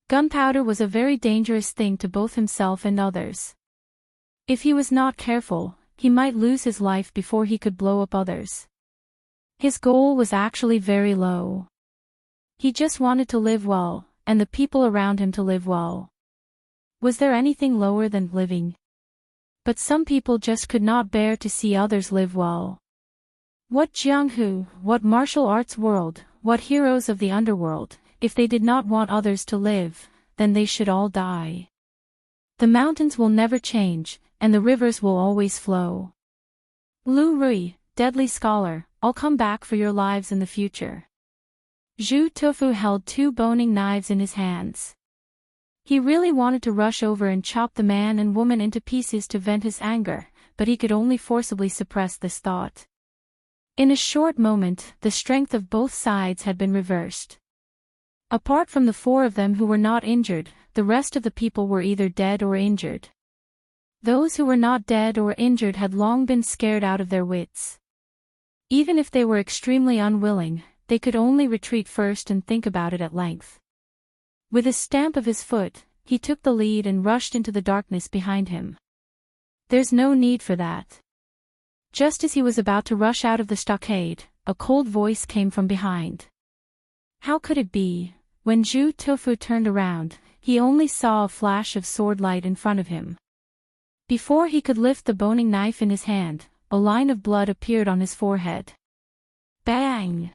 Gunpowder was a very dangerous thing to both himself and others. If he was not careful, he might lose his life before he could blow up others. His goal was actually very low. He just wanted to live well, and the people around him to live well. Was there anything lower than living? But some people just could not bear to see others live well. What Jianghu, what martial arts world, what heroes of the underworld, if they did not want others to live, then they should all die. The mountains will never change, and the rivers will always flow. Lu Rui, deadly scholar, I'll come back for your lives in the future. Zhu Tofu held 2 boning knives in his hands. He really wanted to rush over and chop the man and woman into pieces to vent his anger, but he could only forcibly suppress this thought. In a short moment, the strength of both sides had been reversed. Apart from the 4 of them who were not injured, the rest of the people were either dead or injured. Those who were not dead or injured had long been scared out of their wits. Even if they were extremely unwilling, they could only retreat first and think about it at length. With a stamp of his foot, he took the lead and rushed into the darkness behind him. There's no need for that. Just as he was about to rush out of the stockade, a cold voice came from behind. How could it be? When Zhu Tofu turned around, he only saw a flash of sword light in front of him. Before he could lift the boning knife in his hand, a line of blood appeared on his forehead. Bang!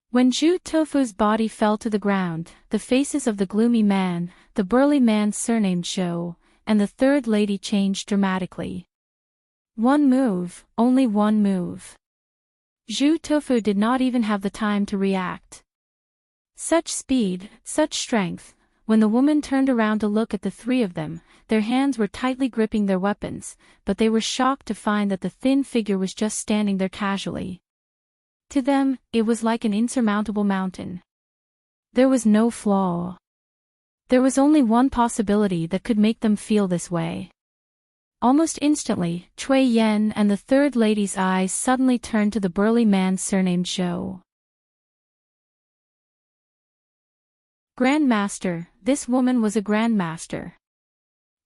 When Zhu Tofu's body fell to the ground, the faces of the gloomy man, the burly man surnamed Shou, and the third lady changed dramatically. One move, only one move. Zhu Tofu did not even have the time to react. Such speed, such strength. When the woman turned around to look at the 3 of them, their hands were tightly gripping their weapons, but they were shocked to find that the thin figure was just standing there casually. To them, it was like an insurmountable mountain. There was no flaw. There was only one possibility that could make them feel this way. Almost instantly, Cui Yan and the third lady's eyes suddenly turned to the burly man surnamed Shou. Grandmaster, this woman was a grandmaster.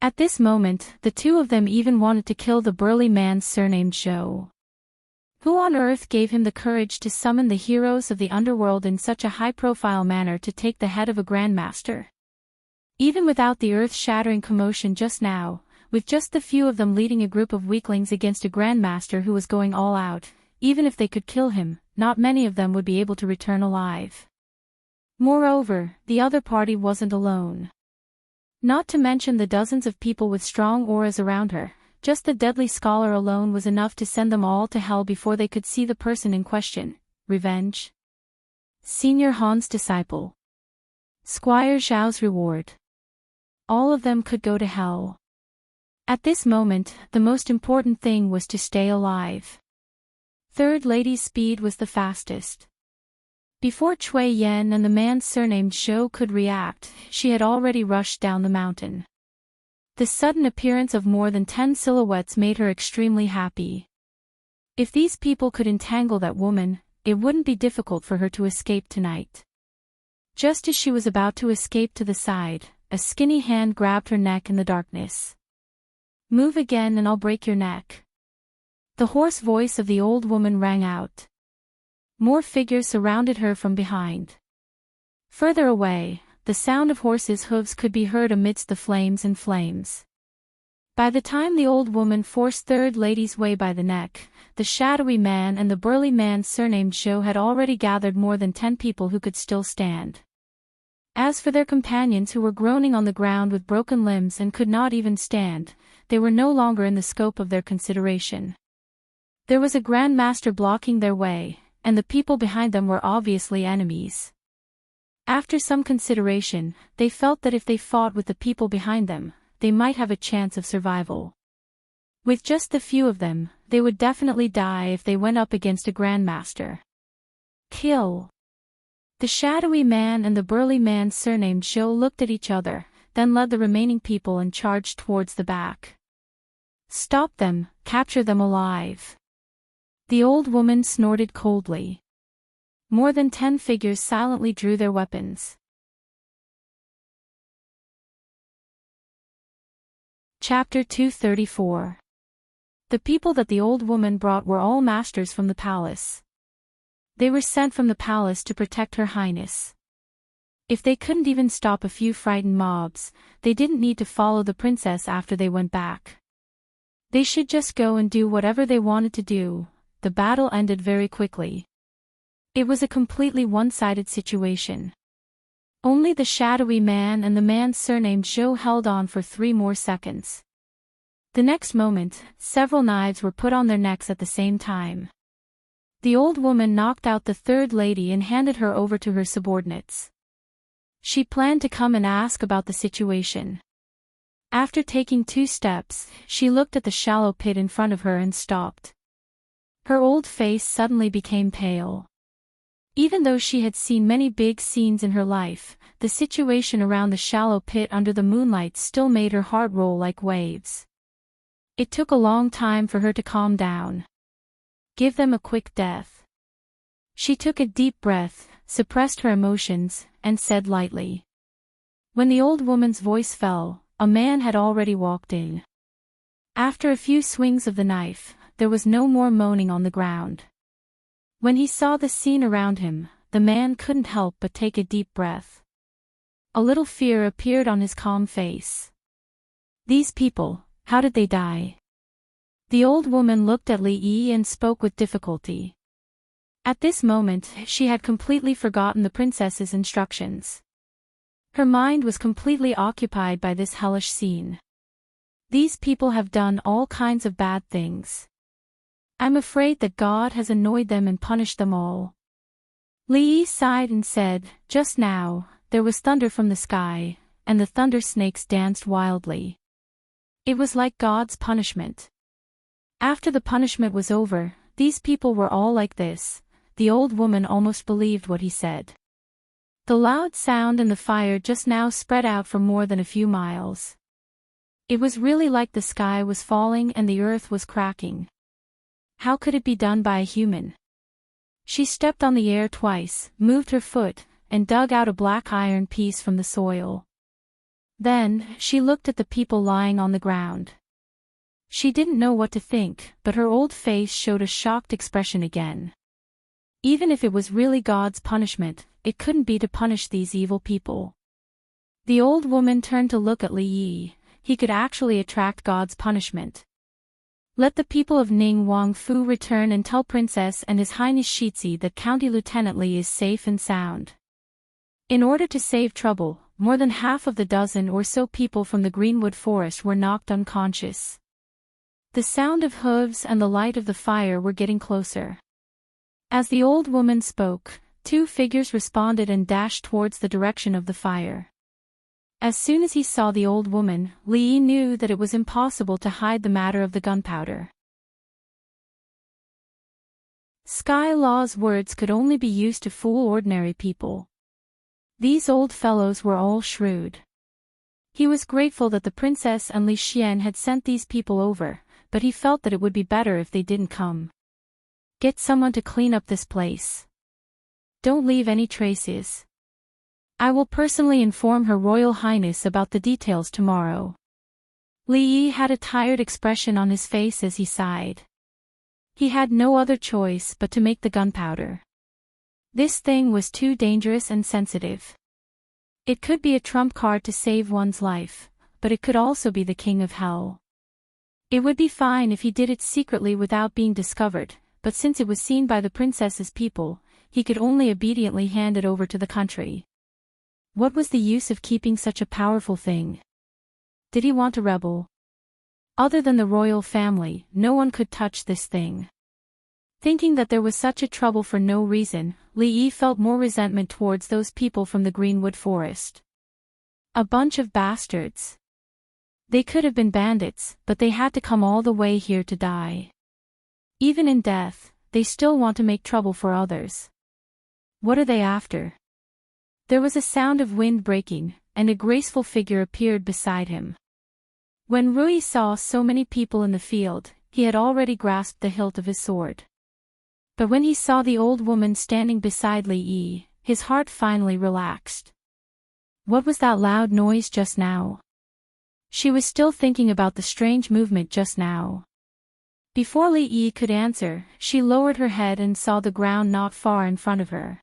At this moment, the 2 of them even wanted to kill the burly man surnamed Shou. Who on earth gave him the courage to summon the heroes of the underworld in such a high-profile manner to take the head of a grandmaster? Even without the earth-shattering commotion just now, with just the few of them leading a group of weaklings against a grandmaster who was going all out, even if they could kill him, not many of them would be able to return alive. Moreover, the other party wasn't alone. Not to mention the dozens of people with strong auras around her, just the deadly scholar alone was enough to send them all to hell before they could see the person in question. Revenge. Senior Han's disciple. Squire Zhao's reward. All of them could go to hell. At this moment, the most important thing was to stay alive. Third lady's speed was the fastest. Before Cui Yan and the man surnamed Shou could react, she had already rushed down the mountain. The sudden appearance of more than 10 silhouettes made her extremely happy. If these people could entangle that woman, it wouldn't be difficult for her to escape tonight. Just as she was about to escape to the side, a skinny hand grabbed her neck in the darkness. Move again and I'll break your neck. The hoarse voice of the old woman rang out. More figures surrounded her from behind. Further away, the sound of horses' hooves could be heard amidst the flames and flames. By the time the old woman forced third lady's way by the neck, the shadowy man and the burly man surnamed Shou had already gathered more than 10 people who could still stand. As for their companions who were groaning on the ground with broken limbs and could not even stand, they were no longer in the scope of their consideration. There was a grandmaster blocking their way, and the people behind them were obviously enemies. After some consideration, they felt that if they fought with the people behind them, they might have a chance of survival. With just the few of them, they would definitely die if they went up against a grandmaster. Kill! The shadowy man and the burly man surnamed Shou looked at each other, then led the remaining people and charged towards the back. Stop them, capture them alive. The old woman snorted coldly. More than 10 figures silently drew their weapons. Chapter 234. The people that the old woman brought were all masters from the palace. They were sent from the palace to protect Her Highness. If they couldn't even stop a few frightened mobs, they didn't need to follow the princess after they went back. They should just go and do whatever they wanted to do. The battle ended very quickly. It was a completely one-sided situation. Only the shadowy man and the man surnamed Shou held on for 3 more seconds. The next moment, several knives were put on their necks at the same time. The old woman knocked out the third lady and handed her over to her subordinates. She planned to come and ask about the situation. After taking 2 steps, she looked at the shallow pit in front of her and stopped. Her old face suddenly became pale. Even though she had seen many big scenes in her life, the situation around the shallow pit under the moonlight still made her heart roll like waves. It took a long time for her to calm down. Give them a quick death. She took a deep breath, suppressed her emotions, and said lightly. When the old woman's voice fell, a man had already walked in. After a few swings of the knife, there was no more moaning on the ground. When he saw the scene around him, the man couldn't help but take a deep breath. A little fear appeared on his calm face. These people, how did they die? The old woman looked at Li Yi and spoke with difficulty. At this moment, she had completely forgotten the princess's instructions. Her mind was completely occupied by this hellish scene. These people have done all kinds of bad things. I'm afraid that God has annoyed them and punished them all. Li Yi sighed and said, just now, there was thunder from the sky, and the thunder snakes danced wildly. It was like God's punishment. After the punishment was over, these people were all like this. The old woman almost believed what he said. The loud sound and the fire just now spread out for more than a few miles. It was really like the sky was falling and the earth was cracking. How could it be done by a human? She stepped on the air twice, moved her foot, and dug out a black iron piece from the soil. Then, she looked at the people lying on the ground. She didn't know what to think, but her old face showed a shocked expression again. Even if it was really God's punishment, it couldn't be to punish these evil people. The old woman turned to look at Li Yi. He could actually attract God's punishment. Let the people of Ning Wangfu return and tell Princess and His Highness Shizhi that County Lieutenant Li is safe and sound. In order to save trouble, more than half of the dozen or so people from the Greenwood Forest were knocked unconscious. The sound of hooves and the light of the fire were getting closer. As the old woman spoke, 2 figures responded and dashed towards the direction of the fire. As soon as he saw the old woman, Li Yi knew that it was impossible to hide the matter of the gunpowder. Sky Law's words could only be used to fool ordinary people. These old fellows were all shrewd. He was grateful that the princess and Li Xian had sent these people over, but he felt that it would be better if they didn't come. Get someone to clean up this place. Don't leave any traces. I will personally inform Her Royal Highness about the details tomorrow. Li Yi had a tired expression on his face as he sighed. He had no other choice but to make the gunpowder. This thing was too dangerous and sensitive. It could be a trump card to save one's life, but it could also be the king of hell. It would be fine if he did it secretly without being discovered, but since it was seen by the princess's people, he could only obediently hand it over to the country. What was the use of keeping such a powerful thing? Did he want to rebel? Other than the royal family, no one could touch this thing. Thinking that there was such a trouble for no reason, Li Yi felt more resentment towards those people from the Greenwood Forest. A bunch of bastards. They could have been bandits, but they had to come all the way here to die. Even in death, they still want to make trouble for others. What are they after? There was a sound of wind breaking, and a graceful figure appeared beside him. When Rui saw so many people in the field, he had already grasped the hilt of his sword. But when he saw the old woman standing beside Li Yi, his heart finally relaxed. What was that loud noise just now? She was still thinking about the strange movement just now. Before Li Yi could answer, she lowered her head and saw the ground not far in front of her.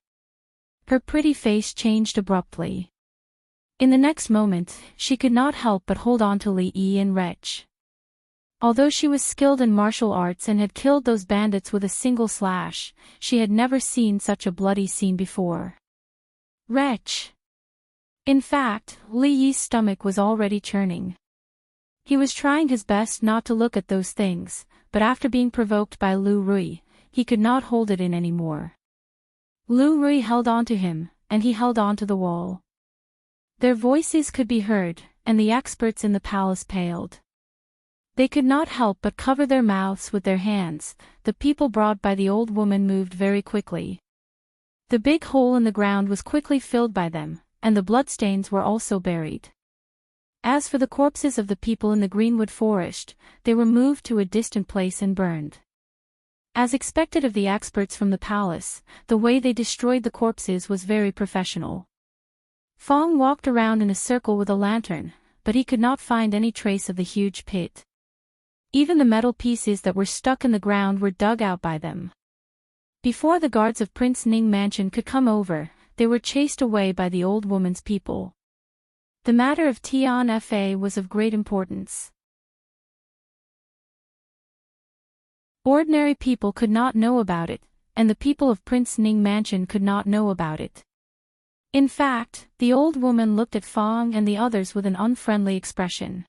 Her pretty face changed abruptly. In the next moment, she could not help but hold on to Li Yi and Enrich. Although she was skilled in martial arts and had killed those bandits with a single slash, she had never seen such a bloody scene before. Wretch! In fact, Li Yi's stomach was already churning. He was trying his best not to look at those things, but after being provoked by Lu Rui, he could not hold it in anymore. Lu Rui held on to him, and he held on to the wall. Their voices could be heard, and the experts in the palace paled. They could not help but cover their mouths with their hands. The people brought by the old woman moved very quickly. The big hole in the ground was quickly filled by them, and the bloodstains were also buried. As for the corpses of the people in the greenwood forest, they were moved to a distant place and burned. As expected of the experts from the palace, the way they destroyed the corpses was very professional. Fong walked around in a circle with a lantern, but he could not find any trace of the huge pit. Even the metal pieces that were stuck in the ground were dug out by them. Before the guards of Prince Ning Mansion could come over, they were chased away by the old woman's people. The matter of Tian Fa was of great importance. Ordinary people could not know about it, and the people of Prince Ning Mansion could not know about it. In fact, the old woman looked at Fong and the others with an unfriendly expression.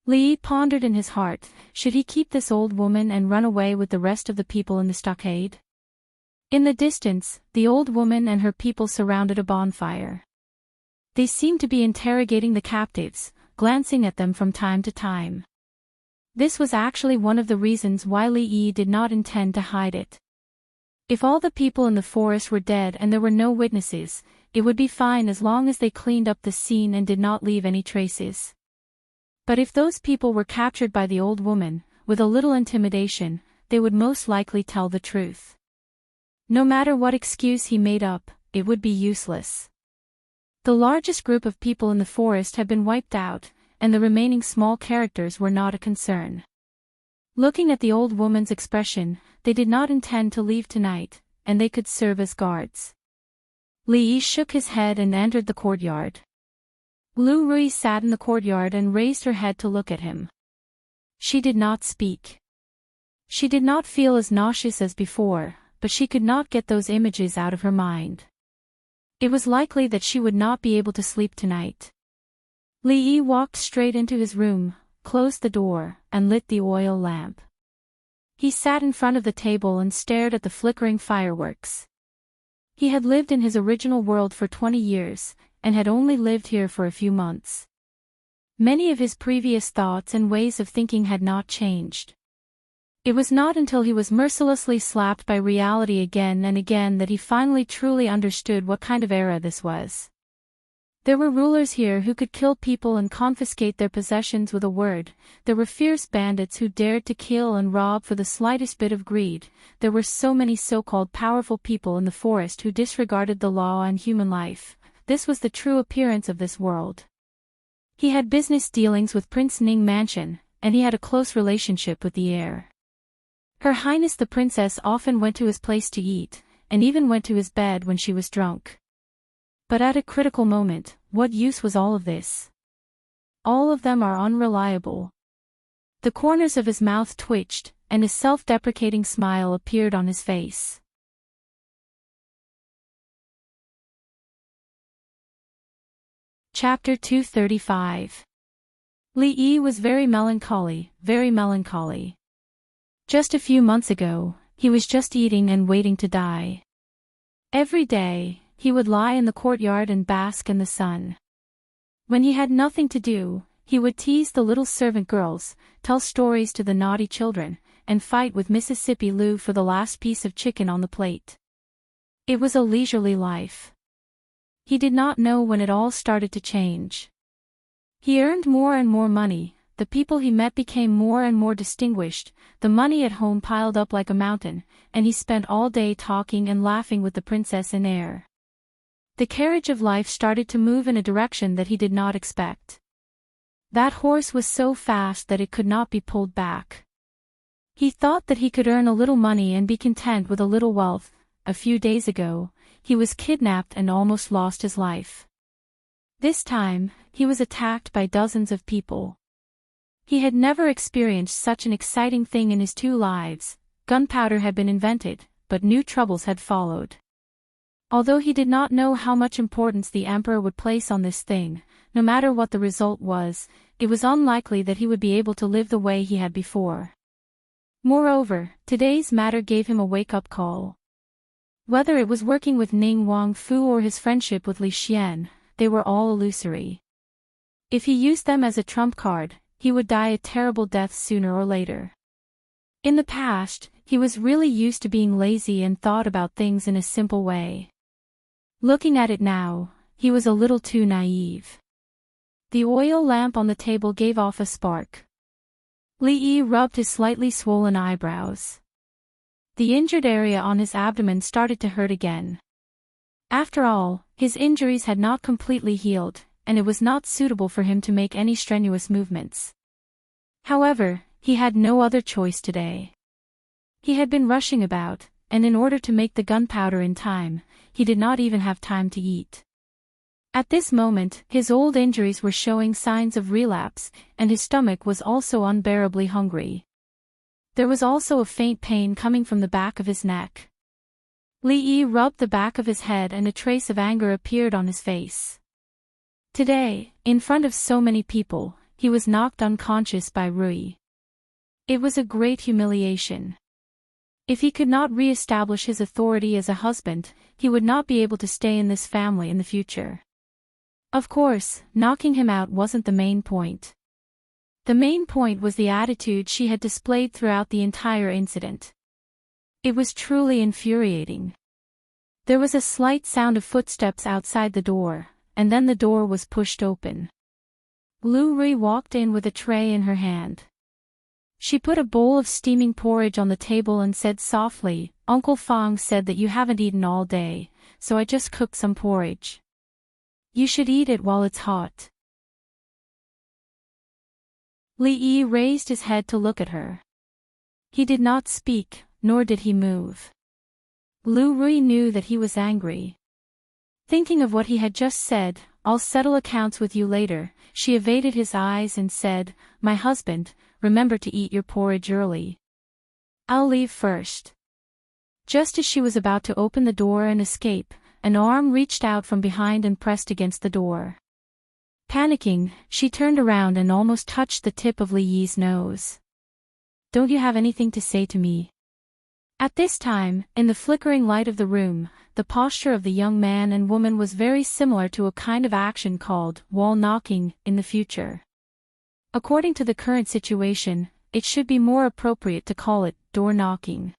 Li pondered in his heart, should he keep this old woman and run away with the rest of the people in the stockade? In the distance, the old woman and her people surrounded a bonfire. They seemed to be interrogating the captives, glancing at them from time to time. This was actually one of the reasons why Li Yi did not intend to hide it. If all the people in the forest were dead and there were no witnesses, it would be fine as long as they cleaned up the scene and did not leave any traces. But if those people were captured by the old woman, with a little intimidation, they would most likely tell the truth. No matter what excuse he made up, it would be useless. The largest group of people in the forest had been wiped out, and the remaining small characters were not a concern. Looking at the old woman's expression, they did not intend to leave tonight, and they could serve as guards. Li Yi shook his head and entered the courtyard. Lu Rui sat in the courtyard and raised her head to look at him. She did not speak. She did not feel as nauseous as before, but she could not get those images out of her mind. It was likely that she would not be able to sleep tonight. Li Yi walked straight into his room, closed the door, and lit the oil lamp. He sat in front of the table and stared at the flickering fireworks. He had lived in his original world for 20 years, and had only lived here for a few months. Many of his previous thoughts and ways of thinking had not changed. It was not until he was mercilessly slapped by reality again and again that he finally truly understood what kind of era this was. There were rulers here who could kill people and confiscate their possessions with a word. There were fierce bandits who dared to kill and rob for the slightest bit of greed. There were so many so-called powerful people in the forest who disregarded the law and human life. This was the true appearance of this world. He had business dealings with Prince Ning Mansion, and he had a close relationship with the heir. Her Highness the Princess often went to his place to eat, and even went to his bed when she was drunk. But at a critical moment, what use was all of this? All of them are unreliable. The corners of his mouth twitched, and a self-deprecating smile appeared on his face. Chapter 235. Li Yi was very melancholy, very melancholy. Just a few months ago, he was just eating and waiting to die. Every day, he would lie in the courtyard and bask in the sun. When he had nothing to do, he would tease the little servant girls, tell stories to the naughty children, and fight with Mississippi Lou for the last piece of chicken on the plate. It was a leisurely life. He did not know when it all started to change. He earned more and more money, the people he met became more and more distinguished, the money at home piled up like a mountain, and he spent all day talking and laughing with the princess and heir. The carriage of life started to move in a direction that he did not expect. That horse was so fast that it could not be pulled back. He thought that he could earn a little money and be content with a little wealth. A few days ago, he was kidnapped and almost lost his life. This time, he was attacked by dozens of people. He had never experienced such an exciting thing in his 2 lives. Gunpowder had been invented, but new troubles had followed. Although he did not know how much importance the emperor would place on this thing, no matter what the result was, it was unlikely that he would be able to live the way he had before. Moreover, today's matter gave him a wake-up call. Whether it was working with Ning Wangfu or his friendship with Li Xian, they were all illusory. If he used them as a trump card, he would die a terrible death sooner or later. In the past, he was really used to being lazy and thought about things in a simple way. Looking at it now, he was a little too naive. The oil lamp on the table gave off a spark. Li Yi rubbed his slightly swollen eyebrows. The injured area on his abdomen started to hurt again. After all, his injuries had not completely healed, and it was not suitable for him to make any strenuous movements. However, he had no other choice today. He had been rushing about, and in order to make the gunpowder in time, he did not even have time to eat. At this moment, his old injuries were showing signs of relapse, and his stomach was also unbearably hungry. There was also a faint pain coming from the back of his neck. Li Yi rubbed the back of his head and a trace of anger appeared on his face. Today, in front of so many people, he was knocked unconscious by Rui. It was a great humiliation. If he could not re-establish his authority as a husband, he would not be able to stay in this family in the future. Of course, knocking him out wasn't the main point. The main point was the attitude she had displayed throughout the entire incident. It was truly infuriating. There was a slight sound of footsteps outside the door, and then the door was pushed open. Lu Rui walked in with a tray in her hand. She put a bowl of steaming porridge on the table and said softly, "Uncle Fang said that you haven't eaten all day, so I just cooked some porridge. You should eat it while it's hot." Li Yi raised his head to look at her. He did not speak, nor did he move. Lu Rui knew that he was angry. Thinking of what he had just said, "I'll settle accounts with you later," she evaded his eyes and said, "My husband, remember to eat your porridge early. I'll leave first." Just as she was about to open the door and escape, an arm reached out from behind and pressed against the door. Panicking, she turned around and almost touched the tip of Li Yi's nose. "Don't you have anything to say to me?" At this time, in the flickering light of the room, the posture of the young man and woman was very similar to a kind of action called wall knocking in the future. According to the current situation, it should be more appropriate to call it door knocking.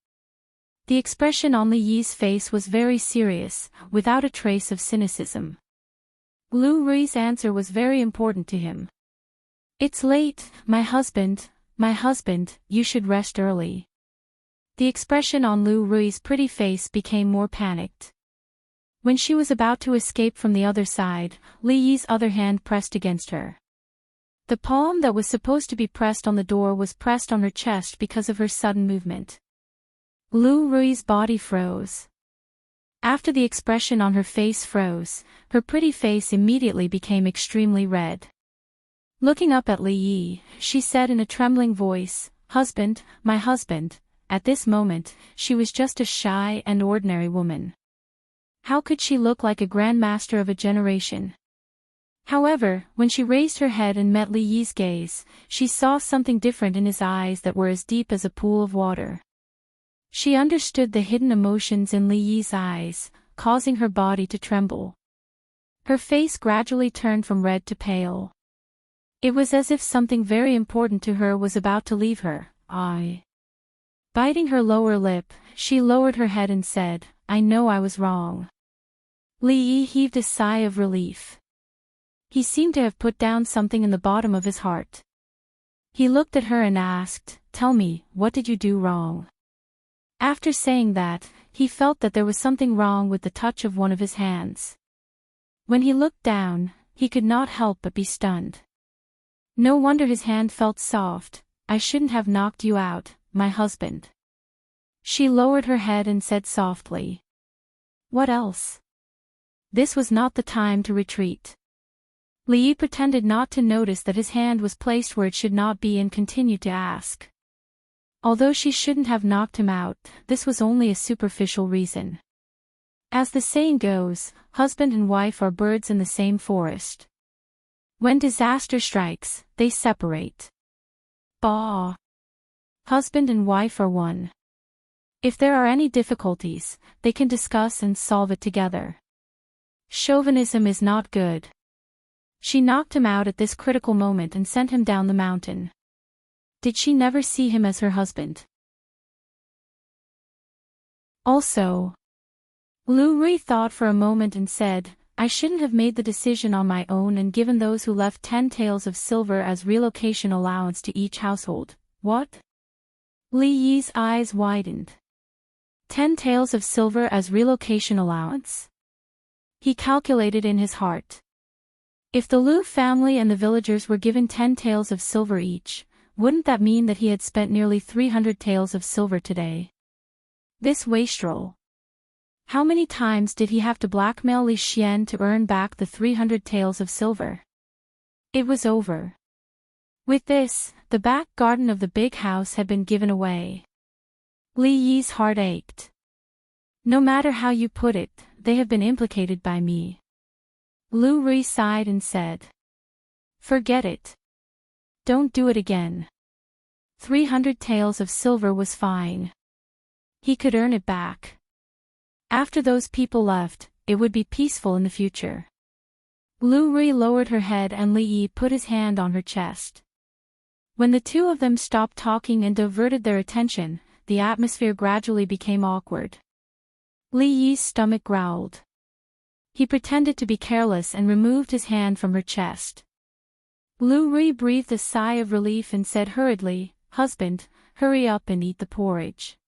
The expression on Li Yi's face was very serious, without a trace of cynicism. Lu Rui's answer was very important to him. "It's late, my husband, you should rest early." The expression on Lu Rui's pretty face became more panicked. When she was about to escape from the other side, Li Yi's other hand pressed against her. The palm that was supposed to be pressed on the door was pressed on her chest because of her sudden movement. Lu Rui's body froze. After the expression on her face froze, her pretty face immediately became extremely red. Looking up at Li Yi, she said in a trembling voice, "Husband, my husband." At this moment, she was just a shy and ordinary woman. How could she look like a grandmaster of a generation? However, when she raised her head and met Li Yi's gaze, she saw something different in his eyes that were as deep as a pool of water. She understood the hidden emotions in Li Yi's eyes, causing her body to tremble. Her face gradually turned from red to pale. It was as if something very important to her was about to leave her. Biting her lower lip, she lowered her head and said, "I know I was wrong." Li Yi heaved a sigh of relief. He seemed to have put down something in the bottom of his heart. He looked at her and asked, "Tell me, what did you do wrong?" After saying that, he felt that there was something wrong with the touch of one of his hands. When he looked down, he could not help but be stunned. No wonder his hand felt soft. "I shouldn't have knocked you out, my husband." She lowered her head and said softly, "What else?" This was not the time to retreat. Li Yi pretended not to notice that his hand was placed where it should not be and continued to ask. Although she shouldn't have knocked him out, this was only a superficial reason. As the saying goes, husband and wife are birds in the same forest. When disaster strikes, they separate. Bah! Husband and wife are one. If there are any difficulties, they can discuss and solve it together. Chauvinism is not good. She knocked him out at this critical moment and sent him down the mountain. Did she never see him as her husband? Also, Lu Rui thought for a moment and said, I shouldn't have made the decision on my own and given those who left 10 taels of silver as relocation allowance to each household. What? Li Yi's eyes widened. 10 taels of silver as relocation allowance? He calculated in his heart. If the Lu family and the villagers were given 10 taels of silver each, wouldn't that mean that he had spent nearly 300 taels of silver today? This wastrel. How many times did he have to blackmail Li Xian to earn back the 300 taels of silver? It was over. With this, the back garden of the big house had been given away. Li Yi's heart ached. No matter how you put it, they have been implicated by me. Lu Rui sighed and said. Forget it. Don't do it again. 300 taels of silver was fine. He could earn it back. After those people left, it would be peaceful in the future. Lu Rui lowered her head and Li Yi put his hand on her chest. When the two of them stopped talking and diverted their attention, the atmosphere gradually became awkward. Li Yi's stomach growled. He pretended to be careless and removed his hand from her chest. Lu Rui breathed a sigh of relief and said hurriedly, Husband, hurry up and eat the porridge.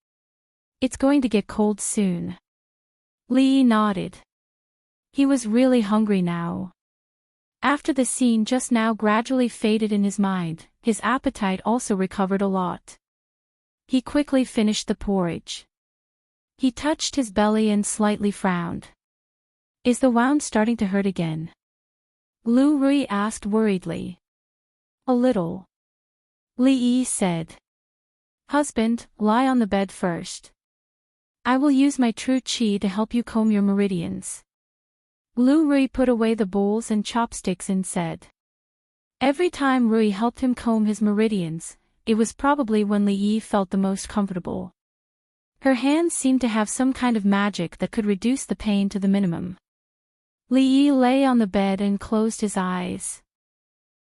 It's going to get cold soon. Li Yi nodded. He was really hungry now. After the scene just now gradually faded in his mind, his appetite also recovered a lot. He quickly finished the porridge. He touched his belly and slightly frowned. Is the wound starting to hurt again? Lu Rui asked worriedly. A little. Li Yi said. Husband, lie on the bed first. I will use my true qi to help you comb your meridians. Lu Rui put away the bowls and chopsticks and said. Every time Rui helped him comb his meridians, it was probably when Li Yi felt the most comfortable. Her hands seemed to have some kind of magic that could reduce the pain to the minimum. Li Yi lay on the bed and closed his eyes.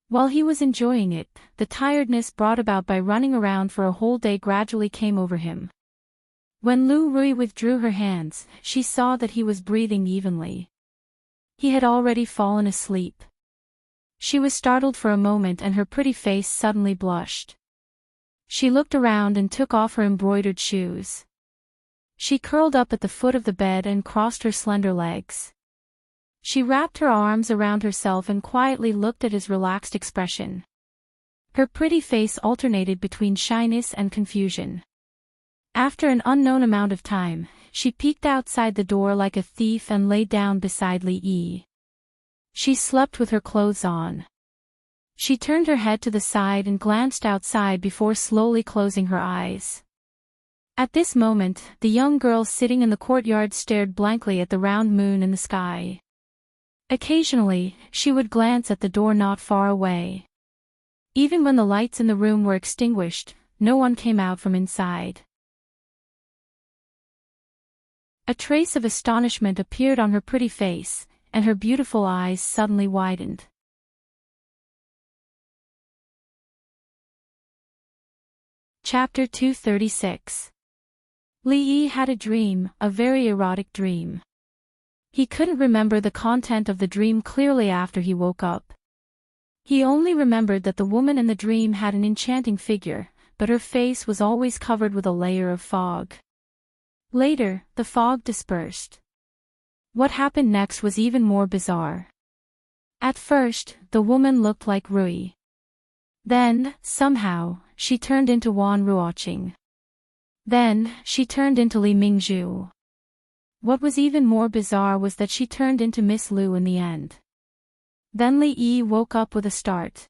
While he was enjoying it, the tiredness brought about by running around for a whole day gradually came over him. When Lu Rui withdrew her hands, she saw that he was breathing evenly. He had already fallen asleep. She was startled for a moment and her pretty face suddenly blushed. She looked around and took off her embroidered shoes. She curled up at the foot of the bed and crossed her slender legs. She wrapped her arms around herself and quietly looked at his relaxed expression. Her pretty face alternated between shyness and confusion. After an unknown amount of time, she peeked outside the door like a thief and lay down beside Li Yi. She slept with her clothes on. She turned her head to the side and glanced outside before slowly closing her eyes. At this moment, the young girl sitting in the courtyard stared blankly at the round moon in the sky. Occasionally, she would glance at the door not far away. Even when the lights in the room were extinguished, no one came out from inside. A trace of astonishment appeared on her pretty face, and her beautiful eyes suddenly widened. Chapter 236. Li Yi had a dream, a very erotic dream. He couldn't remember the content of the dream clearly after he woke up. He only remembered that the woman in the dream had an enchanting figure, but her face was always covered with a layer of fog. Later, the fog dispersed. What happened next was even more bizarre. At first, the woman looked like Rui. Then, somehow, she turned into Wan Ruoqing. Then, she turned into Li Mingzhu. What was even more bizarre was that she turned into Miss Lu in the end. Then Li Yi woke up with a start.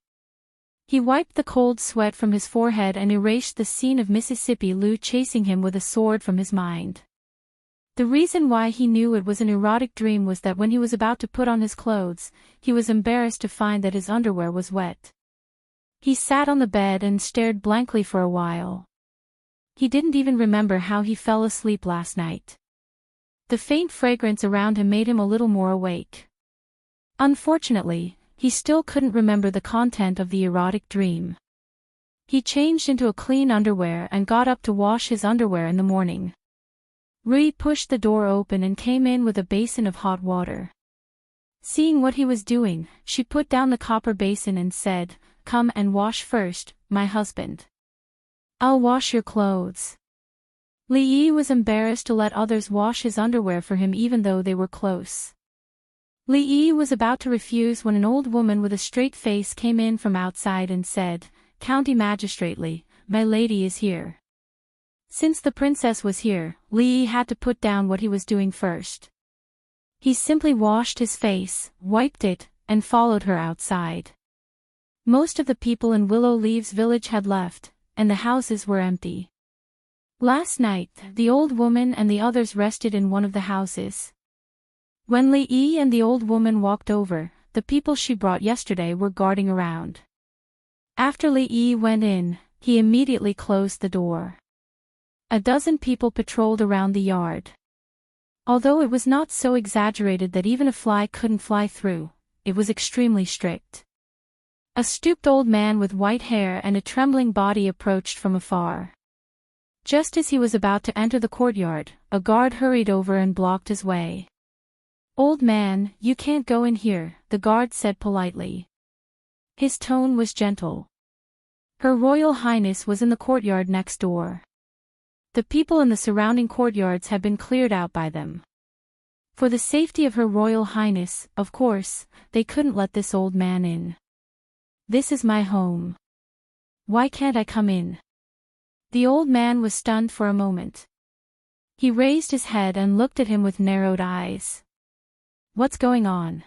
He wiped the cold sweat from his forehead and erased the scene of Mississippi Lu chasing him with a sword from his mind. The reason why he knew it was an erotic dream was that when he was about to put on his clothes, he was embarrassed to find that his underwear was wet. He sat on the bed and stared blankly for a while. He didn't even remember how he fell asleep last night. The faint fragrance around him made him a little more awake. Unfortunately, he still couldn't remember the content of the erotic dream. He changed into a clean underwear and got up to wash his underwear in the morning. Rui pushed the door open and came in with a basin of hot water. Seeing what he was doing, she put down the copper basin and said, "Come and wash first, my husband. I'll wash your clothes." Li Yi was embarrassed to let others wash his underwear for him even though they were close. Li Yi was about to refuse when an old woman with a straight face came in from outside and said, "County Magistrately, my lady is here." Since the princess was here, Li Yi had to put down what he was doing first. He simply washed his face, wiped it, and followed her outside. Most of the people in Willow Leaves village had left, and the houses were empty. Last night, the old woman and the others rested in one of the houses. When Li Yi and the old woman walked over, the people she brought yesterday were guarding around. After Li Yi went in, he immediately closed the door. A dozen people patrolled around the yard. Although it was not so exaggerated that even a fly couldn't fly through, it was extremely strict. A stooped old man with white hair and a trembling body approached from afar. Just as he was about to enter the courtyard, a guard hurried over and blocked his way. "Old man, you can't go in here," the guard said politely. His tone was gentle. Her Royal Highness was in the courtyard next door. The people in the surrounding courtyards had been cleared out by them. For the safety of Her Royal Highness, of course, they couldn't let this old man in. "This is my home. Why can't I come in?" The old man was stunned for a moment. He raised his head and looked at him with narrowed eyes. "What's going on?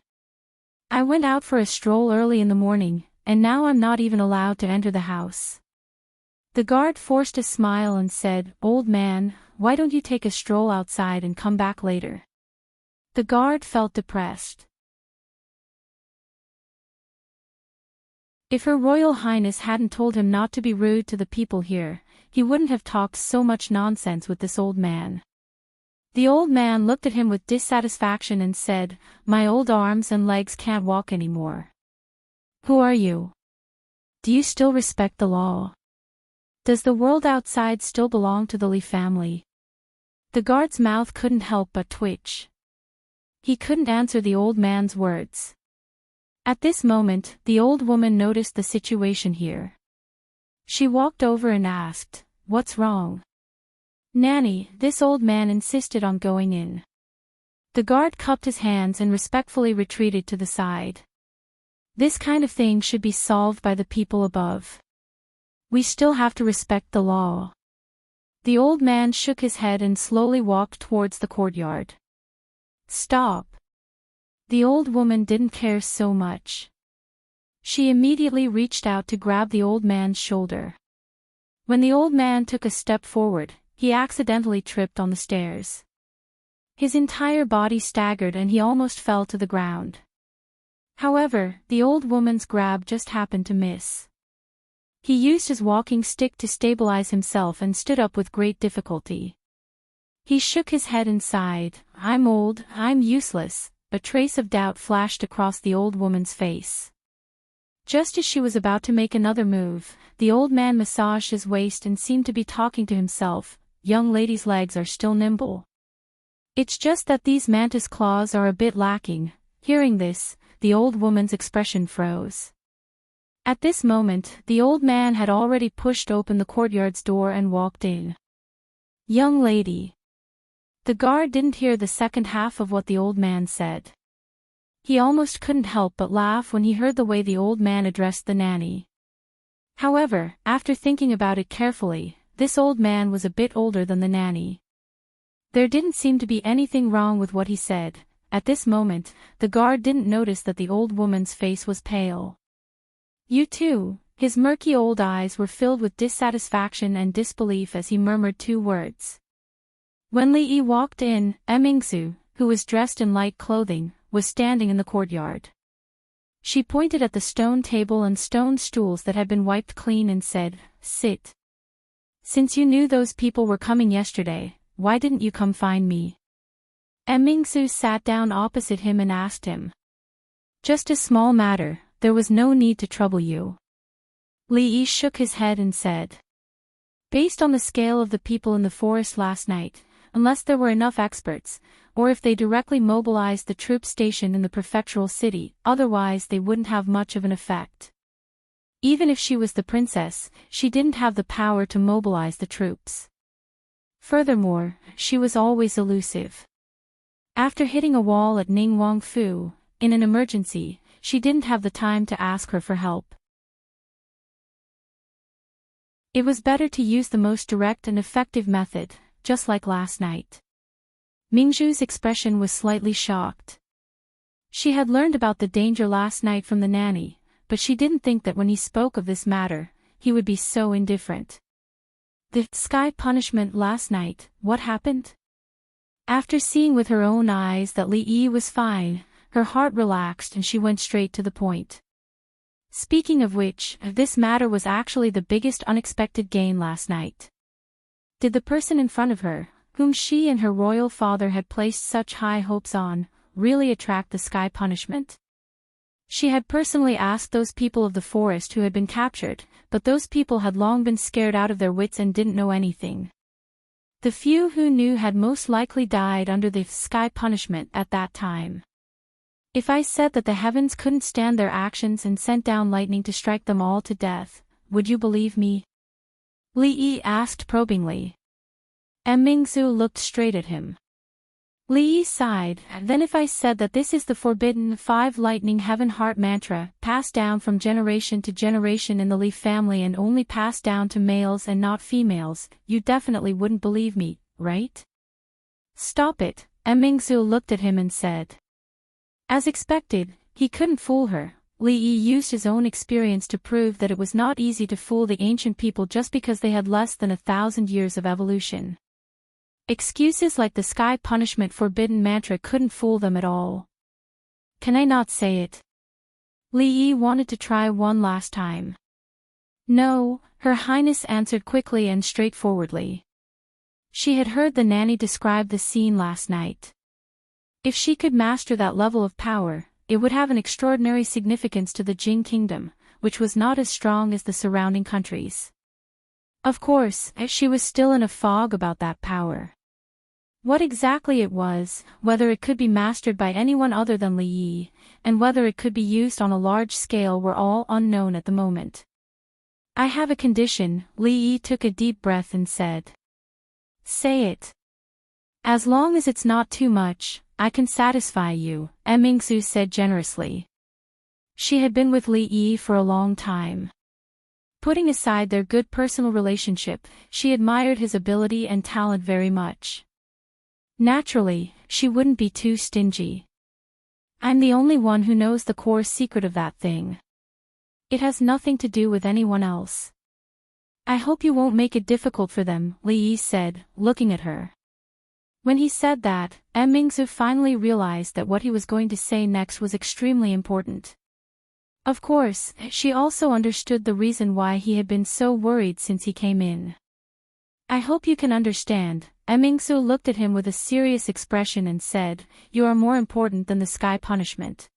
I went out for a stroll early in the morning, and now I'm not even allowed to enter the house." The guard forced a smile and said, "Old man, why don't you take a stroll outside and come back later?" The guard felt depressed. If Her Royal Highness hadn't told him not to be rude to the people here, he wouldn't have talked so much nonsense with this old man. The old man looked at him with dissatisfaction and said, "My old arms and legs can't walk anymore." "Who are you? Do you still respect the law? Does the world outside still belong to the Li family?" The guard's mouth couldn't help but twitch. He couldn't answer the old man's words. At this moment, the old woman noticed the situation here. She walked over and asked, "What's wrong?" "Nanny, this old man insisted on going in." The guard cupped his hands and respectfully retreated to the side. "This kind of thing should be solved by the people above. We still have to respect the law." The old man shook his head and slowly walked towards the courtyard. "Stop." The old woman didn't care so much. She immediately reached out to grab the old man's shoulder. When the old man took a step forward, he accidentally tripped on the stairs. His entire body staggered and he almost fell to the ground. However, the old woman's grab just happened to miss. He used his walking stick to stabilize himself and stood up with great difficulty. He shook his head and sighed, "I'm old, I'm useless." A trace of doubt flashed across the old woman's face. Just as she was about to make another move, the old man massaged his waist and seemed to be talking to himself. "Young lady's legs are still nimble. It's just that these mantis claws are a bit lacking." Hearing this, the old woman's expression froze. At this moment, the old man had already pushed open the courtyard's door and walked in. "Young lady." The guard didn't hear the second half of what the old man said. He almost couldn't help but laugh when he heard the way the old man addressed the nanny. However, after thinking about it carefully, this old man was a bit older than the nanny. There didn't seem to be anything wrong with what he said. At this moment, the guard didn't notice that the old woman's face was pale. "You too." His murky old eyes were filled with dissatisfaction and disbelief as he murmured two words. When Li Yi walked in, Mingsu, who was dressed in light clothing, was standing in the courtyard. She pointed at the stone table and stone stools that had been wiped clean and said, "Sit. Since you knew those people were coming yesterday, why didn't you come find me?" Mingsu sat down opposite him and asked him. Just a small matter, there was no need to trouble you. Li Yi shook his head and said. Based on the scale of the people in the forest last night, unless there were enough experts, or if they directly mobilized the troops stationed in the prefectural city, otherwise they wouldn't have much of an effect. Even if she was the princess, she didn't have the power to mobilize the troops. Furthermore, she was always elusive. After hitting a wall at Ningguang Fu, in an emergency, she didn't have the time to ask her for help. It was better to use the most direct and effective method, just like last night. Mingzhu's expression was slightly shocked. She had learned about the danger last night from the nanny, but she didn't think that when he spoke of this matter, he would be so indifferent. The sky punishment last night, what happened? After seeing with her own eyes that Li Yi was fine, her heart relaxed and she went straight to the point. Speaking of which, this matter was actually the biggest unexpected gain last night. Did the person in front of her, whom she and her royal father had placed such high hopes on, really attract the sky punishment? She had personally asked those people of the forest who had been captured, but those people had long been scared out of their wits and didn't know anything. The few who knew had most likely died under the sky punishment at that time. If I said that the heavens couldn't stand their actions and sent down lightning to strike them all to death, would you believe me? Li Yi asked probingly. Mingzu looked straight at him. Li Yi sighed. Then if I said that this is the forbidden 5 lightning heaven heart mantra, passed down from generation to generation in the Li family and only passed down to males and not females, you definitely wouldn't believe me, right? Stop it, Mingzu looked at him and said. As expected, he couldn't fool her. Li Yi used his own experience to prove that it was not easy to fool the ancient people just because they had less than 1,000 years of evolution. Excuses like the sky punishment forbidden mantra couldn't fool them at all. Can I not say it? Li Yi wanted to try one last time. No, Her Highness answered quickly and straightforwardly. She had heard the nanny describe the scene last night. If she could master that level of power, it would have an extraordinary significance to the Jing kingdom, which was not as strong as the surrounding countries. Of course, she was still in a fog about that power. What exactly it was, whether it could be mastered by anyone other than Li Yi, and whether it could be used on a large scale were all unknown at the moment. I have a condition, Li Yi took a deep breath and said. Say it. As long as it's not too much, I can satisfy you, Mingzu said generously. She had been with Li Yi for a long time. Putting aside their good personal relationship, she admired his ability and talent very much. Naturally, she wouldn't be too stingy. I'm the only one who knows the core secret of that thing. It has nothing to do with anyone else. I hope you won't make it difficult for them, Li Yi said, looking at her. When he said that, Mingzu finally realized that what he was going to say next was extremely important. Of course, she also understood the reason why he had been so worried since he came in. I hope you can understand. Mingzu looked at him with a serious expression and said, You are more important than the sky punishment.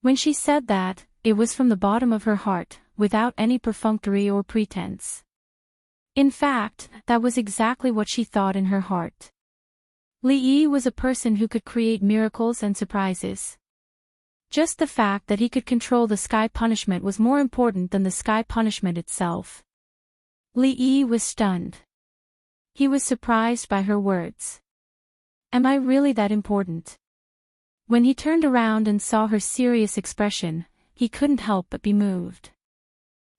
When she said that, it was from the bottom of her heart, without any perfunctory or pretense. In fact, that was exactly what she thought in her heart. Li Yi was a person who could create miracles and surprises. Just the fact that he could control the sky punishment was more important than the sky punishment itself. Li Yi was stunned. He was surprised by her words. Am I really that important? When he turned around and saw her serious expression, he couldn't help but be moved.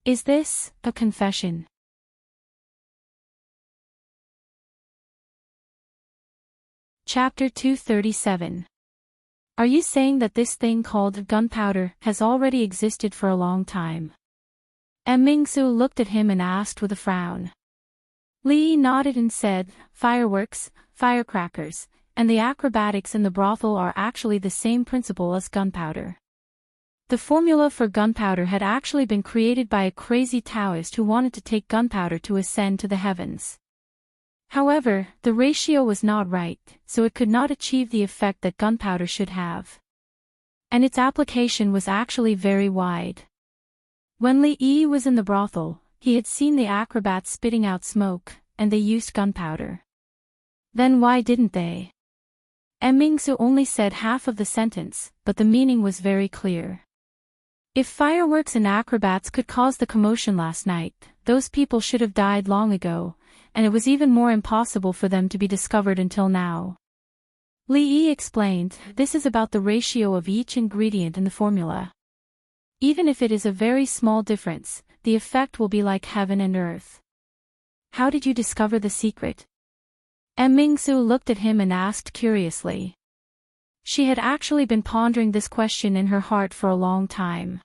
Is this a confession? Chapter 237. Are you saying that this thing called gunpowder has already existed for a long time? Mingzu looked at him and asked with a frown. Li nodded and said, Fireworks, firecrackers, and the acrobatics in the brothel are actually the same principle as gunpowder. The formula for gunpowder had actually been created by a crazy Taoist who wanted to take gunpowder to ascend to the heavens. However, the ratio was not right, so it could not achieve the effect that gunpowder should have. And its application was actually very wide. When Li Yi was in the brothel, he had seen the acrobats spitting out smoke, and they used gunpowder. Then why didn't they? Mingsu only said half of the sentence, but the meaning was very clear. If fireworks and acrobats could cause the commotion last night, those people should have died long ago, and it was even more impossible for them to be discovered until now. Li Yi explained, this is about the ratio of each ingredient in the formula. Even if it is a very small difference, the effect will be like heaven and earth. How did you discover the secret? Mingsu looked at him and asked curiously. She had actually been pondering this question in her heart for a long time.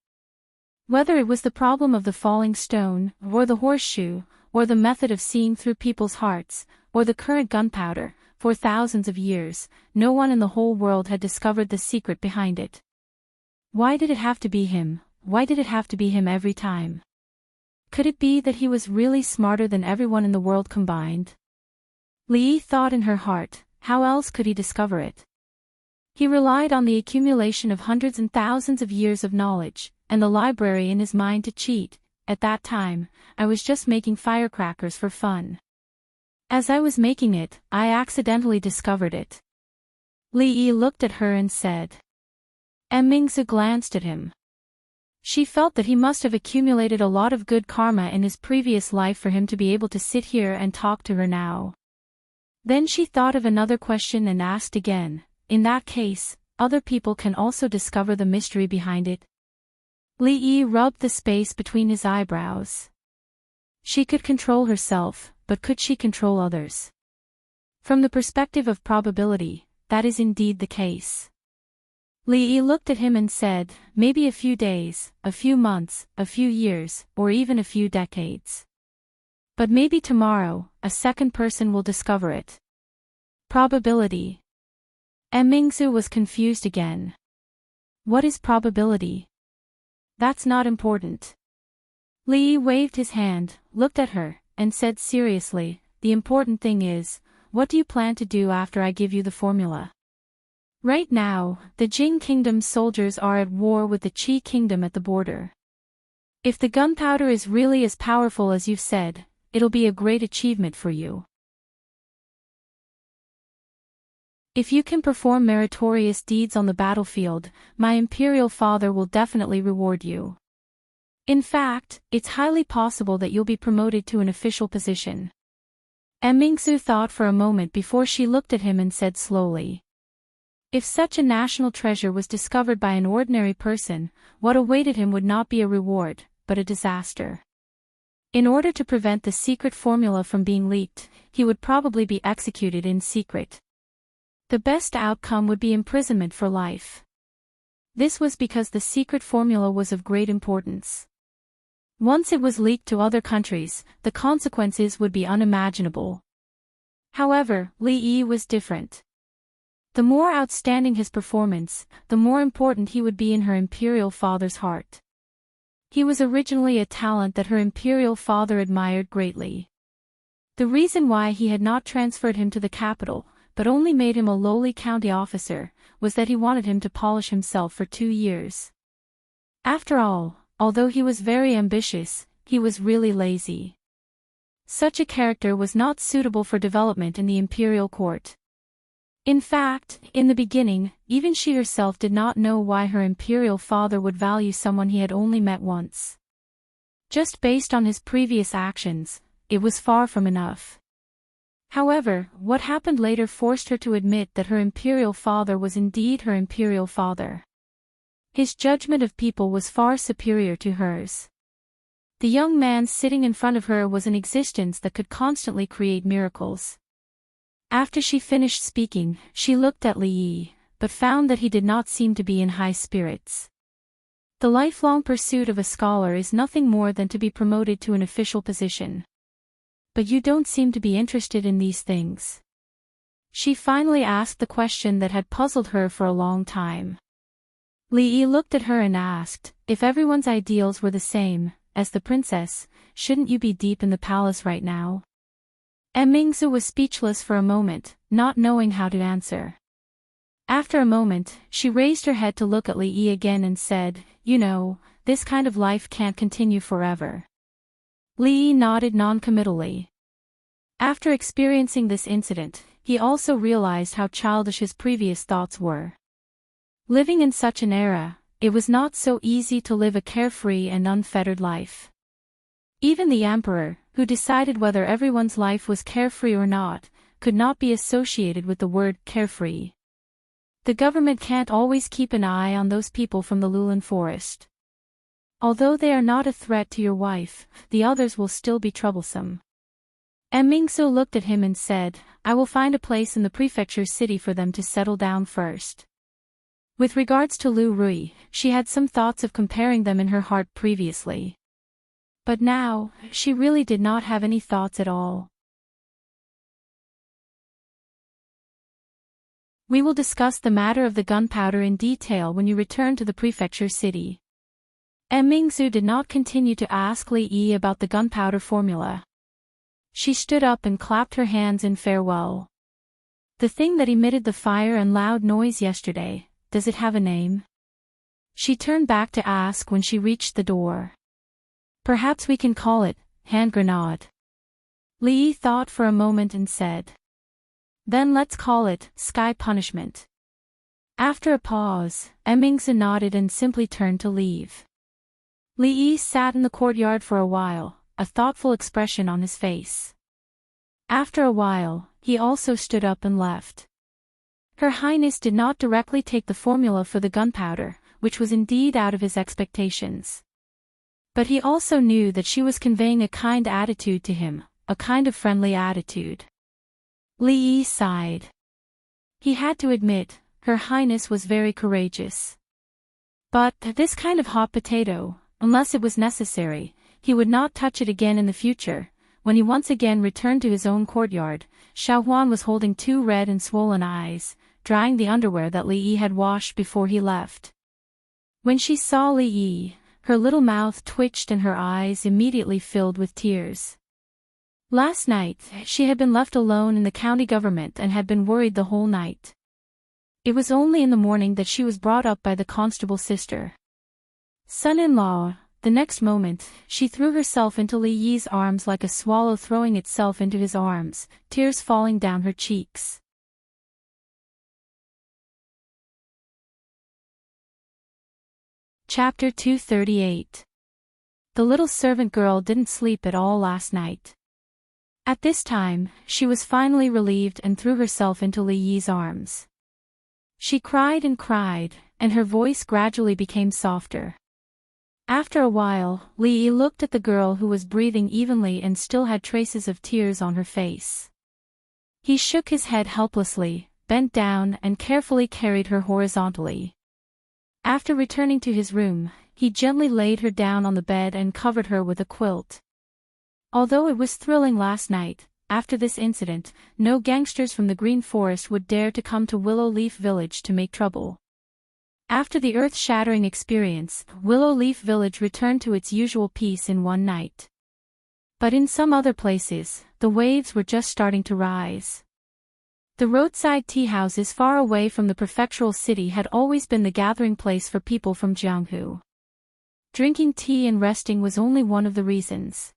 Whether it was the problem of the falling stone, or the horseshoe, or the method of seeing through people's hearts, or the current gunpowder, for thousands of years, no one in the whole world had discovered the secret behind it. Why did it have to be him? Why did it have to be him every time? Could it be that he was really smarter than everyone in the world combined? Li Yi thought in her heart, how else could he discover it? He relied on the accumulation of hundreds and thousands of years of knowledge, and the library in his mind to cheat. At that time, I was just making firecrackers for fun. As I was making it, I accidentally discovered it. Li Yi looked at her and said. Mingsu glanced at him. She felt that he must have accumulated a lot of good karma in his previous life for him to be able to sit here and talk to her now. Then she thought of another question and asked again, in that case, other people can also discover the mystery behind it? Li Yi rubbed the space between his eyebrows. She could control herself, but could she control others? From the perspective of probability, that is indeed the case. Li Yi looked at him and said, maybe a few days, a few months, a few years, or even a few decades. But maybe tomorrow, a second person will discover it. Probability. Mingsu was confused again. What is probability? That's not important. Li Yi waved his hand, looked at her, and said seriously, the important thing is, what do you plan to do after I give you the formula? Right now, the Jing Kingdom's soldiers are at war with the Qi Kingdom at the border. If the gunpowder is really as powerful as you've said, it'll be a great achievement for you. If you can perform meritorious deeds on the battlefield, my imperial father will definitely reward you. In fact, it's highly possible that you'll be promoted to an official position. Mingsu thought for a moment before she looked at him and said slowly. If such a national treasure was discovered by an ordinary person, what awaited him would not be a reward, but a disaster. In order to prevent the secret formula from being leaked, he would probably be executed in secret. The best outcome would be imprisonment for life. This was because the secret formula was of great importance. Once it was leaked to other countries, the consequences would be unimaginable. However, Li Yi was different. The more outstanding his performance, the more important he would be in her imperial father's heart. He was originally a talent that her imperial father admired greatly. The reason why he had not transferred him to the capital, but only made him a lowly county officer, was that he wanted him to polish himself for 2 years. After all, although he was very ambitious, he was really lazy. Such a character was not suitable for development in the imperial court. In fact, in the beginning, even she herself did not know why her imperial father would value someone he had only met once. Just based on his previous actions, it was far from enough. However, what happened later forced her to admit that her imperial father was indeed her imperial father. His judgment of people was far superior to hers. The young man sitting in front of her was an existence that could constantly create miracles. After she finished speaking, she looked at Li Yi, but found that he did not seem to be in high spirits. The lifelong pursuit of a scholar is nothing more than to be promoted to an official position. But you don't seem to be interested in these things. She finally asked the question that had puzzled her for a long time. Li Yi looked at her and asked, if everyone's ideals were the same, as the princess, shouldn't you be deep in the palace right now? Mingzu was speechless for a moment, not knowing how to answer. After a moment, she raised her head to look at Li Yi again and said, "You know, this kind of life can't continue forever." Li Yi nodded non-committally. After experiencing this incident, he also realized how childish his previous thoughts were. Living in such an era, it was not so easy to live a carefree and unfettered life. Even the emperor, who decided whether everyone's life was carefree or not, could not be associated with the word carefree. The government can't always keep an eye on those people from the Lulan forest. Although they are not a threat to your wife, the others will still be troublesome. Mingzu looked at him and said, "I will find a place in the prefecture city for them to settle down first." With regards to Lu Rui, she had some thoughts of comparing them in her heart previously. But now, she really did not have any thoughts at all. We will discuss the matter of the gunpowder in detail when you return to the prefecture city. Mingzu did not continue to ask Li Yi about the gunpowder formula. She stood up and clapped her hands in farewell. "The thing that emitted the fire and loud noise yesterday, does it have a name?" She turned back to ask when she reached the door. "Perhaps we can call it hand grenade." Li Yi thought for a moment and said, "Then let's call it sky punishment." After a pause, Mingzu nodded and simply turned to leave. Li Yi sat in the courtyard for a while, a thoughtful expression on his face. After a while, he also stood up and left. Her Highness did not directly take the formula for the gunpowder, which was indeed out of his expectations. But he also knew that she was conveying a kind attitude to him, a kind of friendly attitude. Li Yi sighed. He had to admit, Her Highness was very courageous. But this kind of hot potato, unless it was necessary, he would not touch it again in the future. When he once again returned to his own courtyard, Xiao Huan was holding two red and swollen eyes, drying the underwear that Li Yi had washed before he left. When she saw Li Yi, her little mouth twitched and her eyes immediately filled with tears. Last night, she had been left alone in the county government and had been worried the whole night. It was only in the morning that she was brought up by the constable's sister. Son-in-law. The next moment, she threw herself into Li Yi's arms like a swallow throwing itself into his arms, tears falling down her cheeks. Chapter 238. The little servant girl didn't sleep at all last night. At this time, she was finally relieved and threw herself into Li Yi's arms. She cried, and her voice gradually became softer. After a while, Li Yi looked at the girl who was breathing evenly and still had traces of tears on her face. He shook his head helplessly, bent down and carefully carried her horizontally. After returning to his room, he gently laid her down on the bed and covered her with a quilt. Although it was thrilling last night, after this incident, no gangsters from the Green Forest would dare to come to Willow Leaf Village to make trouble. After the earth-shattering experience, Willow Leaf Village returned to its usual peace in one night. But in some other places, the waves were just starting to rise. The roadside tea houses far away from the prefectural city had always been the gathering place for people from Jianghu. Drinking tea and resting was only one of the reasons.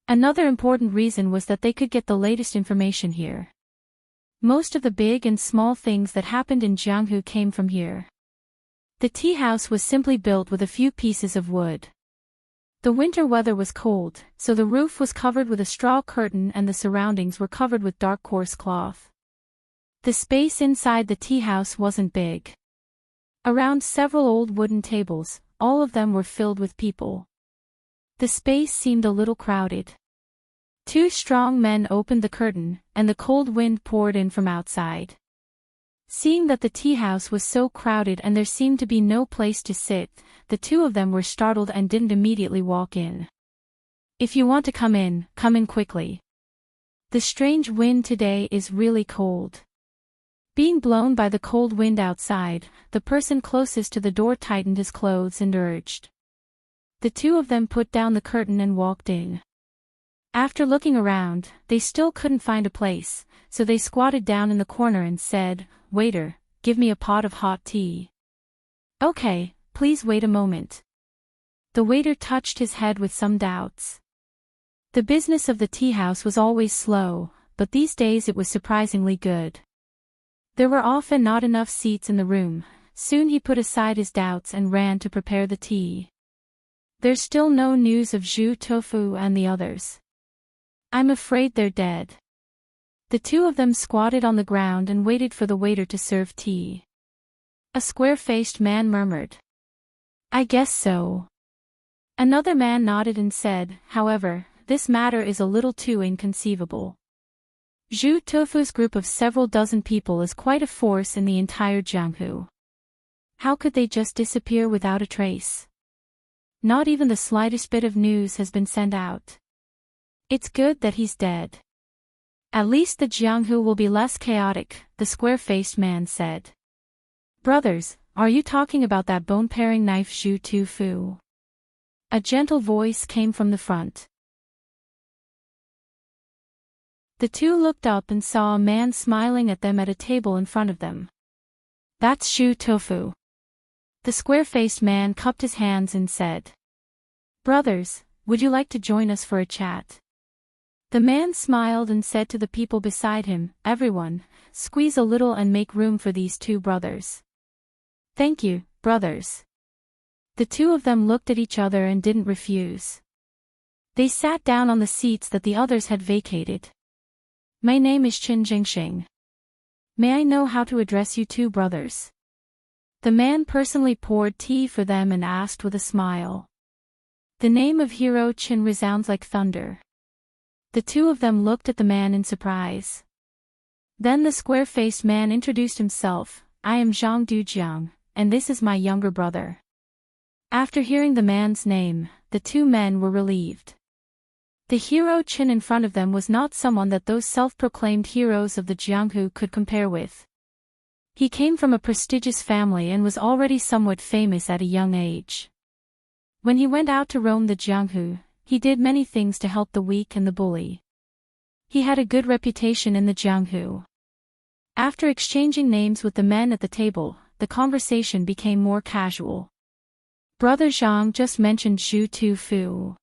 Another important reason was that they could get the latest information here. Most of the big and small things that happened in Jianghu came from here. The tea house was simply built with a few pieces of wood. The winter weather was cold, so the roof was covered with a straw curtain and the surroundings were covered with dark coarse cloth. The space inside the tea house wasn't big. Around several old wooden tables, all of them were filled with people. The space seemed a little crowded. Two strong men opened the curtain, and the cold wind poured in from outside. Seeing that the tea house was so crowded and there seemed to be no place to sit, the two of them were startled and didn't immediately walk in. "If you want to come in quickly. The strange wind today is really cold." Being blown by the cold wind outside, the person closest to the door tightened his clothes and urged. The two of them put down the curtain and walked in. After looking around, they still couldn't find a place, so they squatted down in the corner and said, "Waiter, give me a pot of hot tea." "Okay, please wait a moment." The waiter touched his head with some doubts. The business of the tea house was always slow, but these days it was surprisingly good. There were often not enough seats in the room. Soon he put aside his doubts and ran to prepare the tea. "There's still no news of Zhu Tofu and the others. I'm afraid they're dead." The two of them squatted on the ground and waited for the waiter to serve tea. A square-faced man murmured, "I guess so." Another man nodded and said, "However, this matter is a little too inconceivable. Zhu Tofu's group of several dozen people is quite a force in the entire Jianghu. How could they just disappear without a trace? Not even the slightest bit of news has been sent out. It's good that he's dead. At least the Jianghu will be less chaotic," the square-faced man said. "Brothers, are you talking about that bone-paring knife Zhu Tofu?" A gentle voice came from the front. The two looked up and saw a man smiling at them at a table in front of them. "That's Zhu Tofu." The square-faced man cupped his hands and said, "Brothers, would you like to join us for a chat?" The man smiled and said to the people beside him, "Everyone, squeeze a little and make room for these two brothers." "Thank you, brothers." The two of them looked at each other and didn't refuse. They sat down on the seats that the others had vacated. "My name is Qin Jingxing. May I know how to address you two brothers?" The man personally poured tea for them and asked with a smile. The name of Hero Qin resounds like thunder. The two of them looked at the man in surprise. Then the square-faced man introduced himself, "I am Zhang Dujiang, and this is my younger brother." After hearing the man's name, the two men were relieved. The hero Qin in front of them was not someone that those self-proclaimed heroes of the Jianghu could compare with. He came from a prestigious family and was already somewhat famous at a young age. When he went out to roam the Jianghu, he did many things to help the weak and the bully. He had a good reputation in the Jianghu. After exchanging names with the men at the table, the conversation became more casual. "Brother Zhang just mentioned Zhu Tofu.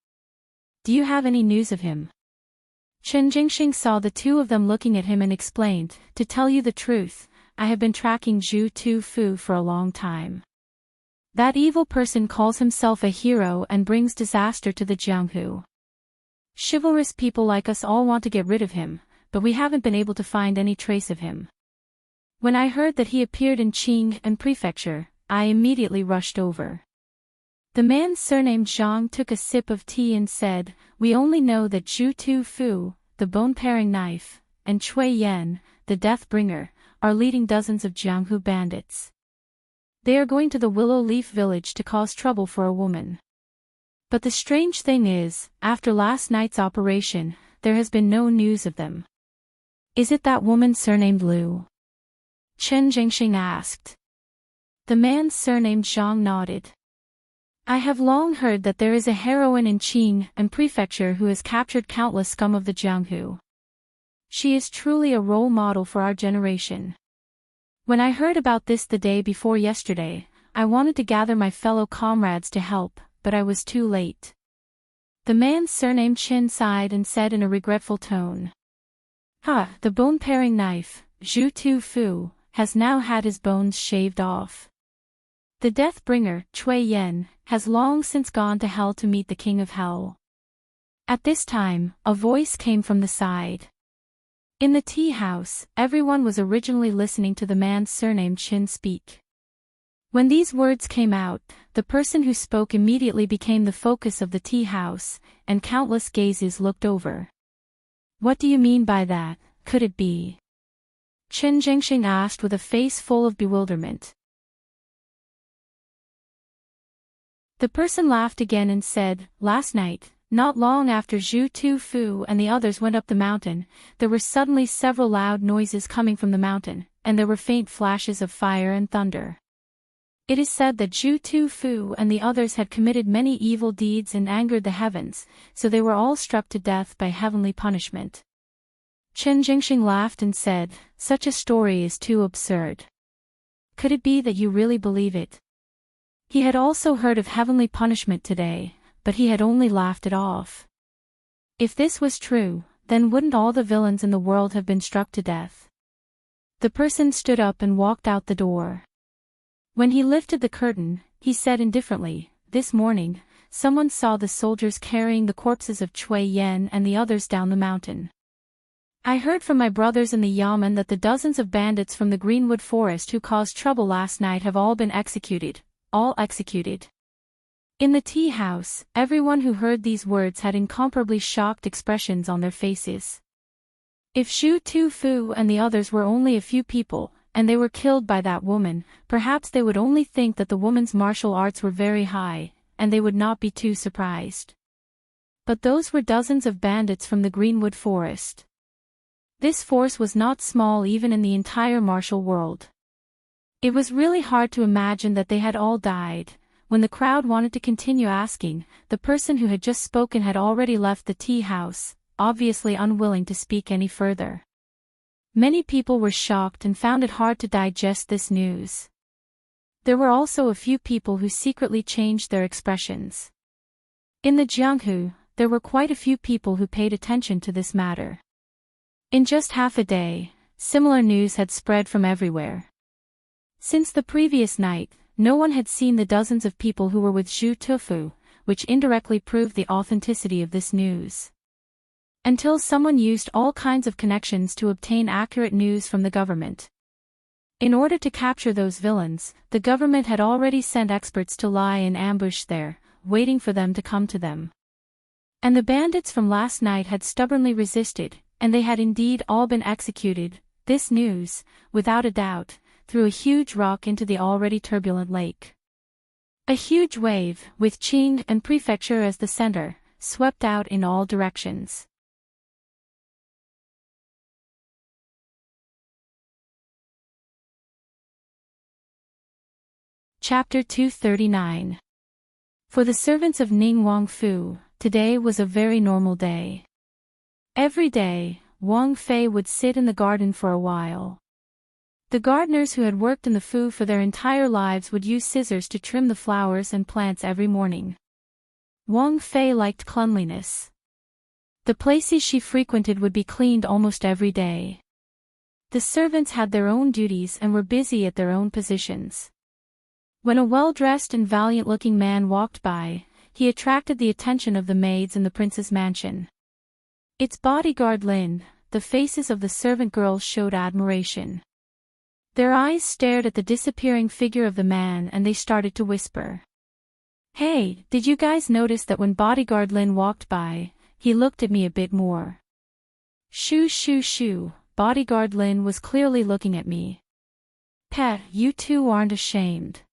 Do you have any news of him?" Chen Jingxing saw the two of them looking at him and explained, "To tell you the truth, I have been tracking Zhu Tofu for a long time. That evil person calls himself a hero and brings disaster to the Jianghu. Chivalrous people like us all want to get rid of him, but we haven't been able to find any trace of him. When I heard that he appeared in Qing and Prefecture, I immediately rushed over." The man surnamed Zhang took a sip of tea and said, "We only know that Zhu Tofu, the bone-paring knife, and Cui Yan, the death bringer, are leading dozens of Jianghu bandits. They are going to the Willow Leaf village to cause trouble for a woman. But the strange thing is, after last night's operation, there has been no news of them." "Is it that woman surnamed Liu?" Chen Jingxing asked. The man surnamed Zhang nodded. "I have long heard that there is a heroine in Qing and Prefecture who has captured countless scum of the Jianghu. She is truly a role model for our generation. When I heard about this the day before yesterday, I wanted to gather my fellow comrades to help, but I was too late." The man surnamed Qin sighed and said in a regretful tone, The bone-paring knife, Zhu Tofu, has now had his bones shaved off. The death-bringer, Cui Yan, has long since gone to hell to meet the king of hell." At this time, a voice came from the side. In the tea house, everyone was originally listening to the man surnamed Qin speak. When these words came out, the person who spoke immediately became the focus of the tea house, and countless gazes looked over. "What do you mean by that? Could it be?" Chen Jingxing asked with a face full of bewilderment. The person laughed again and said, "Last night, not long after Zhu Tofu and the others went up the mountain, there were suddenly several loud noises coming from the mountain, and there were faint flashes of fire and thunder. It is said that Zhu Tufu and the others had committed many evil deeds and angered the heavens, so they were all struck to death by heavenly punishment. Chen Jingxing laughed and said, "Such a story is too absurd. Could it be that you really believe it?" He had also heard of heavenly punishment today, but he had only laughed it off. If this was true, then wouldn't all the villains in the world have been struck to death? The person stood up and walked out the door. When he lifted the curtain, he said indifferently, "This morning, someone saw the soldiers carrying the corpses of Cui Yan and the others down the mountain. I heard from my brothers in the Yamen that the dozens of bandits from the Greenwood Forest who caused trouble last night have all been executed, all executed." In the tea house, everyone who heard these words had incomparably shocked expressions on their faces. If Zhu Tufu and the others were only a few people, and they were killed by that woman, perhaps they would only think that the woman's martial arts were very high, and they would not be too surprised. But those were dozens of bandits from the Greenwood Forest. This force was not small even in the entire martial world. It was really hard to imagine that they had all died. When the crowd wanted to continue asking, the person who had just spoken had already left the tea house, obviously unwilling to speak any further. Many people were shocked and found it hard to digest this news. There were also a few people who secretly changed their expressions. In the Jianghu, there were quite a few people who paid attention to this matter. In just half a day, similar news had spread from everywhere. Since the previous night, no one had seen the dozens of people who were with Zhu Tufu, which indirectly proved the authenticity of this news. Until someone used all kinds of connections to obtain accurate news from the government. In order to capture those villains, the government had already sent experts to lie in ambush there, waiting for them to come to them. And the bandits from last night had stubbornly resisted, and they had indeed all been executed. This news, without a doubt, threw a huge rock into the already turbulent lake. A huge wave, with Qing and Prefecture as the center, swept out in all directions. Chapter 239. For the servants of Ning Wangfu, today was a very normal day. Every day, Wang Fei would sit in the garden for a while. The gardeners who had worked in the Fu for their entire lives would use scissors to trim the flowers and plants every morning. Wang Fei liked cleanliness. The places she frequented would be cleaned almost every day. The servants had their own duties and were busy at their own positions. When a well-dressed and valiant-looking man walked by, he attracted the attention of the maids in the prince's mansion. Its bodyguard Lin, the faces of the servant girls showed admiration. Their eyes stared at the disappearing figure of the man and they started to whisper. "Hey, did you guys notice that when bodyguard Lin walked by, he looked at me a bit more?" Shoo shoo shoo, bodyguard Lin was clearly looking at me. "Pet, you two aren't ashamed."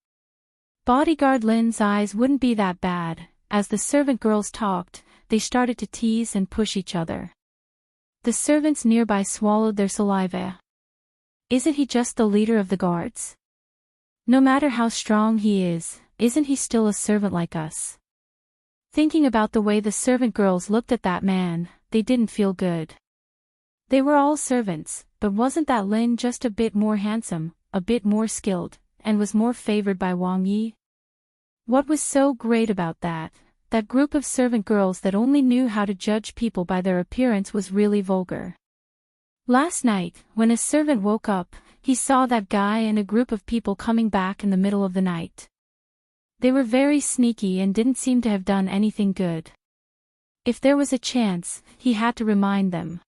Bodyguard Lin's eyes wouldn't be that bad. As the servant girls talked, they started to tease and push each other. The servants nearby swallowed their saliva. Isn't he just the leader of the guards? No matter how strong he is, isn't he still a servant like us? Thinking about the way the servant girls looked at that man, they didn't feel good. They were all servants, but wasn't that Lin just a bit more handsome, a bit more skilled, and was more favored by Wang Yi? What was so great about that? That group of servant girls that only knew how to judge people by their appearance was really vulgar. Last night, when a servant woke up, he saw that guy and a group of people coming back in the middle of the night. They were very sneaky and didn't seem to have done anything good. If there was a chance, he had to remind them.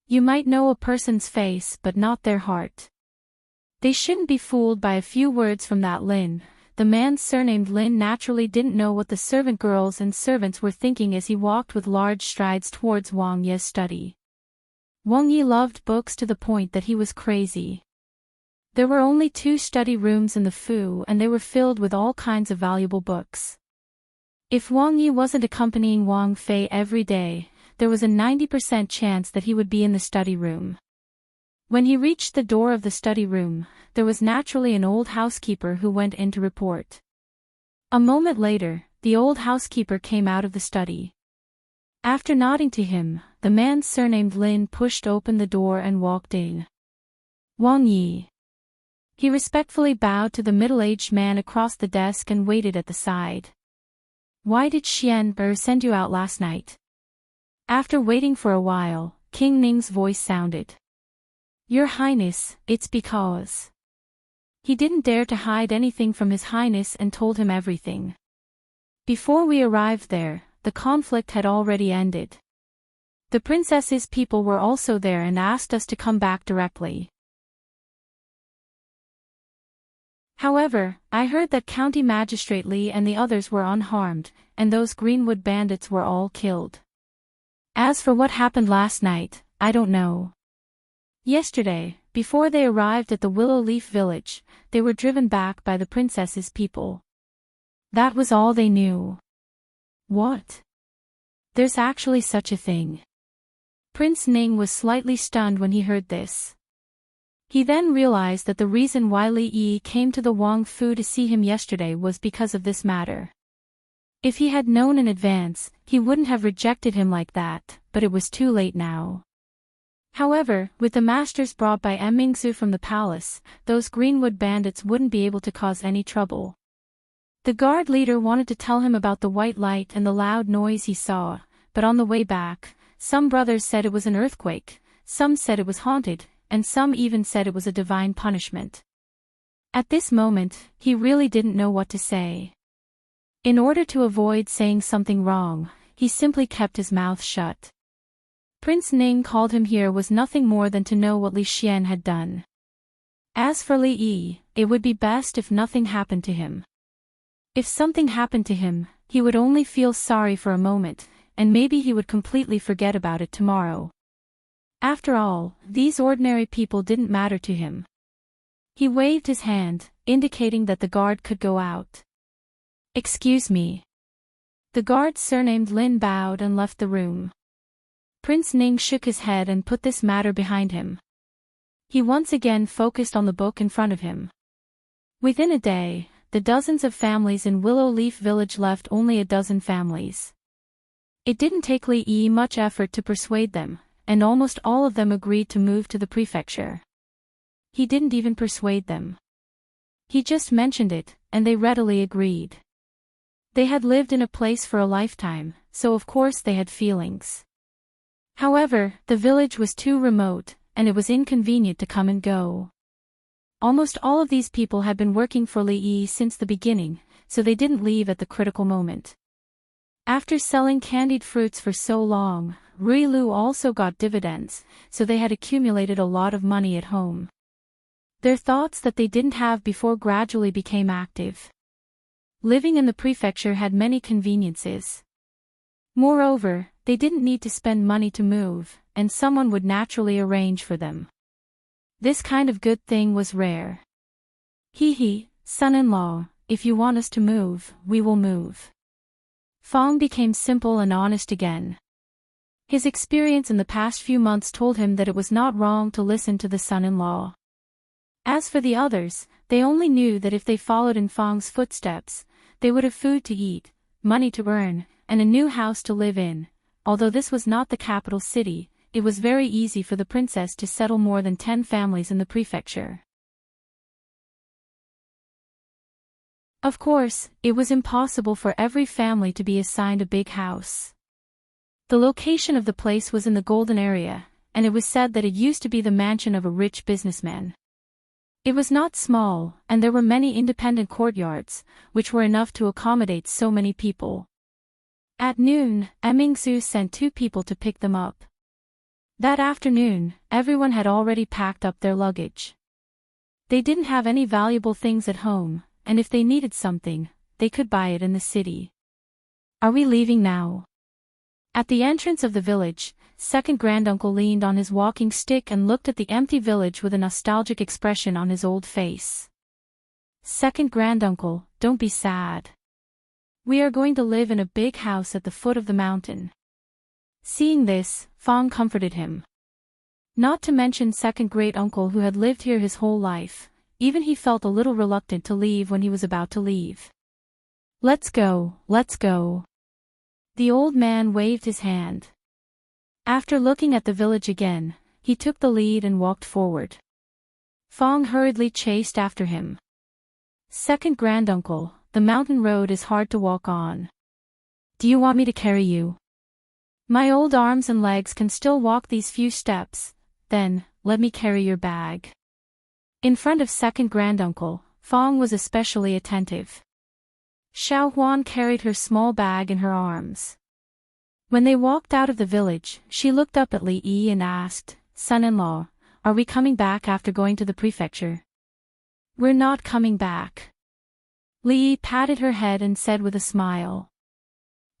You might know a person's face but not their heart. They shouldn't be fooled by a few words from that Lin. The man surnamed Lin naturally didn't know what the servant girls and servants were thinking as he walked with large strides towards Wang Yi's study. Wang Yi loved books to the point that he was crazy. There were only 2 study rooms in the Fu and they were filled with all kinds of valuable books. If Wang Yi wasn't accompanying Wang Fei every day, there was a 90% chance that he would be in the study room. When he reached the door of the study room, there was naturally an old housekeeper who went in to report. A moment later, the old housekeeper came out of the study. After nodding to him, the man surnamed Lin pushed open the door and walked in. Wang Yi. He respectfully bowed to the middle-aged man across the desk and waited at the side. Why did Xian send you out last night? After waiting for a while, King Ning's voice sounded. Your Highness, it's because. He didn't dare to hide anything from His Highness and told him everything. Before we arrived there, the conflict had already ended. The princess's people were also there and asked us to come back directly. However, I heard that County Magistrate Li and the others were unharmed, and those Greenwood bandits were all killed. As for what happened last night, I don't know. Yesterday, before they arrived at the Willow Leaf village, they were driven back by the princess's people. That was all they knew. What? There's actually such a thing. Prince Ning was slightly stunned when he heard this. He then realized that the reason why Li Yi came to the Wang Fu to see him yesterday was because of this matter. If he had known in advance, he wouldn't have rejected him like that, but it was too late now. However, with the masters brought by Mingzu from the palace, those Greenwood bandits wouldn't be able to cause any trouble. The guard leader wanted to tell him about the white light and the loud noise he saw, but on the way back, some brothers said it was an earthquake, some said it was haunted, and some even said it was a divine punishment. At this moment, he really didn't know what to say. In order to avoid saying something wrong, he simply kept his mouth shut. Prince Ning called him here was nothing more than to know what Li Xian had done. As for Li Yi, it would be best if nothing happened to him. If something happened to him, he would only feel sorry for a moment, and maybe he would completely forget about it tomorrow. After all, these ordinary people didn't matter to him. He waved his hand, indicating that the guard could go out. Excuse me. The guard surnamed Lin bowed and left the room. Prince Ning shook his head and put this matter behind him. He once again focused on the book in front of him. Within a day, the dozens of families in Willow Leaf Village left only a dozen families. It didn't take Li Yi much effort to persuade them, and almost all of them agreed to move to the prefecture. He didn't even persuade them. He just mentioned it, and they readily agreed. They had lived in a place for a lifetime, so of course they had feelings. However, the village was too remote, and it was inconvenient to come and go. Almost all of these people had been working for Li Yi since the beginning, so they didn't leave at the critical moment. After selling candied fruits for so long, Rui Lu also got dividends, so they had accumulated a lot of money at home. Their thoughts that they didn't have before gradually became active. Living in the prefecture had many conveniences. Moreover, they didn't need to spend money to move, and someone would naturally arrange for them. This kind of good thing was rare. Hee, son-in-law, if you want us to move, we will move. Fong became simple and honest again. His experience in the past few months told him that it was not wrong to listen to the son-in-law. As for the others, they only knew that if they followed in Fong's footsteps, they would have food to eat, money to earn, and a new house to live in. Although this was not the capital city, it was very easy for the princess to settle more than 10 families in the prefecture. Of course, it was impossible for every family to be assigned a big house. The location of the place was in the Golden Area, and it was said that it used to be the mansion of a rich businessman. It was not small, and there were many independent courtyards, which were enough to accommodate so many people. At noon, Mingzu sent 2 people to pick them up. That afternoon, everyone had already packed up their luggage. They didn't have any valuable things at home, and if they needed something, they could buy it in the city. Are we leaving now? At the entrance of the village, second granduncle leaned on his walking stick and looked at the empty village with a nostalgic expression on his old face. Second granduncle, don't be sad. We are going to live in a big house at the foot of the mountain. Seeing this, Fong comforted him. Not to mention second great-uncle who had lived here his whole life. Even he felt a little reluctant to leave when he was about to leave. Let's go, let's go. The old man waved his hand. After looking at the village again, he took the lead and walked forward. Fong hurriedly chased after him. Second granduncle, the mountain road is hard to walk on. Do you want me to carry you? My old arms and legs can still walk these few steps, then, let me carry your bag. In front of second granduncle, Fong was especially attentive. Xiao Huan carried her small bag in her arms. When they walked out of the village, she looked up at Li Yi and asked, "Son-in-law, are we coming back after going to the prefecture?" "We're not coming back." Li Yi patted her head and said with a smile.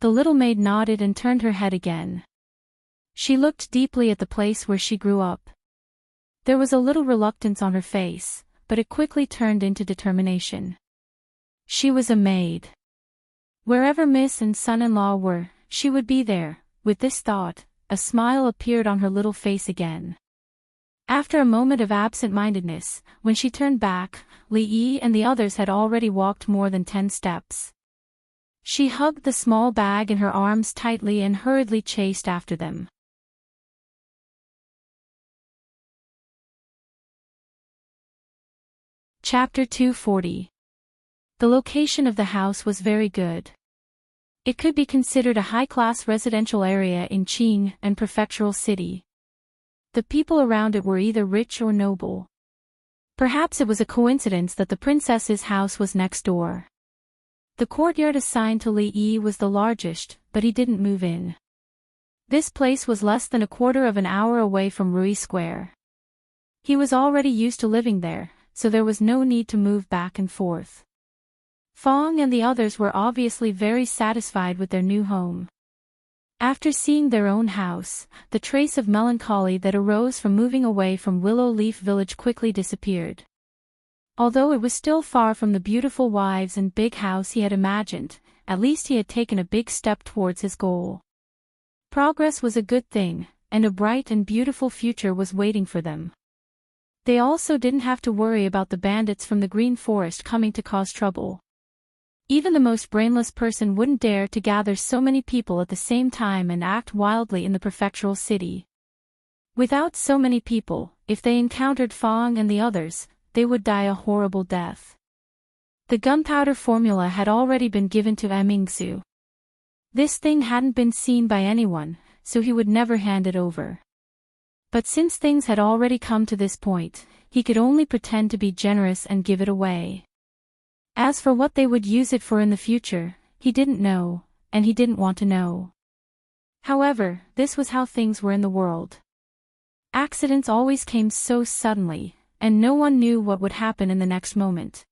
The little maid nodded and turned her head again. She looked deeply at the place where she grew up. There was a little reluctance on her face, but it quickly turned into determination. She was a maid. Wherever Miss and son-in-law were, she would be there. With this thought, a smile appeared on her little face again. After a moment of absent-mindedness, when she turned back, Li Yi and the others had already walked more than 10 steps. She hugged the small bag in her arms tightly and hurriedly chased after them. Chapter 240. The location of the house was very good. It could be considered a high-class residential area in Qing and prefectural city. The people around it were either rich or noble. Perhaps it was a coincidence that the princess's house was next door. The courtyard assigned to Li Yi was the largest, but he didn't move in. This place was less than a quarter of an hour away from Rui Square. He was already used to living there, so there was no need to move back and forth. Fong and the others were obviously very satisfied with their new home. After seeing their own house, the trace of melancholy that arose from moving away from Willow Leaf Village quickly disappeared. Although it was still far from the beautiful wives and big house he had imagined, at least he had taken a big step towards his goal. Progress was a good thing, and a bright and beautiful future was waiting for them. They also didn't have to worry about the bandits from the Green Forest coming to cause trouble. Even the most brainless person wouldn't dare to gather so many people at the same time and act wildly in the prefectural city. Without so many people, if they encountered Fong and the others, they would die a horrible death. The gunpowder formula had already been given to Mingzu. This thing hadn't been seen by anyone, so he would never hand it over. But since things had already come to this point, he could only pretend to be generous and give it away. As for what they would use it for in the future, he didn't know, and he didn't want to know. However, this was how things were in the world. Accidents always came so suddenly, and no one knew what would happen in the next moment.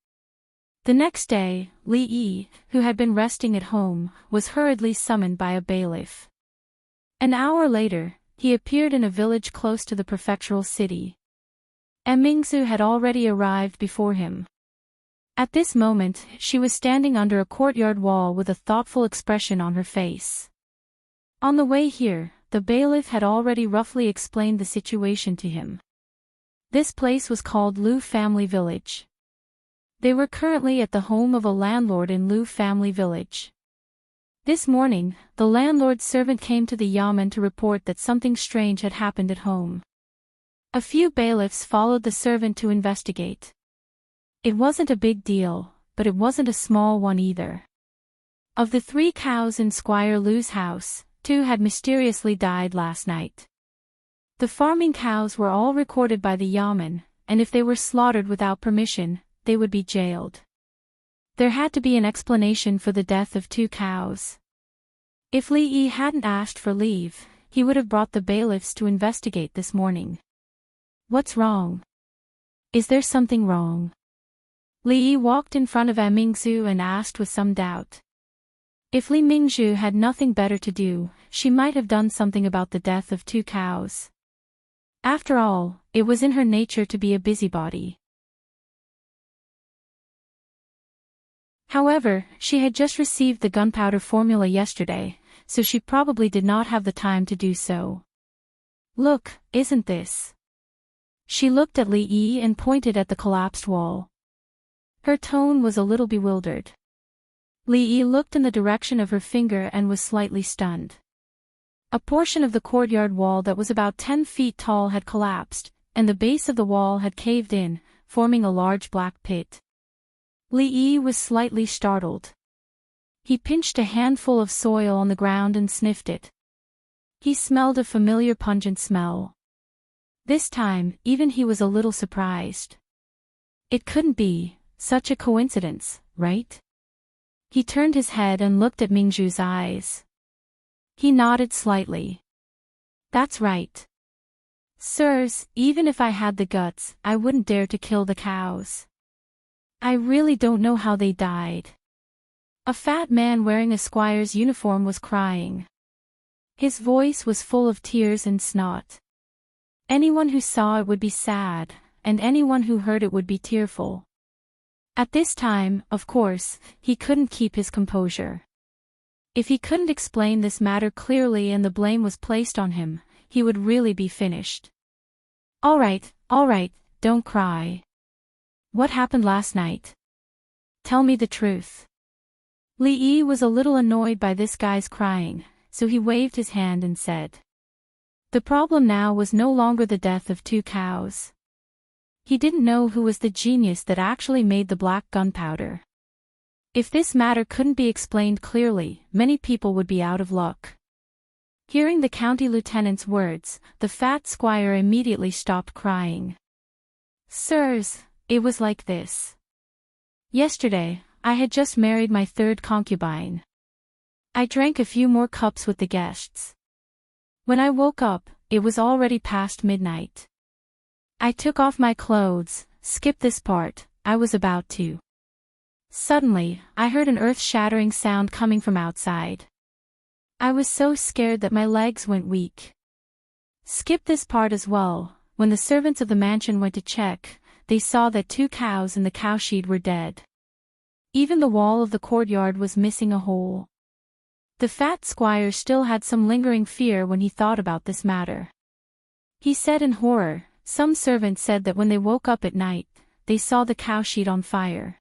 The next day, Li Yi, who had been resting at home, was hurriedly summoned by a bailiff. An hour later, he appeared in a village close to the prefectural city. Mingzu had already arrived before him. At this moment, she was standing under a courtyard wall with a thoughtful expression on her face. On the way here, the bailiff had already roughly explained the situation to him. This place was called Lu Family Village. They were currently at the home of a landlord in Lu Family Village. This morning, the landlord's servant came to the yamen to report that something strange had happened at home. A few bailiffs followed the servant to investigate. It wasn't a big deal, but it wasn't a small one either. Of the 3 cows in Squire Lu's house, 2 had mysteriously died last night. The farming cows were all recorded by the yamen, and if they were slaughtered without permission, they would be jailed. There had to be an explanation for the death of 2 cows. If Li Yi hadn't asked for leave, he would have brought the bailiffs to investigate this morning. What's wrong? Is there something wrong? Li Yi walked in front of Mingzu and asked with some doubt. If Li Mingzhu had nothing better to do, she might have done something about the death of 2 cows. After all, it was in her nature to be a busybody. However, she had just received the gunpowder formula yesterday, so she probably did not have the time to do so. Look, isn't this She looked at Li Yi and pointed at the collapsed wall. Her tone was a little bewildered. Li Yi looked in the direction of her finger and was slightly stunned. A portion of the courtyard wall that was about 10 feet tall had collapsed, and the base of the wall had caved in, forming a large black pit. Li Yi was slightly startled. He pinched a handful of soil on the ground and sniffed it. He smelled a familiar pungent smell. This time, even he was a little surprised. It couldn't be such a coincidence, right? He turned his head and looked at Mingzhu's eyes. He nodded slightly. That's right. Sirs, even if I had the guts, I wouldn't dare to kill the cows. I really don't know how they died. A fat man wearing a squire's uniform was crying. His voice was full of tears and snot. Anyone who saw it would be sad, and anyone who heard it would be tearful. At this time, of course, he couldn't keep his composure. If he couldn't explain this matter clearly and the blame was placed on him, he would really be finished. All right, don't cry. What happened last night? Tell me the truth. Li Yi was a little annoyed by this guy's crying, so he waved his hand and said. The problem now was no longer the death of 2 cows. He didn't know who was the genius that actually made the black gunpowder. If this matter couldn't be explained clearly, many people would be out of luck. Hearing the county lieutenant's words, the fat squire immediately stopped crying. Sirs, it was like this. Yesterday, I had just married my 3rd concubine. I drank a few more cups with the guests. When I woke up, it was already past midnight. I took off my clothes, skip this part, I was about to. Suddenly, I heard an earth-shattering sound coming from outside. I was so scared that my legs went weak. Skip this part as well. When the servants of the mansion went to check, they saw that 2 cows in the cowshed were dead. Even the wall of the courtyard was missing a hole. The fat squire still had some lingering fear when he thought about this matter. He said in horror, some servants said that when they woke up at night, they saw the cowshed on fire.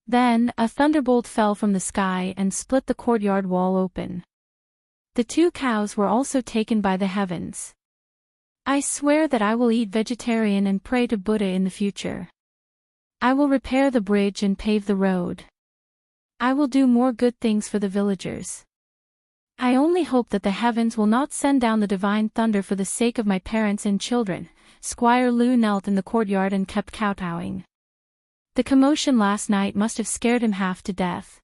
Then, a thunderbolt fell from the sky and split the courtyard wall open. The 2 cows were also taken by the heavens. I swear that I will eat vegetarian and pray to Buddha in the future. I will repair the bridge and pave the road. I will do more good things for the villagers. I only hope that the heavens will not send down the divine thunder for the sake of my parents and children. Squire Lu knelt in the courtyard and kept kowtowing. The commotion last night must have scared him half to death.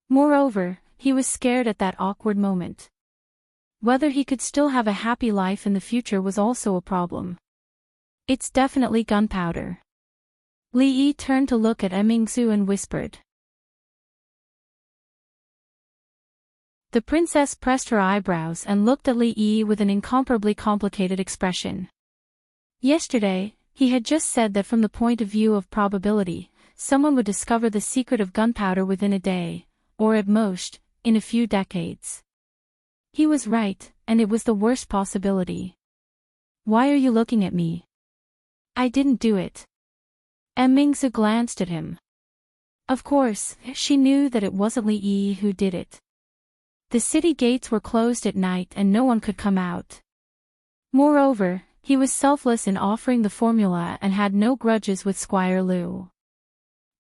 Moreover, he was scared at that awkward moment. Whether he could still have a happy life in the future was also a problem. It's definitely gunpowder. Li Yi turned to look at Mingzhu and whispered. The princess pressed her eyebrows and looked at Li Yi with an incomparably complicated expression. Yesterday, he had just said that from the point of view of probability, someone would discover the secret of gunpowder within a day, or at most, in a few decades. He was right, and it was the worst possibility. Why are you looking at me? I didn't do it. Mingzhu glanced at him. Of course, she knew that it wasn't Li Yi who did it. The city gates were closed at night and no one could come out. Moreover, he was selfless in offering the formula and had no grudges with Squire Lu.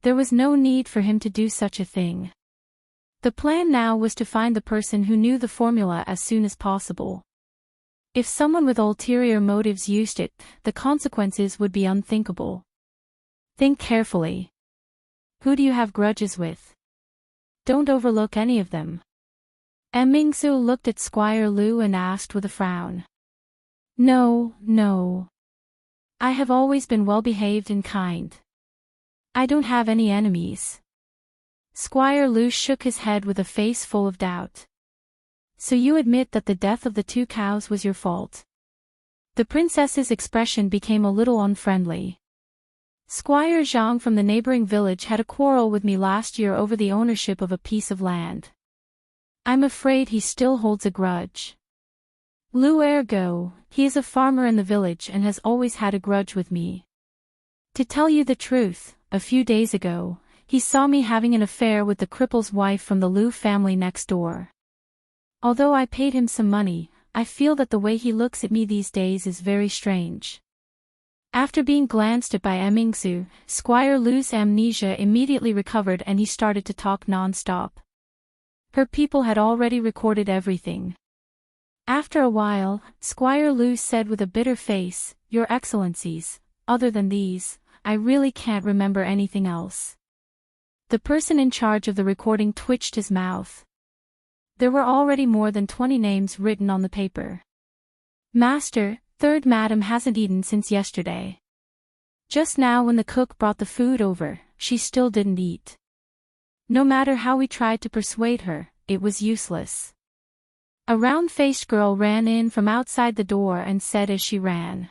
There was no need for him to do such a thing. The plan now was to find the person who knew the formula as soon as possible. If someone with ulterior motives used it, the consequences would be unthinkable. Think carefully. Who do you have grudges with? Don't overlook any of them. Mingzhu looked at Squire Lu and asked with a frown. No. I have always been well-behaved and kind. I don't have any enemies. Squire Lu shook his head with a face full of doubt. So you admit that the death of the 2 cows was your fault? The princess's expression became a little unfriendly. Squire Zhang from the neighboring village had a quarrel with me last year over the ownership of a piece of land. I'm afraid he still holds a grudge. Lu ergo, he is a farmer in the village and has always had a grudge with me. To tell you the truth, a few days ago, he saw me having an affair with the cripple's wife from the Lu family next door. Although I paid him some money, I feel that the way he looks at me these days is very strange. After being glanced at by Emingsu, Squire Lu's amnesia immediately recovered and he started to talk non-stop. Her people had already recorded everything. After a while, Squire Lu said with a bitter face, "Your Excellencies, other than these, I really can't remember anything else." The person in charge of the recording twitched his mouth. There were already more than 20 names written on the paper. "Master, third madam hasn't eaten since yesterday. Just now when the cook brought the food over, she still didn't eat. No matter how we tried to persuade her, it was useless." A round-faced girl ran in from outside the door and said as she ran.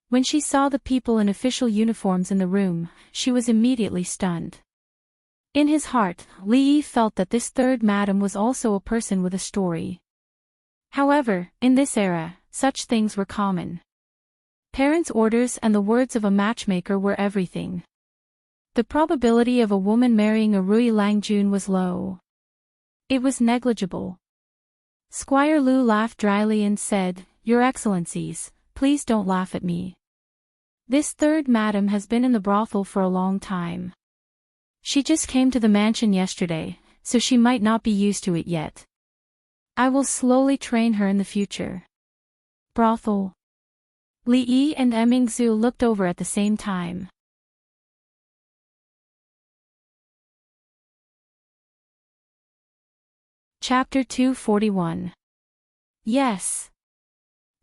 When she saw the people in official uniforms in the room, she was immediately stunned. In his heart, Li Yi felt that this third madam was also a person with a story. However, in this era, such things were common. Parents' orders and the words of a matchmaker were everything. The probability of a woman marrying a Rui Langjun was low. It was negligible. Squire Lu laughed dryly and said, "Your Excellencies, please don't laugh at me. This third madam has been in the brothel for a long time. She just came to the mansion yesterday, so she might not be used to it yet. I will slowly train her in the future." Brothel. Li Yi and Emingsu looked over at the same time. Chapter 241. Yes.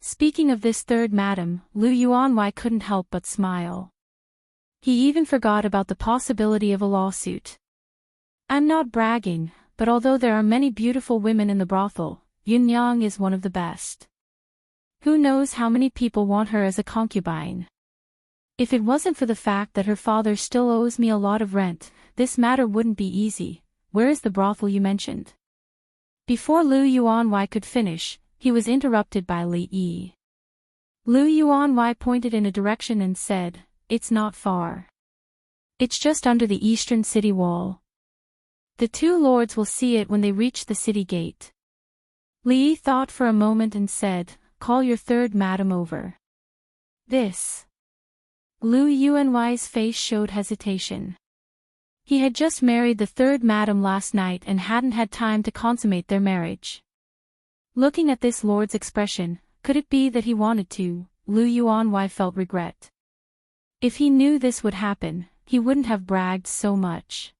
Speaking of this third madam, Lu Yuanwei couldn't help but smile. He even forgot about the possibility of a lawsuit. "I'm not bragging, but although there are many beautiful women in the brothel, Yunyang is one of the best. Who knows how many people want her as a concubine. If it wasn't for the fact that her father still owes me a lot of rent, this matter wouldn't be easy. Where is the brothel you mentioned?" Before Lu Yuanwei could finish, he was interrupted by Li Yi. Lu Yuanwei pointed in a direction and said, "It's not far. It's just under the eastern city wall. The two lords will see it when they reach the city gate." Li Yi thought for a moment and said, "Call your third madam over." This. Lu Yuanwei's face showed hesitation. He had just married the third madam last night and hadn't had time to consummate their marriage. Looking at this lord's expression, could it be that he wanted to? Lu Yuanwei felt regret. If he knew this would happen, he wouldn't have bragged so much.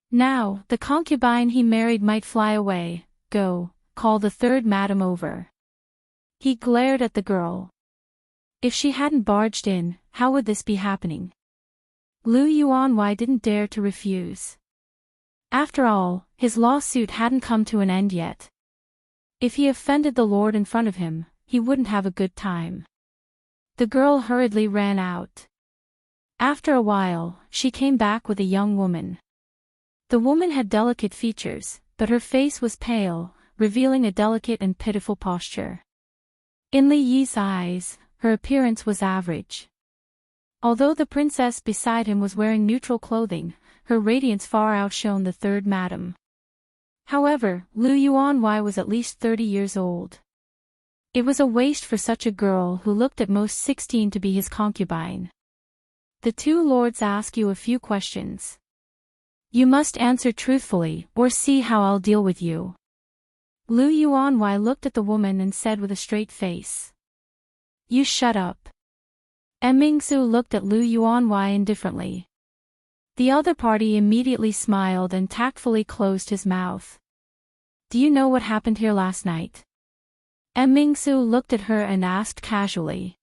Now, the concubine he married might fly away. "Go, call the third madam over." He glared at the girl. If she hadn't barged in, how would this be happening? Lu Yuanwei didn't dare to refuse. After all, his lawsuit hadn't come to an end yet. If he offended the lord in front of him, he wouldn't have a good time. The girl hurriedly ran out. After a while, she came back with a young woman. The woman had delicate features, but her face was pale, revealing a delicate and pitiful posture. In Li Yi's eyes, her appearance was average. Although the princess beside him was wearing neutral clothing, her radiance far outshone the third madam. However, Lu Yuanwei was at least 30 years old. It was a waste for such a girl who looked at most 16 to be his concubine. "The two lords ask you a few questions. You must answer truthfully, or see how I'll deal with you." Lu Yuanwei looked at the woman and said with a straight face. "You shut up." Emingsu looked at Lu Yuanwei indifferently. The other party immediately smiled and tactfully closed his mouth. "Do you know what happened here last night?" Emingsu looked at her and asked casually.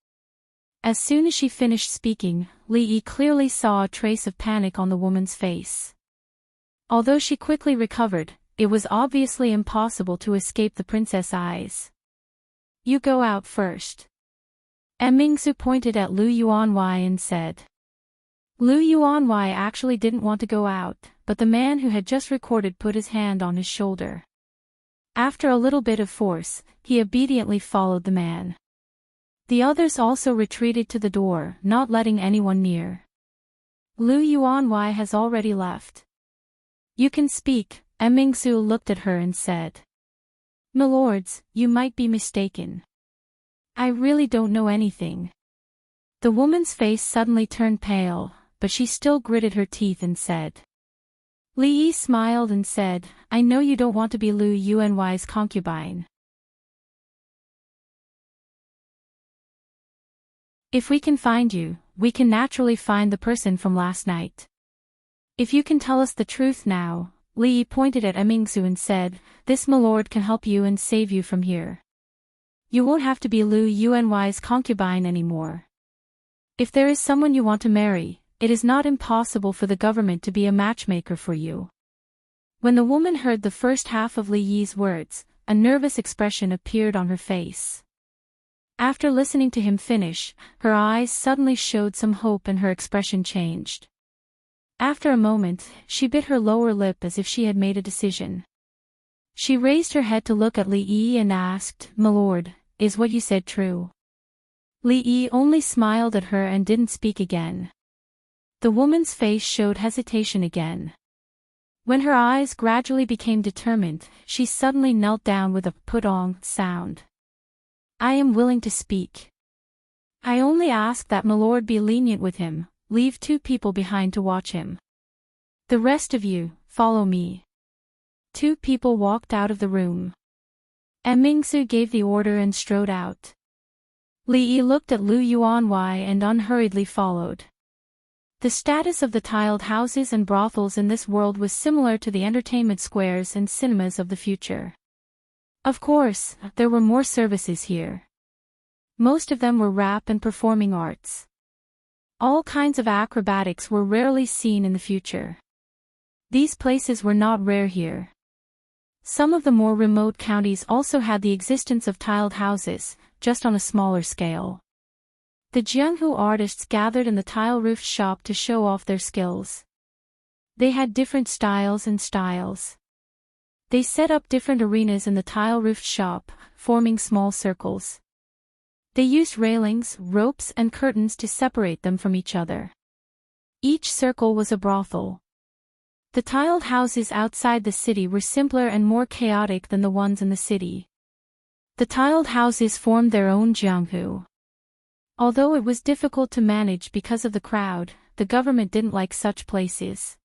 As soon as she finished speaking, Li Yi clearly saw a trace of panic on the woman's face. Although she quickly recovered, it was obviously impossible to escape the princess' eyes. "You go out first." Emingsu pointed at Lu Yuanwei and said. Lu Yuanwei actually didn't want to go out, but the man who had just recorded put his hand on his shoulder. After a little bit of force, he obediently followed the man. The others also retreated to the door, not letting anyone near. Lu Yuanwei has already left. You can speak, Emingsu looked at her and said. Milords, you might be mistaken. I really don't know anything. The woman's face suddenly turned pale, but she still gritted her teeth and said. Li Yi smiled and said, I know you don't want to be Lu Yuanwei's concubine. If we can find you, we can naturally find the person from last night. If you can tell us the truth now, Li Yi pointed at Emingsu and said, this milord can help you and save you from here. You won't have to be Lu Yuanwei's concubine anymore. If there is someone you want to marry, it is not impossible for the government to be a matchmaker for you. When the woman heard the first half of Li Yi's words, a nervous expression appeared on her face. After listening to him finish, her eyes suddenly showed some hope and her expression changed. After a moment, she bit her lower lip as if she had made a decision. She raised her head to look at Li Yi and asked, Milord, is what you said true? Li Yi only smiled at her and didn't speak again. The woman's face showed hesitation again. When her eyes gradually became determined, she suddenly knelt down with a put-on sound. I am willing to speak. I only ask that milord be lenient with him, leave 2 people behind to watch him. The rest of you, follow me. 2 people walked out of the room. Emingsu gave the order and strode out. Li Yi looked at Lu Yuanwei and unhurriedly followed. The status of the tiled houses and brothels in this world was similar to the entertainment squares and cinemas of the future. Of course, there were more services here. Most of them were rap and performing arts. All kinds of acrobatics were rarely seen in the future. These places were not rare here. Some of the more remote counties also had the existence of tiled houses, just on a smaller scale. The Jianghu artists gathered in the tile-roofed shop to show off their skills. They had different styles and styles. They set up different arenas in the tile-roofed shop, forming small circles. They used railings, ropes and curtains to separate them from each other. Each circle was a brothel. The tiled houses outside the city were simpler and more chaotic than the ones in the city. The tiled houses formed their own Jianghu. Although it was difficult to manage because of the crowd, the government didn't like such places.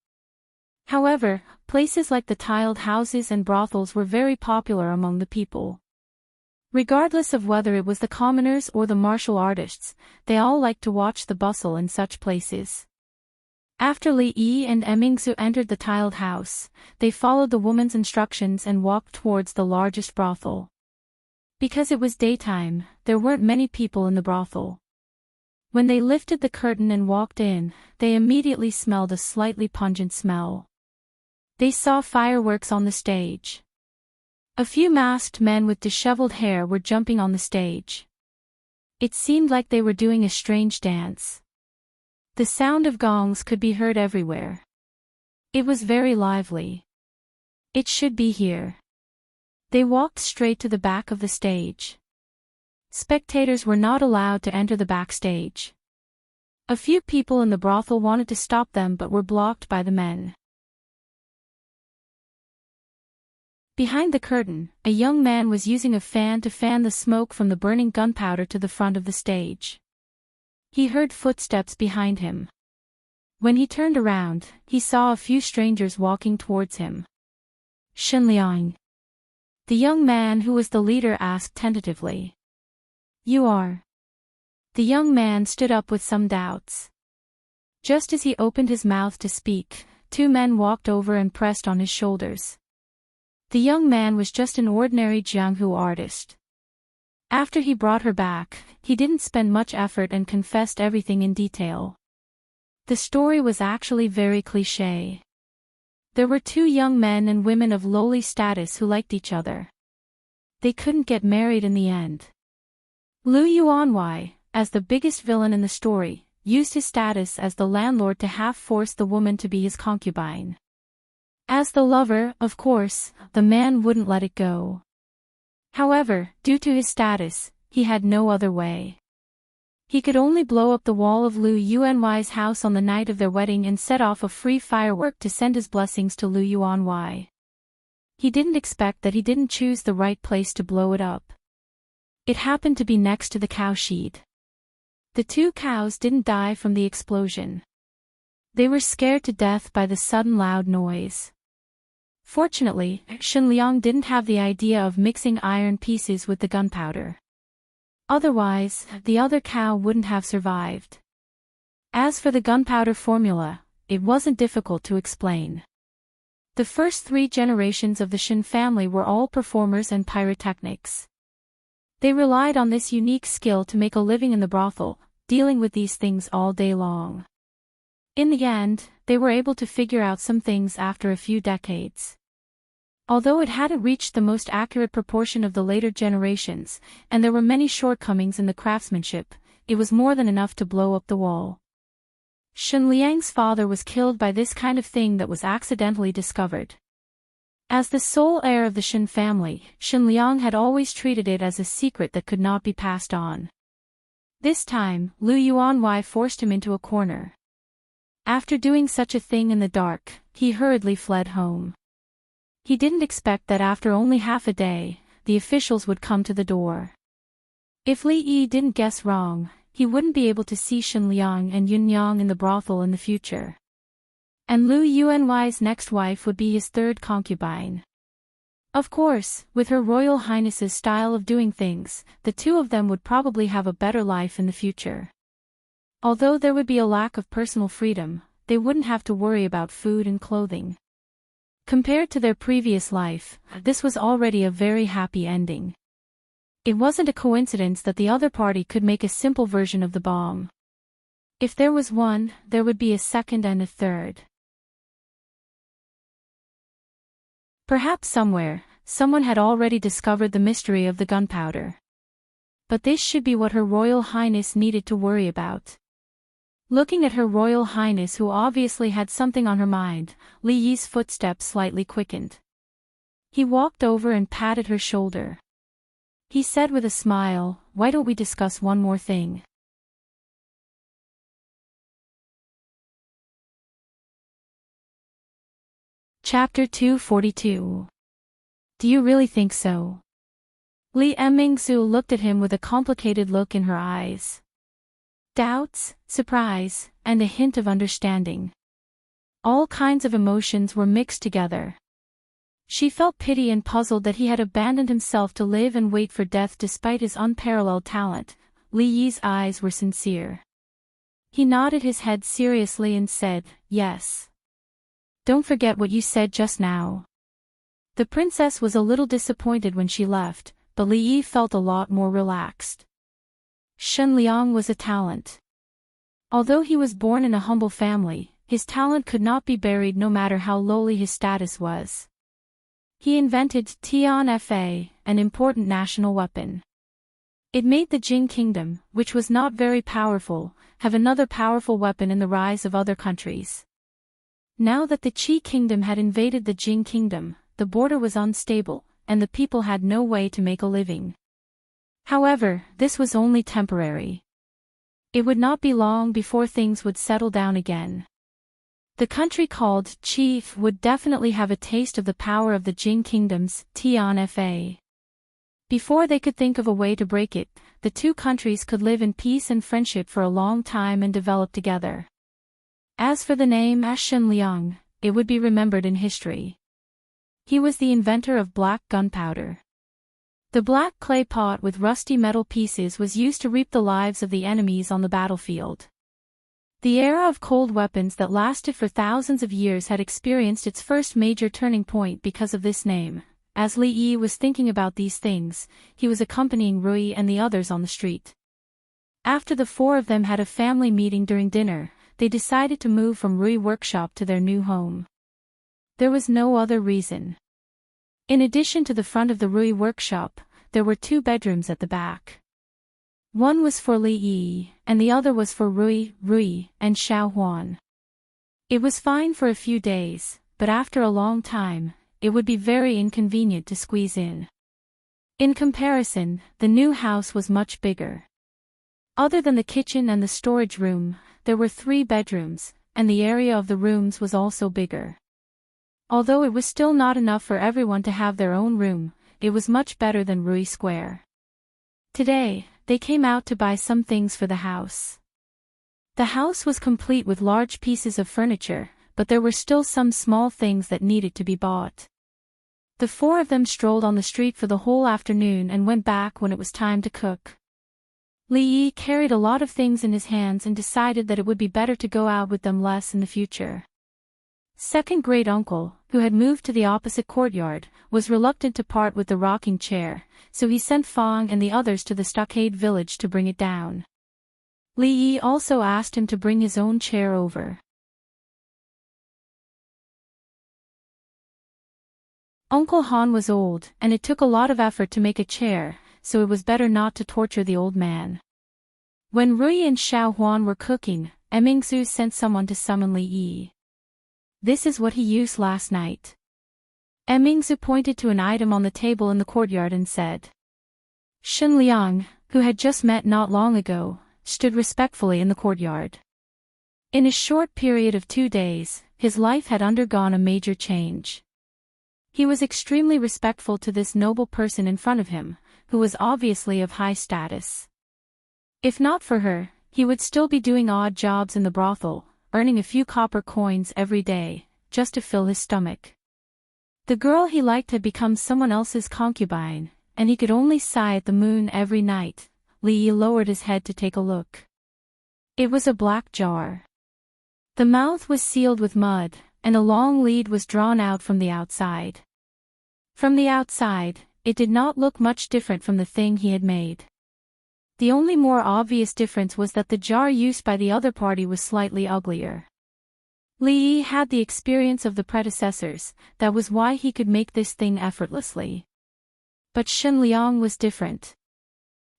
However, places like the tiled houses and brothels were very popular among the people. Regardless of whether it was the commoners or the martial artists, they all liked to watch the bustle in such places. After Li Yi and Emingsu entered the tiled house, they followed the woman's instructions and walked towards the largest brothel. Because it was daytime, there weren't many people in the brothel. When they lifted the curtain and walked in, they immediately smelled a slightly pungent smell. They saw fireworks on the stage. A few masked men with disheveled hair were jumping on the stage. It seemed like they were doing a strange dance. The sound of gongs could be heard everywhere. It was very lively. It should be here. They walked straight to the back of the stage. Spectators were not allowed to enter the backstage. A few people in the brothel wanted to stop them but were blocked by the men. Behind the curtain, a young man was using a fan to fan the smoke from the burning gunpowder to the front of the stage. He heard footsteps behind him. When he turned around, he saw a few strangers walking towards him. Shenliang. The young man who was the leader asked tentatively. You are? The young man stood up with some doubts. Just as he opened his mouth to speak, 2 men walked over and pressed on his shoulders. The young man was just an ordinary Jianghu artist. After he brought her back, he didn't spend much effort and confessed everything in detail. The story was actually very cliché. There were 2 young men and women of lowly status who liked each other. They couldn't get married in the end. Lu Yuanwei, as the biggest villain in the story, used his status as the landlord to half-force the woman to be his concubine. As the lover, of course, the man wouldn't let it go. However, due to his status, he had no other way. He could only blow up the wall of Lu Yuan's house on the night of their wedding and set off a free firework to send his blessings to Lu Yuan. He didn't expect that he didn't choose the right place to blow it up. It happened to be next to the cow shed. The two cows didn't die from the explosion. They were scared to death by the sudden loud noise. Fortunately, Shenliang didn't have the idea of mixing iron pieces with the gunpowder. Otherwise, the other cow wouldn't have survived. As for the gunpowder formula, it wasn't difficult to explain. The first 3 generations of the Shen family were all performers and pyrotechnics. They relied on this unique skill to make a living in the brothel, dealing with these things all day long. In the end, they were able to figure out some things after a few decades. Although it hadn't reached the most accurate proportion of the later generations, and there were many shortcomings in the craftsmanship, it was more than enough to blow up the wall. Shenliang's father was killed by this kind of thing that was accidentally discovered. As the sole heir of the Shen family, Shenliang had always treated it as a secret that could not be passed on. This time, Lu Yuan forced him into a corner. After doing such a thing in the dark, he hurriedly fled home. He didn't expect that after only half a day, the officials would come to the door. If Li Yi didn't guess wrong, he wouldn't be able to see Shenliang and Yunyang in the brothel in the future. And Lu Yuan's next wife would be his 3rd concubine. Of course, with Her Royal Highness's style of doing things, the two of them would probably have a better life in the future. Although there would be a lack of personal freedom, they wouldn't have to worry about food and clothing. Compared to their previous life, this was already a very happy ending. It wasn't a coincidence that the other party could make a simple version of the bomb. If there was one, there would be a second and a third. Perhaps somewhere, someone had already discovered the mystery of the gunpowder. But this should be what Her Royal Highness needed to worry about. Looking at Her Royal Highness, who obviously had something on her mind, Li Yi's footsteps slightly quickened. He walked over and patted her shoulder. He said with a smile, "Why don't we discuss one more thing?" Chapter 242. Do you really think so? Li Mingzu looked at him with a complicated look in her eyes. Doubts, surprise, and a hint of understanding. All kinds of emotions were mixed together. She felt pity and puzzled that he had abandoned himself to live and wait for death despite his unparalleled talent. Li Yi's eyes were sincere. He nodded his head seriously and said, "Yes. Don't forget what you said just now." The princess was a little disappointed when she left, but Li Yi felt a lot more relaxed. Shenliang was a talent. Although he was born in a humble family, his talent could not be buried no matter how lowly his status was. He invented Tianfa, an important national weapon. It made the Jing kingdom, which was not very powerful, have another powerful weapon in the rise of other countries. Now that the Qi kingdom had invaded the Jing kingdom, the border was unstable, and the people had no way to make a living. However, this was only temporary. It would not be long before things would settle down again. The country called Qi would definitely have a taste of the power of the Jing kingdom's Tianfa. Before they could think of a way to break it, the two countries could live in peace and friendship for a long time and develop together. As for the name Shenliang, it would be remembered in history. He was the inventor of black gunpowder. The black clay pot with rusty metal pieces was used to reap the lives of the enemies on the battlefield. The era of cold weapons that lasted for thousands of years had experienced its first major turning point because of this name. As Li Yi was thinking about these things, he was accompanying Rui and the others on the street. After the 4 of them had a family meeting during dinner, they decided to move from Rui workshop to their new home. There was no other reason. In addition to the front of the Rui workshop, there were 2 bedrooms at the back. One was for Li Yi, and the other was for Rui, and Xiao Huan. It was fine for a few days, but after a long time, it would be very inconvenient to squeeze in. In comparison, the new house was much bigger. Other than the kitchen and the storage room, there were 3 bedrooms, and the area of the rooms was also bigger. Although it was still not enough for everyone to have their own room, it was much better than Rui Square. Today, they came out to buy some things for the house. The house was complete with large pieces of furniture, but there were still some small things that needed to be bought. The 4 of them strolled on the street for the whole afternoon and went back when it was time to cook. Li Yi carried a lot of things in his hands and decided that it would be better to go out with them less in the future. Second great uncle, who had moved to the opposite courtyard, was reluctant to part with the rocking chair, so he sent Fong and the others to the stockade village to bring it down. Li Yi also asked him to bring his own chair over. Uncle Han was old, and it took a lot of effort to make a chair, so it was better not to torture the old man. When Rui and Xiao Huan were cooking, Emingzu sent someone to summon Li Yi. This is what he used last night. Emingzu pointed to an item on the table in the courtyard and said. Shen Liang, who had just met not long ago, stood respectfully in the courtyard. In a short period of 2 days, his life had undergone a major change. He was extremely respectful to this noble person in front of him, who was obviously of high status. If not for her, he would still be doing odd jobs in the brothel, earning a few copper coins every day, just to fill his stomach. The girl he liked had become someone else's concubine, and he could only sigh at the moon every night. Li Yi lowered his head to take a look. It was a black jar. The mouth was sealed with mud, and a long lead was drawn out from the outside. From the outside, it did not look much different from the thing he had made. The only more obvious difference was that the jar used by the other party was slightly uglier. Li Yi had the experience of the predecessors, that was why he could make this thing effortlessly. But Shen Liang was different.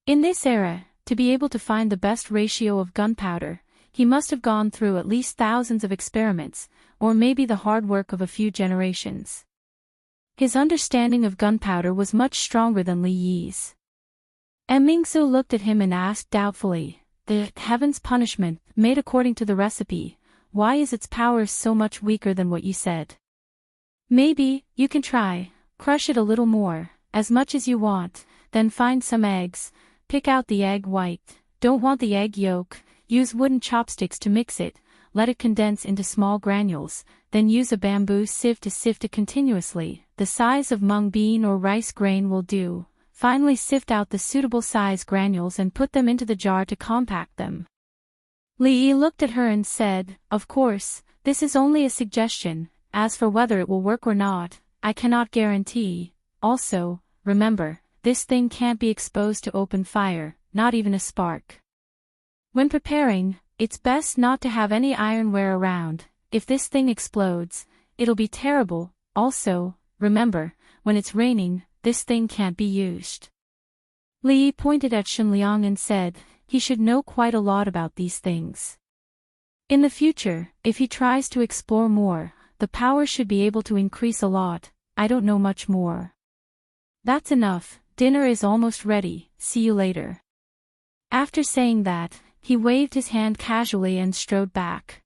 In this era, to be able to find the best ratio of gunpowder, he must have gone through at least thousands of experiments, or maybe the hard work of a few generations. His understanding of gunpowder was much stronger than Li Yi's. Emingsu looked at him and asked doubtfully, "The heaven's punishment, made according to the recipe, why is its power so much weaker than what you said? Maybe, you can try, crush it a little more, as much as you want, then find some eggs, pick out the egg white, don't want the egg yolk, use wooden chopsticks to mix it, let it condense into small granules, then use a bamboo sieve to sift it continuously, the size of mung bean or rice grain will do. Finally sift out the suitable size granules and put them into the jar to compact them." Li Yi looked at her and said, "Of course, this is only a suggestion, as for whether it will work or not, I cannot guarantee. Also, remember, this thing can't be exposed to open fire, not even a spark. When preparing, it's best not to have any ironware around. If this thing explodes, it'll be terrible. Also, remember, when it's raining, this thing can't be used." Li Yi pointed at Shen Liang and said, he should know quite a lot about these things. In the future, if he tries to explore more, the power should be able to increase a lot. I don't know much more. That's enough, dinner is almost ready, see you later. After saying that, he waved his hand casually and strode back.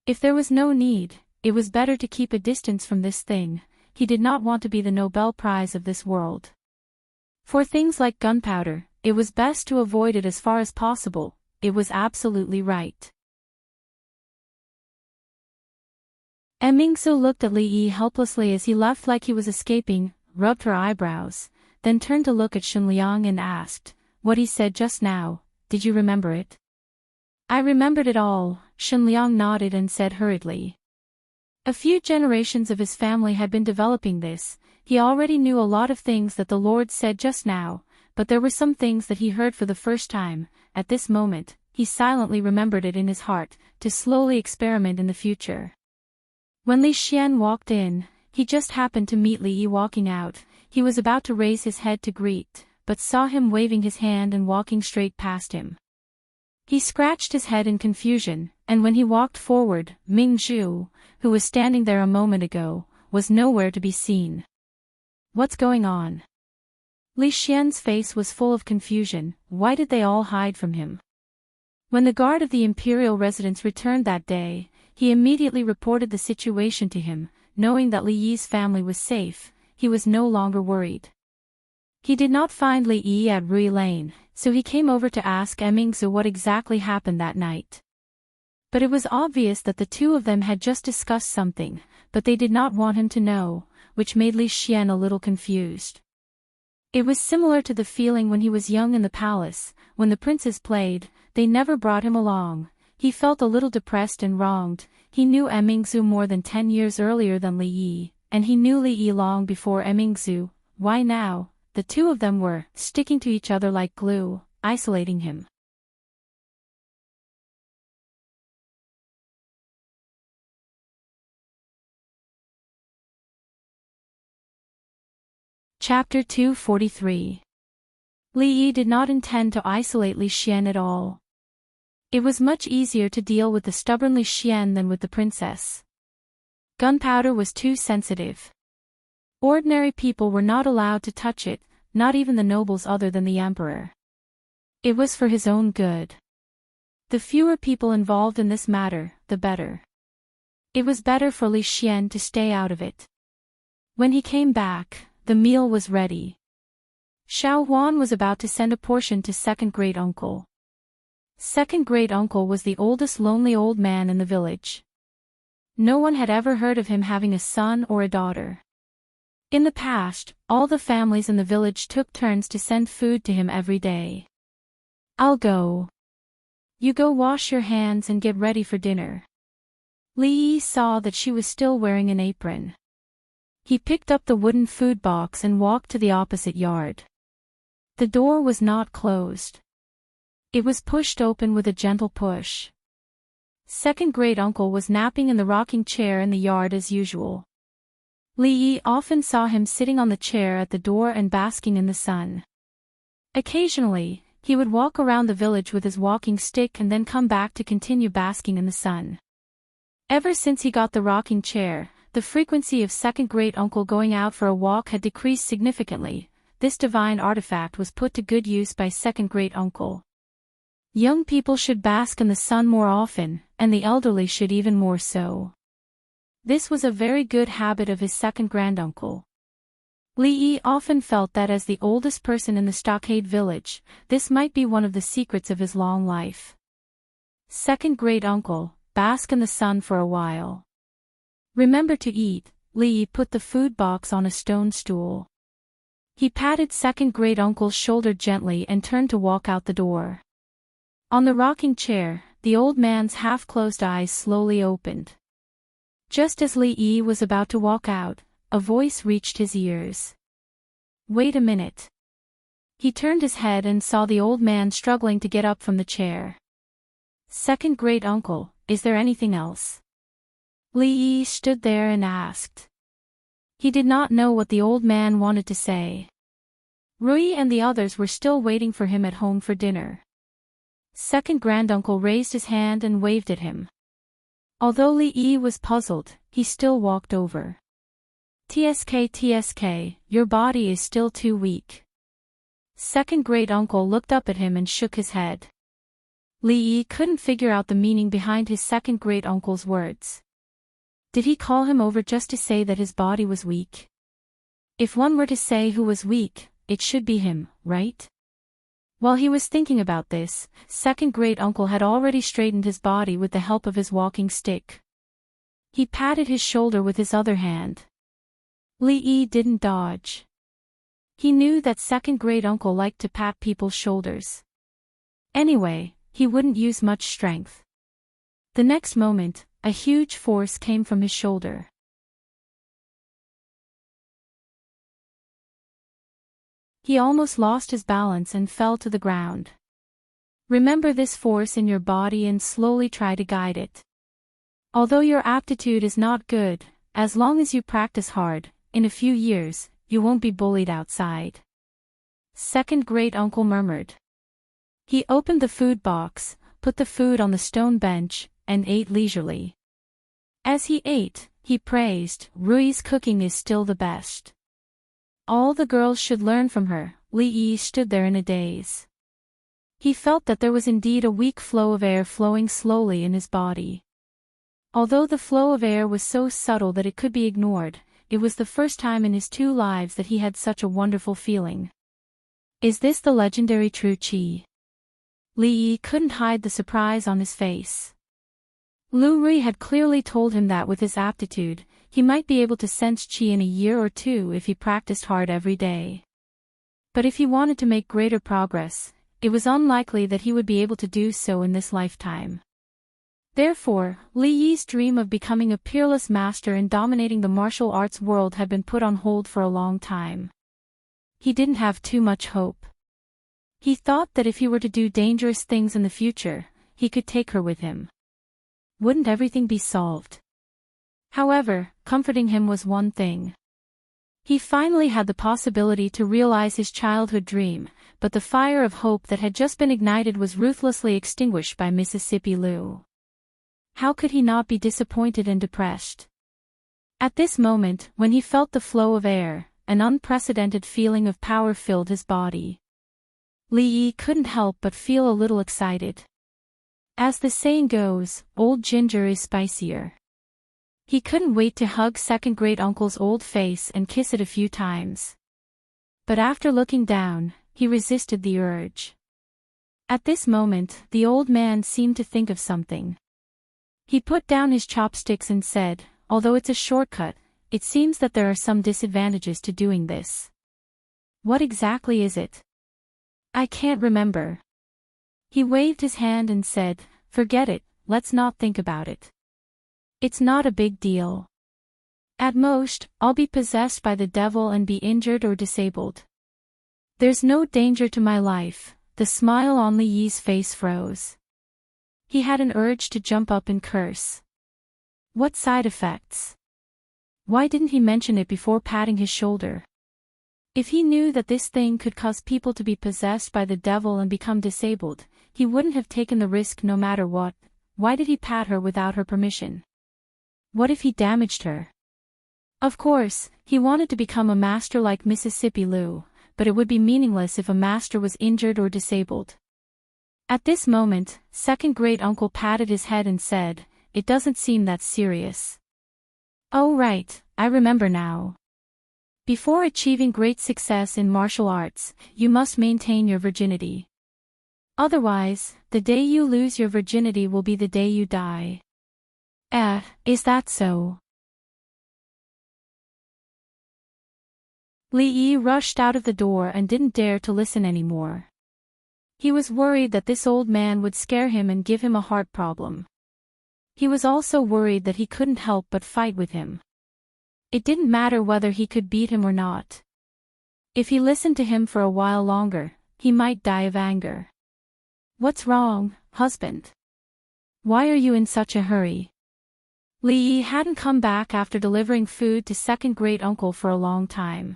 If there was no need, it was better to keep a distance from this thing. He did not want to be the Nobel Prize of this world. For things like gunpowder, it was best to avoid it as far as possible. It was absolutely right. Emingsu looked at Li Yi helplessly as he left like he was escaping, rubbed her eyebrows, then turned to look at Shen Liang and asked, "What he said just now, did you remember it?" "I remembered it all," Shen Liang nodded and said hurriedly. A few generations of his family had been developing this. He already knew a lot of things that the Lord said just now, but there were some things that he heard for the first time. At this moment, he silently remembered it in his heart, to slowly experiment in the future. When Li Xian walked in, he just happened to meet Li Yi walking out. He was about to raise his head to greet, but saw him waving his hand and walking straight past him. He scratched his head in confusion, and when he walked forward, Ming Zhu, who was standing there a moment ago, was nowhere to be seen. What's going on? Li Xian's face was full of confusion. Why did they all hide from him? When the guard of the imperial residence returned that day, he immediately reported the situation to him. Knowing that Li Yi's family was safe, he was no longer worried. He did not find Li Yi at Rui Lane, so he came over to ask Mingzu what exactly happened that night. But it was obvious that the two of them had just discussed something, but they did not want him to know, which made Li Xian a little confused. It was similar to the feeling when he was young in the palace. When the princes played, they never brought him along. He felt a little depressed and wronged. He knew Mingzu more than 10 years earlier than Li Yi, and he knew Li Yi long before Mingzu. Why now? The two of them were sticking to each other like glue, isolating him. Chapter 243. Li Yi did not intend to isolate Li Xian at all. It was much easier to deal with the stubborn Li Xian than with the princess. Gunpowder was too sensitive. Ordinary people were not allowed to touch it, not even the nobles other than the emperor. It was for his own good. The fewer people involved in this matter, the better. It was better for Li Xian to stay out of it. When he came back, the meal was ready. Xiao Huan was about to send a portion to second great uncle. Second great uncle was the oldest lonely old man in the village. No one had ever heard of him having a son or a daughter. In the past, all the families in the village took turns to send food to him every day. I'll go. You go wash your hands and get ready for dinner. Li Yi saw that she was still wearing an apron. He picked up the wooden food box and walked to the opposite yard. The door was not closed. It was pushed open with a gentle push. Second great uncle was napping in the rocking chair in the yard as usual. Li Yi often saw him sitting on the chair at the door and basking in the sun. Occasionally, he would walk around the village with his walking stick and then come back to continue basking in the sun. Ever since he got the rocking chair, the frequency of second great uncle going out for a walk had decreased significantly. This divine artifact was put to good use by second great uncle. Young people should bask in the sun more often, and the elderly should even more so. This was a very good habit of his second granduncle. Li Yi often felt that as the oldest person in the stockade village, this might be one of the secrets of his long life. Second great uncle, bask in the sun for a while. Remember to eat. Li Yi put the food box on a stone stool. He patted second great uncle's shoulder gently and turned to walk out the door. On the rocking chair, the old man's half-closed eyes slowly opened. Just as Li Yi was about to walk out, a voice reached his ears. Wait a minute. He turned his head and saw the old man struggling to get up from the chair. Second great uncle, is there anything else? Li Yi stood there and asked. He did not know what the old man wanted to say. Rui and the others were still waiting for him at home for dinner. Second granduncle raised his hand and waved at him. Although Li Yi was puzzled, he still walked over. TSK, your body is still too weak. Second great uncle looked up at him and shook his head. Li Yi couldn't figure out the meaning behind his second great uncle's words. Did he call him over just to say that his body was weak? If one were to say who was weak, it should be him, right? While he was thinking about this, second great uncle had already straightened his body with the help of his walking stick. He patted his shoulder with his other hand. Li Yi didn't dodge. He knew that second great uncle liked to pat people's shoulders. Anyway, he wouldn't use much strength. The next moment, a huge force came from his shoulder. He almost lost his balance and fell to the ground. Remember this force in your body and slowly try to guide it. Although your aptitude is not good, as long as you practice hard, in a few years, you won't be bullied outside. Second great uncle murmured. He opened the food box, put the food on the stone bench, and ate leisurely. As he ate, he praised, "Rui's cooking is still the best. All the girls should learn from her." Li Yi stood there in a daze. He felt that there was indeed a weak flow of air flowing slowly in his body. Although the flow of air was so subtle that it could be ignored, it was the first time in his 2 lives that he had such a wonderful feeling. Is this the legendary true qi? Li Yi couldn't hide the surprise on his face. Lu Rui had clearly told him that with his aptitude, he might be able to sense qi in a year or 2 if he practiced hard every day. But if he wanted to make greater progress, it was unlikely that he would be able to do so in this lifetime. Therefore, Li Yi's dream of becoming a peerless master and dominating the martial arts world had been put on hold for a long time. He didn't have too much hope. He thought that if he were to do dangerous things in the future, he could take her with him. Wouldn't everything be solved? However, comforting him was one thing. He finally had the possibility to realize his childhood dream, but the fire of hope that had just been ignited was ruthlessly extinguished by Mississippi Lu. How could he not be disappointed and depressed? At this moment, when he felt the flow of air, an unprecedented feeling of power filled his body. Li Yi couldn't help but feel a little excited. As the saying goes, old ginger is spicier. He couldn't wait to hug second great uncle's old face and kiss it a few times. But after looking down, he resisted the urge. At this moment, the old man seemed to think of something. He put down his chopsticks and said, "Although it's a shortcut, it seems that there are some disadvantages to doing this." "What exactly is it?" "I can't remember." He waved his hand and said, "Forget it, let's not think about it. It's not a big deal. At most, I'll be possessed by the devil and be injured or disabled. There's no danger to my life." The smile on Li Yi's face froze. He had an urge to jump up and curse. What side effects? Why didn't he mention it before patting his shoulder? If he knew that this thing could cause people to be possessed by the devil and become disabled, he wouldn't have taken the risk no matter what. Why did he pat her without her permission? What if he damaged her? Of course, he wanted to become a master like Mississippi Lu, but it would be meaningless if a master was injured or disabled. At this moment, second great uncle patted his head and said, "It doesn't seem that serious." "Oh right, I remember now. Before achieving great success in martial arts, you must maintain your virginity. Otherwise, the day you lose your virginity will be the day you die." Is that so? Li Yi rushed out of the door and didn't dare to listen anymore. He was worried that this old man would scare him and give him a heart problem. He was also worried that he couldn't help but fight with him. It didn't matter whether he could beat him or not. If he listened to him for a while longer, he might die of anger. "What's wrong, husband? Why are you in such a hurry?" Li Yi hadn't come back after delivering food to second great uncle for a long time.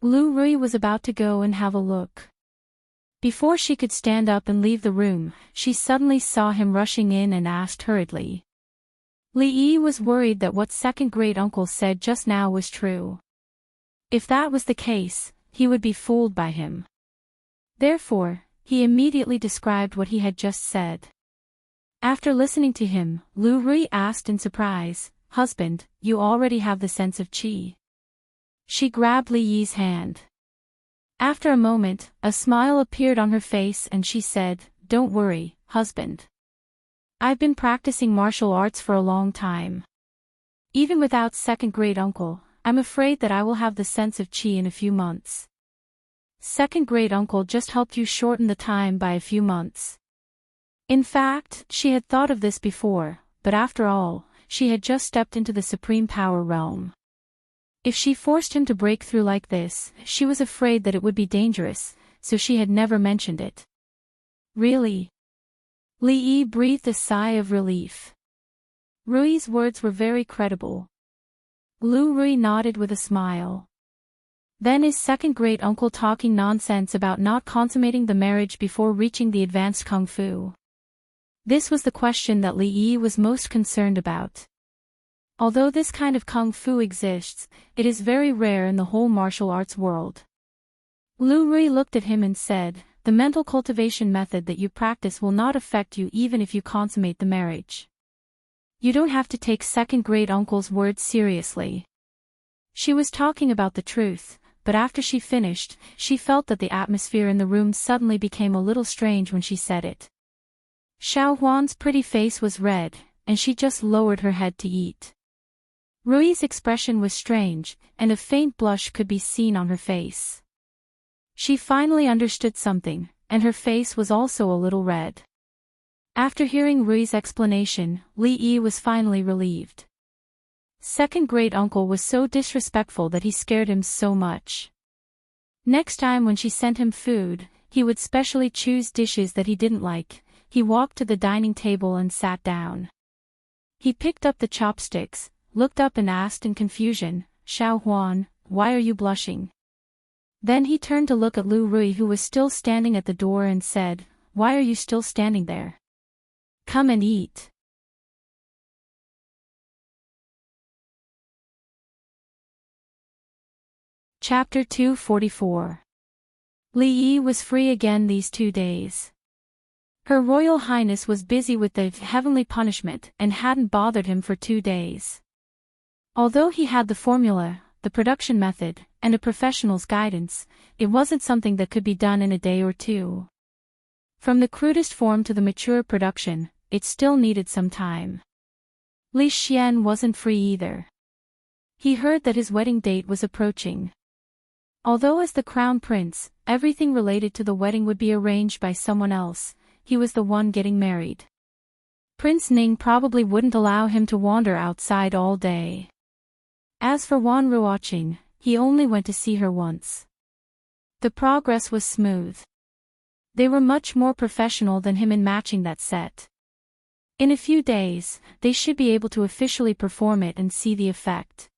Lu Rui was about to go and have a look. Before she could stand up and leave the room, she suddenly saw him rushing in and asked hurriedly. Li Yi was worried that what second great uncle said just now was true. If that was the case, he would be fooled by him. Therefore, he immediately described what he had just said. After listening to him, Lu Rui asked in surprise, "Husband, you already have the sense of qi." She grabbed Li Yi's hand. After a moment, a smile appeared on her face and she said, "Don't worry, husband. I've been practicing martial arts for a long time. Even without second great uncle, I'm afraid that I will have the sense of qi in a few months." Second great uncle just helped you shorten the time by a few months. In fact, she had thought of this before, but after all, she had just stepped into the supreme power realm. If she forced him to break through like this, she was afraid that it would be dangerous, so she had never mentioned it. "Really?" Li Yi breathed a sigh of relief. Rui's words were very credible. Lu Rui nodded with a smile. Then is second great uncle talking nonsense about not consummating the marriage before reaching the advanced kung fu? This was the question that Li Yi was most concerned about. Although this kind of kung fu exists, it is very rare in the whole martial arts world. Lu Rui looked at him and said, "The mental cultivation method that you practice will not affect you even if you consummate the marriage. You don't have to take second-grade uncle's words seriously." She was talking about the truth, but after she finished, she felt that the atmosphere in the room suddenly became a little strange when she said it. Xiao Huan's pretty face was red, and she just lowered her head to eat. Rui's expression was strange, and a faint blush could be seen on her face. She finally understood something, and her face was also a little red. After hearing Rui's explanation, Li Yi was finally relieved. Second-grade uncle was so disrespectful that he scared him so much. Next time when she sent him food, he would specially choose dishes that he didn't like. He walked to the dining table and sat down. He picked up the chopsticks, looked up and asked in confusion, "Xiao Huan, why are you blushing?" Then he turned to look at Lu Rui, who was still standing at the door, and said, "Why are you still standing there? Come and eat." Chapter 244. Li Yi was free again these 2 days. Her Royal Highness was busy with the heavenly punishment and hadn't bothered him for 2 days. Although he had the formula, the production method, and a professional's guidance, it wasn't something that could be done in a day or two. From the crudest form to the mature production, it still needed some time. Li Xian wasn't free either. He heard that his wedding date was approaching. Although as the crown prince, everything related to the wedding would be arranged by someone else, he was the one getting married. Prince Ning probably wouldn't allow him to wander outside all day. As for Wan Ruoqing, he only went to see her once. The progress was smooth. They were much more professional than him in matching that set. In a few days, they should be able to officially perform it and see the effect.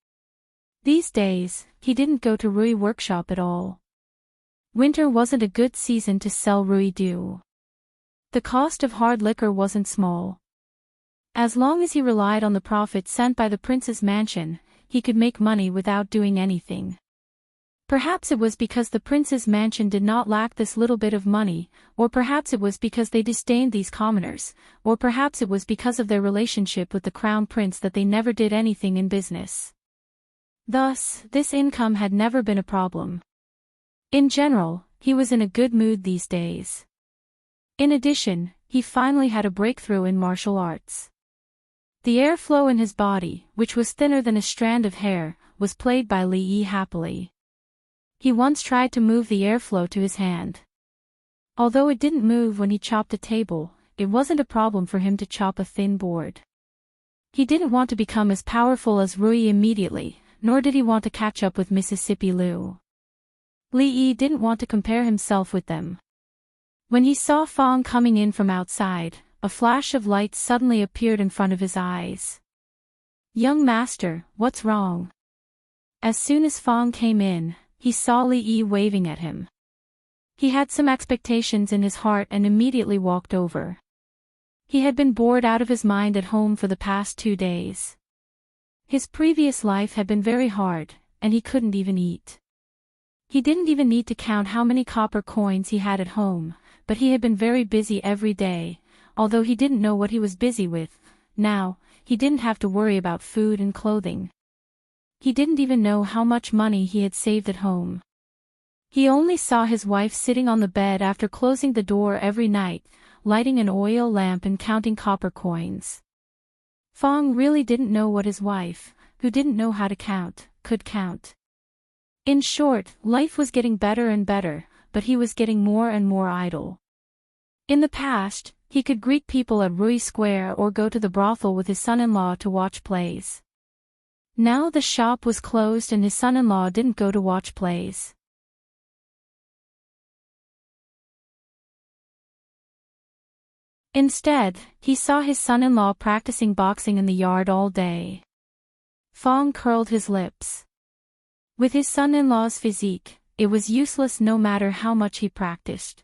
These days, he didn't go to Rui workshop at all. Winter wasn't a good season to sell Rui dew. The cost of hard liquor wasn't small. As long as he relied on the profits sent by the prince's mansion, he could make money without doing anything. Perhaps it was because the prince's mansion did not lack this little bit of money, or perhaps it was because they disdained these commoners, or perhaps it was because of their relationship with the crown prince that they never did anything in business. Thus, this income had never been a problem. In general, he was in a good mood these days. In addition, he finally had a breakthrough in martial arts. The airflow in his body, which was thinner than a strand of hair, was played by Li Yi happily. He once tried to move the airflow to his hand. Although it didn't move when he chopped a table, it wasn't a problem for him to chop a thin board. He didn't want to become as powerful as Rui immediately, nor did he want to catch up with Mississippi Liu. Li Yi didn't want to compare himself with them. When he saw Fong coming in from outside, a flash of light suddenly appeared in front of his eyes. "Young master, what's wrong?" As soon as Fong came in, he saw Li Yi waving at him. He had some expectations in his heart and immediately walked over. He had been bored out of his mind at home for the past 2 days. His previous life had been very hard, and he couldn't even eat. He didn't even need to count how many copper coins he had at home, but he had been very busy every day. Although he didn't know what he was busy with, now, he didn't have to worry about food and clothing. He didn't even know how much money he had saved at home. He only saw his wife sitting on the bed after closing the door every night, lighting an oil lamp and counting copper coins. Fong really didn't know what his wife, who didn't know how to count, could count. In short, life was getting better and better, but he was getting more and more idle. In the past, he could greet people at Rui Square or go to the brothel with his son-in-law to watch plays. Now the shop was closed and his son-in-law didn't go to watch plays. Instead, he saw his son-in-law practicing boxing in the yard all day. Fong curled his lips. With his son-in-law's physique, it was useless no matter how much he practiced.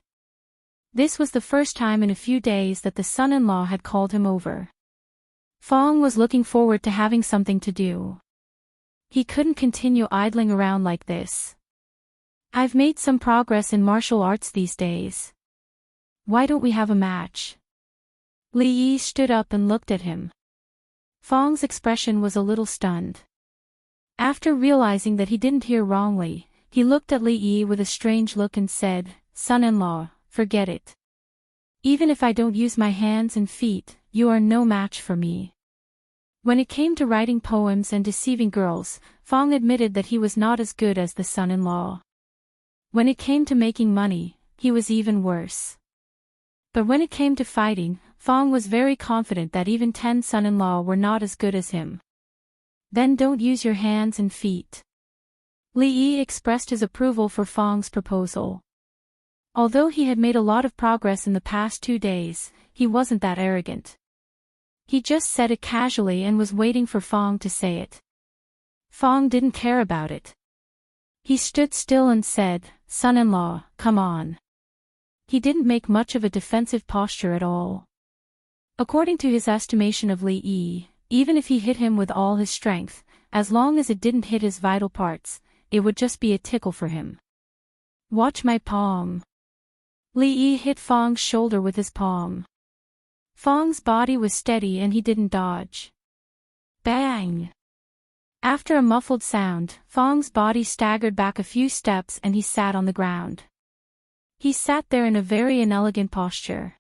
This was the first time in a few days that the son-in-law had called him over. Fong was looking forward to having something to do. He couldn't continue idling around like this. I've made some progress in martial arts these days. Why don't we have a match? Li Yi stood up and looked at him. Fong's expression was a little stunned. After realizing that he didn't hear wrongly, he looked at Li Yi with a strange look and said, "Son-in-law, forget it. Even if I don't use my hands and feet, you are no match for me." When it came to writing poems and deceiving girls, Fong admitted that he was not as good as the son-in-law. When it came to making money, he was even worse. But when it came to fighting, Fong was very confident that even 10 son-in-law were not as good as him. Then don't use your hands and feet. Li Yi expressed his approval for Fong's proposal. Although he had made a lot of progress in the past 2 days, he wasn't that arrogant. He just said it casually and was waiting for Fong to say it. Fong didn't care about it. He stood still and said, "Son-in-law, come on." He didn't make much of a defensive posture at all. According to his estimation of Li Yi, even if he hit him with all his strength, as long as it didn't hit his vital parts, it would just be a tickle for him. "Watch my palm." Li Yi hit Fong's shoulder with his palm. Fong's body was steady and he didn't dodge. Bang! After a muffled sound, Fong's body staggered back a few steps and he sat on the ground. He sat there in a very inelegant posture.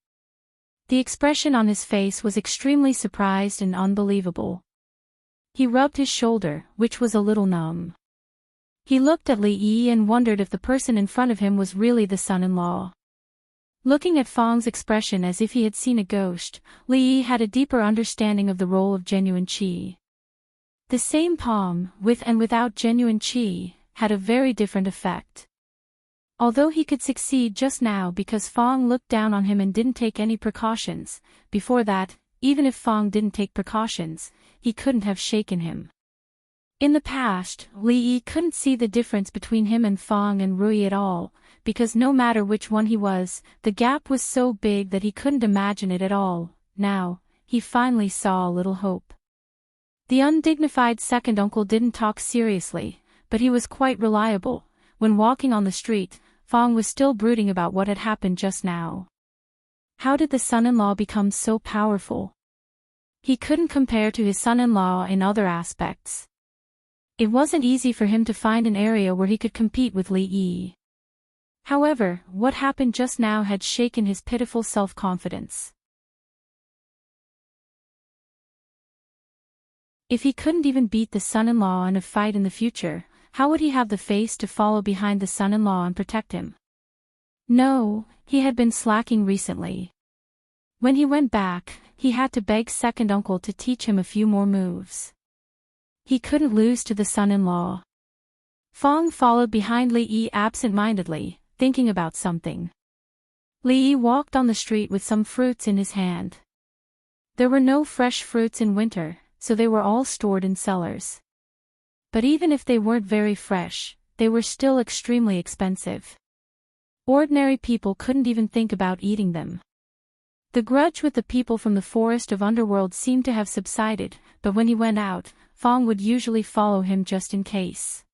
The expression on his face was extremely surprised and unbelievable. He rubbed his shoulder, which was a little numb. He looked at Li Yi and wondered if the person in front of him was really the son-in-law. Looking at Fong's expression as if he had seen a ghost, Li Yi had a deeper understanding of the role of genuine qi. The same palm, with and without genuine qi, had a very different effect. Although he could succeed just now because Fong looked down on him and didn't take any precautions, before that, even if Fong didn't take precautions, he couldn't have shaken him. In the past, Li Yi couldn't see the difference between him and Fong and Rui at all, because no matter which one he was, the gap was so big that he couldn't imagine it at all. Now, he finally saw a little hope. The undignified second uncle didn't talk seriously, but he was quite reliable. When walking on the street, Fong was still brooding about what had happened just now. How did the son-in-law become so powerful? He couldn't compare to his son-in-law in other aspects. It wasn't easy for him to find an area where he could compete with Li Yi. However, what happened just now had shaken his pitiful self-confidence. If he couldn't even beat the son-in-law in a fight in the future, how would he have the face to follow behind the son-in-law and protect him? No, he had been slacking recently. When he went back, he had to beg second uncle to teach him a few more moves. He couldn't lose to the son-in-law. Fong followed behind Li Yi absent-mindedly, thinking about something. Li Yi walked on the street with some fruits in his hand. There were no fresh fruits in winter, so they were all stored in cellars. But even if they weren't very fresh, they were still extremely expensive. Ordinary people couldn't even think about eating them. The grudge with the people from the forest of underworld seemed to have subsided, but when he went out, Fong would usually follow him just in case.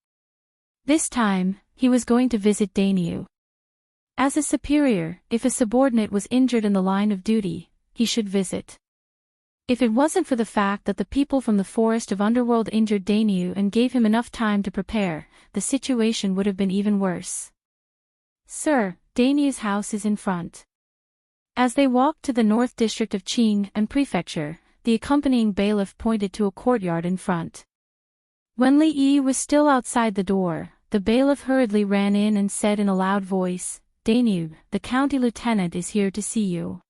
This time, he was going to visit Dainyu. As a superior, if a subordinate was injured in the line of duty, he should visit. If it wasn't for the fact that the people from the forest of underworld injured Dainyu and gave him enough time to prepare, the situation would have been even worse. "Sir, Dainyu's house is in front." As they walked to the north district of Qing and Prefecture, the accompanying bailiff pointed to a courtyard in front. When Li Yi was still outside the door, the bailiff hurriedly ran in and said in a loud voice, "Dainyu, the county lieutenant is here to see you."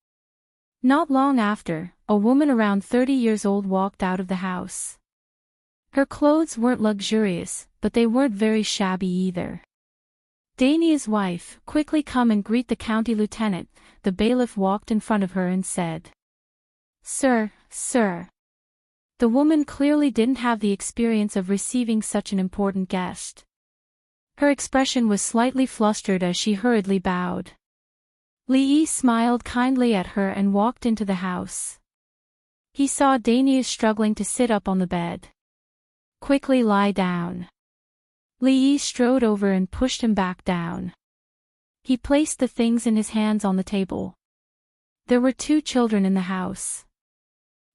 Not long after, a woman around 30 years old walked out of the house. Her clothes weren't luxurious, but they weren't very shabby either. Dainya's wife, "Quickly come and greet the county lieutenant." The bailiff walked in front of her and said, "Sir, sir." The woman clearly didn't have the experience of receiving such an important guest. Her expression was slightly flustered as she hurriedly bowed. Li Yi smiled kindly at her and walked into the house. He saw Daniel struggling to sit up on the bed. Quickly lie down. Li Yi strode over and pushed him back down. He placed the things in his hands on the table. There were 2 children in the house.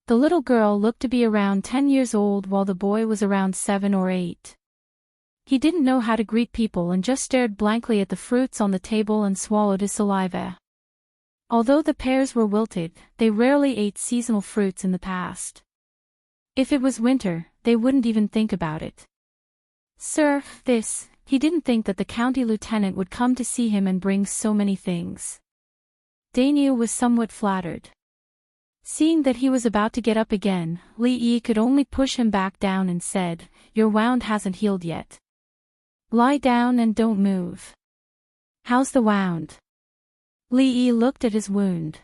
The little girl looked to be around 10 years old while the boy was around 7 or 8. He didn't know how to greet people and just stared blankly at the fruits on the table and swallowed his saliva. Although the pears were wilted, they rarely ate seasonal fruits in the past. If it was winter, they wouldn't even think about it. Sir, he didn't think that the county lieutenant would come to see him and bring so many things. Daniel was somewhat flattered. Seeing that he was about to get up again, Li Yi could only push him back down and said, "Your wound hasn't healed yet. Lie down and don't move." "How's the wound?" Li Yi looked at his wound.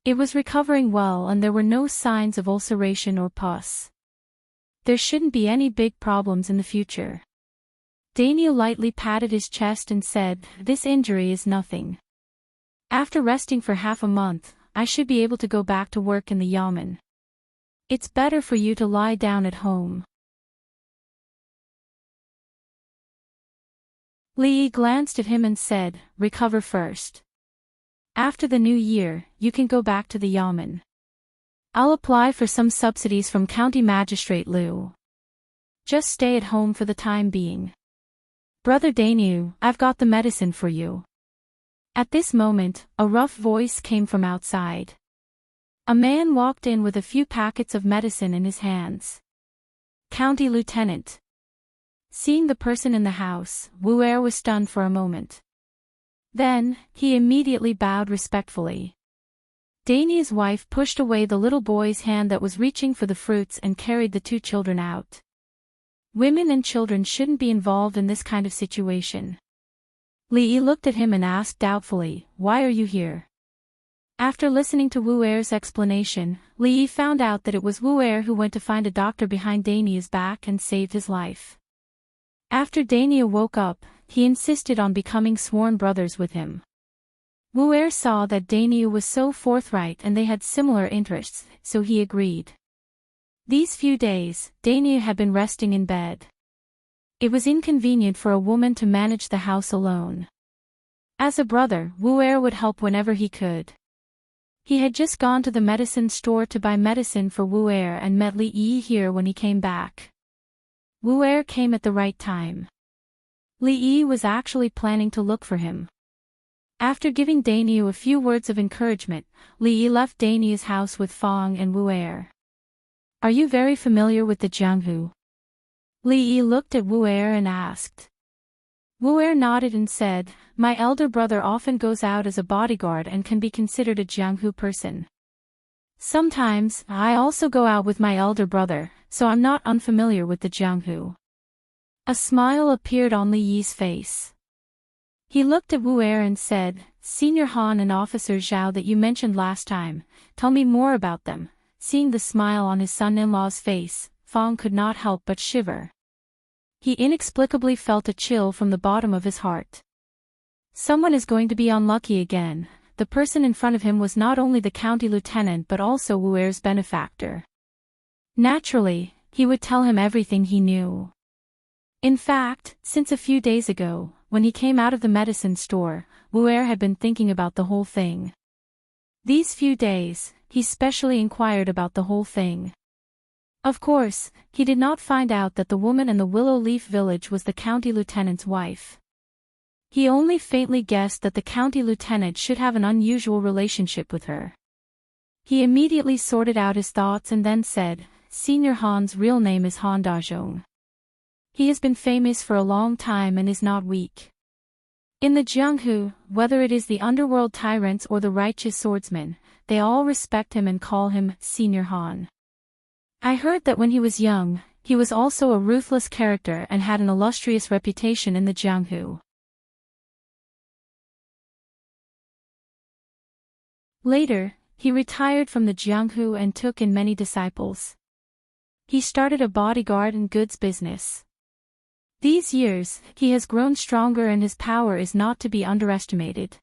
It was recovering well and there were no signs of ulceration or pus. There shouldn't be any big problems in the future. Daniel lightly patted his chest and said, "This injury is nothing. After resting for half a month, I should be able to go back to work in the yamen. It's better for you to lie down at home." Li Yi glanced at him and said, "Recover first. After the new year, you can go back to the yamen. I'll apply for some subsidies from County Magistrate Liu. Just stay at home for the time being. Brother Daniel, I've got the medicine for you." At this moment, a rough voice came from outside. A man walked in with a few packets of medicine in his hands. "County Lieutenant." Seeing the person in the house, Wu Er was stunned for a moment. Then, he immediately bowed respectfully. Daniel's wife pushed away the little boy's hand that was reaching for the fruits and carried the 2 children out. Women and children shouldn't be involved in this kind of situation. Li Yi looked at him and asked doubtfully, "Why are you here?" After listening to Wu Er's explanation, Li Yi found out that it was Wu Er who went to find a doctor behind Daniel's back and saved his life. After Daniel woke up, he insisted on becoming sworn brothers with him. Wu Er saw that Daniel was so forthright and they had similar interests, so he agreed. These few days, Daniel had been resting in bed. It was inconvenient for a woman to manage the house alone. As a brother, Wu Er would help whenever he could. He had just gone to the medicine store to buy medicine for Wu Er and met Li Yi here when he came back. Wu Er came at the right time. Li Yi was actually planning to look for him. After giving Daniel a few words of encouragement, Li Yi left Daniel's house with Fong and Wu Er. "Are you very familiar with the Jianghu?" Li Yi looked at Wu Er and asked. Wu Er nodded and said, "My elder brother often goes out as a bodyguard and can be considered a Jianghu person. Sometimes, I also go out with my elder brother, so I'm not unfamiliar with the Jianghu." A smile appeared on Li Yi's face. He looked at Wu Er and said, "Senior Han and Officer Zhao that you mentioned last time, tell me more about them." Seeing the smile on his son-in-law's face, Fong could not help but shiver. He inexplicably felt a chill from the bottom of his heart. Someone is going to be unlucky again. The person in front of him was not only the county lieutenant but also Wu Er's benefactor. Naturally, he would tell him everything he knew. In fact, since a few days ago, when he came out of the medicine store, Wu Er had been thinking about the whole thing. These few days, he specially inquired about the whole thing. Of course, he did not find out that the woman in the Willow Leaf Village was the county lieutenant's wife. He only faintly guessed that the county lieutenant should have an unusual relationship with her. He immediately sorted out his thoughts and then said, "Senior Han's real name is Han Dazhong. He has been famous for a long time and is not weak. In the Jianghu, whether it is the underworld tyrants or the righteous swordsmen, they all respect him and call him Senior Han. I heard that when he was young, he was also a ruthless character and had an illustrious reputation in the Jianghu." Later, he retired from the Jianghu and took in many disciples. He started a bodyguard and goods business. These years, he has grown stronger and his power is not to be underestimated.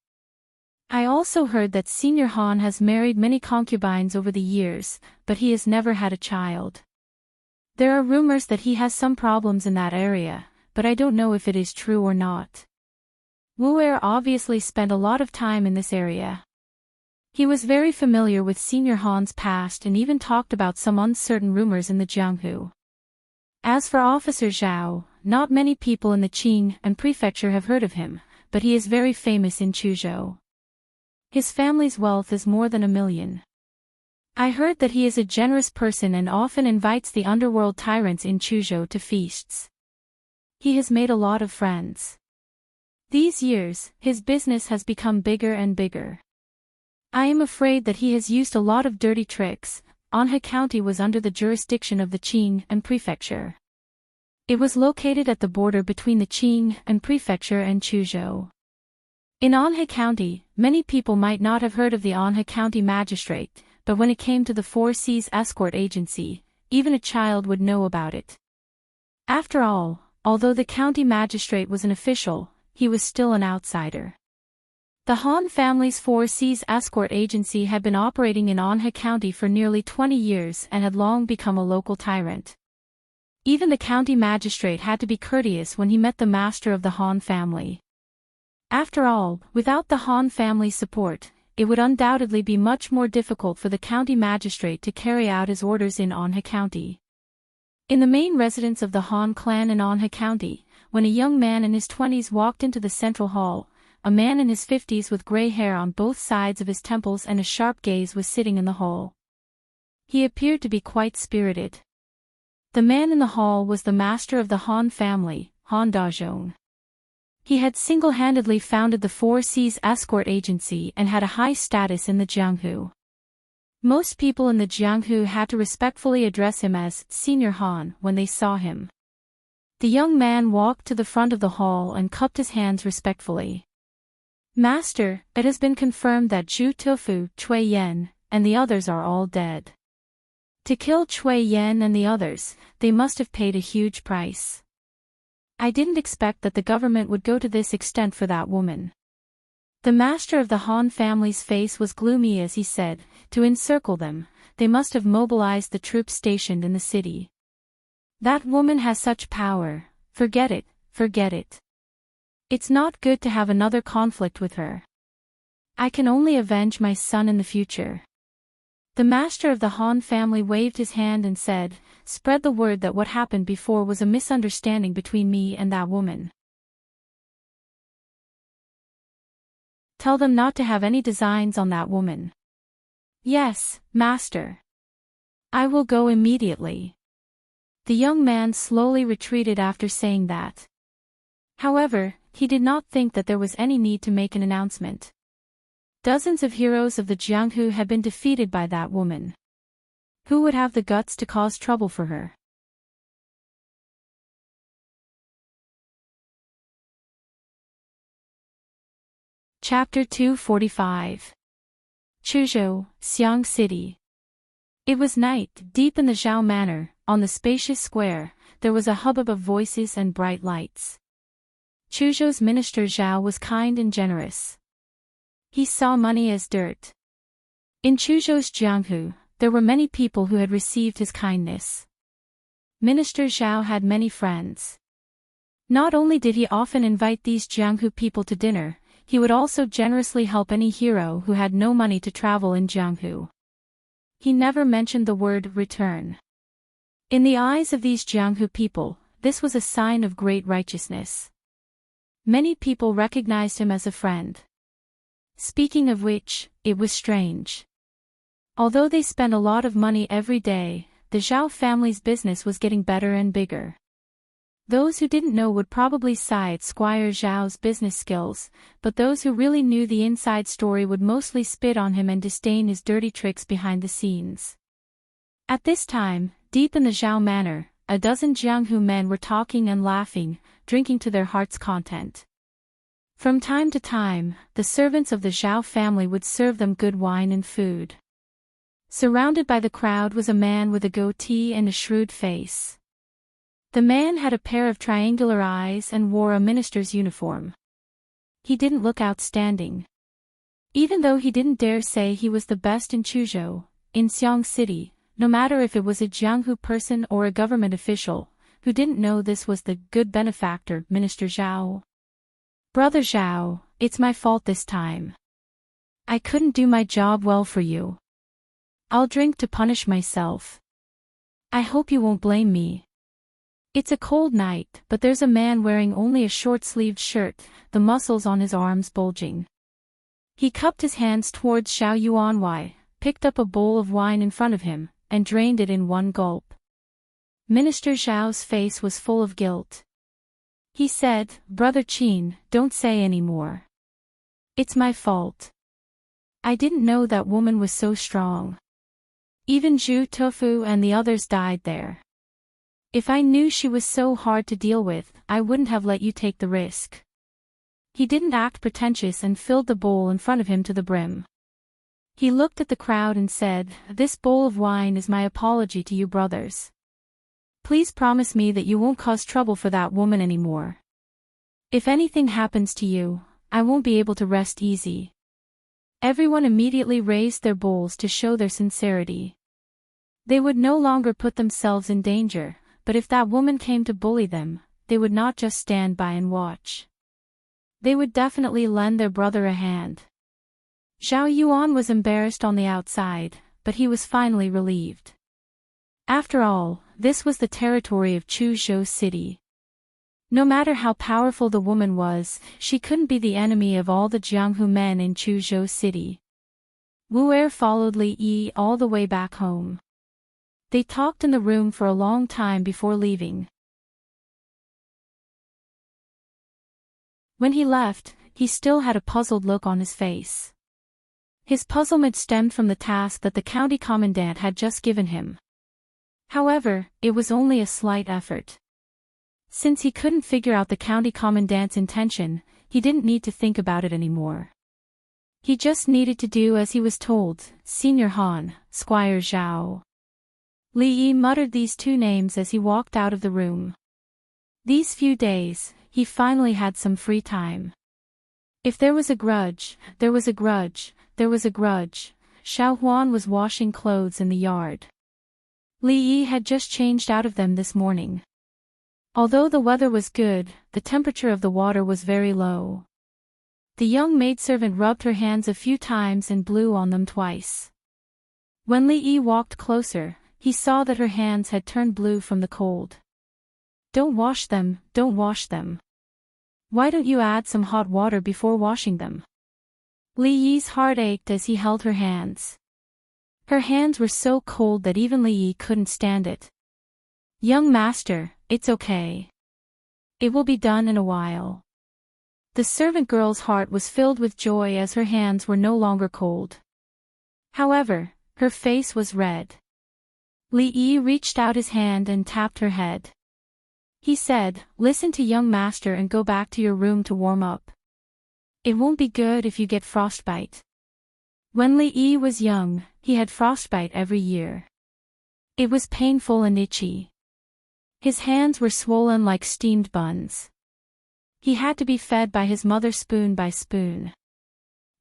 I also heard that Senior Han has married many concubines over the years, but he has never had a child. There are rumors that he has some problems in that area, but I don't know if it is true or not. Wu Er obviously spent a lot of time in this area. He was very familiar with Senior Han's past and even talked about some uncertain rumors in the Jianghu. As for Officer Zhao, not many people in the Qing and prefecture have heard of him, but he is very famous in Chuzhou. His family's wealth is more than 1 million. I heard that he is a generous person and often invites the underworld tyrants in Chuzhou to feasts. He has made a lot of friends. These years, his business has become bigger and bigger. I am afraid that he has used a lot of dirty tricks. Anhe County was under the jurisdiction of the Qing and prefecture. It was located at the border between the Qing and prefecture and Chuzhou. In Anhe County, many people might not have heard of the Anhe County magistrate, but when it came to the Four Seas escort agency, even a child would know about it. After all, although the county magistrate was an official, he was still an outsider. The Han family's Four Seas escort agency had been operating in Anhe County for nearly 20 years and had long become a local tyrant. Even the county magistrate had to be courteous when he met the master of the Han family. After all, without the Han family's support, it would undoubtedly be much more difficult for the county magistrate to carry out his orders in Anhe County. In the main residence of the Han clan in Anhe County, when a young man in his 20s walked into the central hall, a man in his 50s with gray hair on both sides of his temples and a sharp gaze was sitting in the hall. He appeared to be quite spirited. The man in the hall was the master of the Han family, Han Dazhong. He had single-handedly founded the Four Seas escort agency and had a high status in the Jianghu. Most people in the Jianghu had to respectfully address him as Senior Han when they saw him. The young man walked to the front of the hall and cupped his hands respectfully. Master, it has been confirmed that Zhu Tofu, Cui Yan, and the others are all dead. To kill Cui Yan and the others, they must have paid a huge price. I didn't expect that the government would go to this extent for that woman. The master of the Han family's face was gloomy as he said, to encircle them, they must have mobilized the troops stationed in the city. That woman has such power, forget it, forget it. It's not good to have another conflict with her. I can only avenge my son in the future. The master of the Han family waved his hand and said, spread the word that what happened before was a misunderstanding between me and that woman. Tell them not to have any designs on that woman. Yes, master. I will go immediately. The young man slowly retreated after saying that. However, he did not think that there was any need to make an announcement. Dozens of heroes of the Jianghu had been defeated by that woman. Who would have the guts to cause trouble for her? Chapter 245. Chuzhou, Xiang City. It was night. Deep in the Zhao Manor, on the spacious square, there was a hubbub of voices and bright lights. Chuzhou's minister Zhao was kind and generous. He saw money as dirt. In Chuzhou's Jianghu, there were many people who had received his kindness. Minister Zhao had many friends. Not only did he often invite these Jianghu people to dinner, he would also generously help any hero who had no money to travel in Jianghu. He never mentioned the word return. In the eyes of these Jianghu people, this was a sign of great righteousness. Many people recognized him as a friend. Speaking of which, it was strange. Although they spent a lot of money every day, the Zhao family's business was getting better and bigger. Those who didn't know would probably sigh at Squire Zhao's business skills, but those who really knew the inside story would mostly spit on him and disdain his dirty tricks behind the scenes. At this time, deep in the Zhao Manor, a dozen Jianghu men were talking and laughing, drinking to their heart's content. From time to time, the servants of the Zhao family would serve them good wine and food. Surrounded by the crowd was a man with a goatee and a shrewd face. The man had a pair of triangular eyes and wore a minister's uniform. He didn't look outstanding. Even though he didn't dare say he was the best in Chuzhou, in Xiang City, no matter if it was a Jianghu person or a government official, who didn't know this was the good benefactor, Minister Zhao. Brother Zhao, it's my fault this time. I couldn't do my job well for you. I'll drink to punish myself. I hope you won't blame me. It's a cold night, but there's a man wearing only a short-sleeved shirt, the muscles on his arms bulging. He cupped his hands towards Xiao Yuanwei, picked up a bowl of wine in front of him, and drained it in one gulp. Minister Zhao's face was full of guilt. He said, "Brother Qin, don't say any more. It's my fault. I didn't know that woman was so strong. Even Zhu Tofu and the others died there. If I knew she was so hard to deal with, I wouldn't have let you take the risk." He didn't act pretentious and filled the bowl in front of him to the brim. He looked at the crowd and said, "This bowl of wine is my apology to you brothers. Please promise me that you won't cause trouble for that woman anymore. If anything happens to you, I won't be able to rest easy." Everyone immediately raised their bowls to show their sincerity. They would no longer put themselves in danger, but if that woman came to bully them, they would not just stand by and watch. They would definitely lend their brother a hand. Zhao Yuan was embarrassed on the outside, but he was finally relieved. After all, this was the territory of Chuzhou City. No matter how powerful the woman was, she couldn't be the enemy of all the Jianghu men in Chuzhou City. Wu Er followed Li Yi all the way back home. They talked in the room for a long time before leaving. When he left, he still had a puzzled look on his face. His puzzlement stemmed from the task that the county commandant had just given him. However, it was only a slight effort. Since he couldn't figure out the county commandant's intention, he didn't need to think about it anymore. He just needed to do as he was told, Senior Han, Squire Zhao. Li Yi muttered these two names as he walked out of the room. These few days, he finally had some free time. If there was a grudge, there was a grudge, there was a grudge. Xiao Huan was washing clothes in the yard. Li Yi had just changed out of them this morning. Although the weather was good, the temperature of the water was very low. The young maidservant rubbed her hands a few times and blew on them twice. When Li Yi walked closer, he saw that her hands had turned blue from the cold. "Don't wash them, don't wash them. Why don't you add some hot water before washing them?" Li Yi's heart ached as he held her hands. Her hands were so cold that even Li Yi couldn't stand it. "Young master, it's okay. It will be done in a while." The servant girl's heart was filled with joy as her hands were no longer cold. However, her face was red. Li Yi reached out his hand and tapped her head. He said, "Listen to young master and go back to your room to warm up. It won't be good if you get frostbite." When Li Yi was young, he had frostbite every year. It was painful and itchy. His hands were swollen like steamed buns. He had to be fed by his mother spoon by spoon.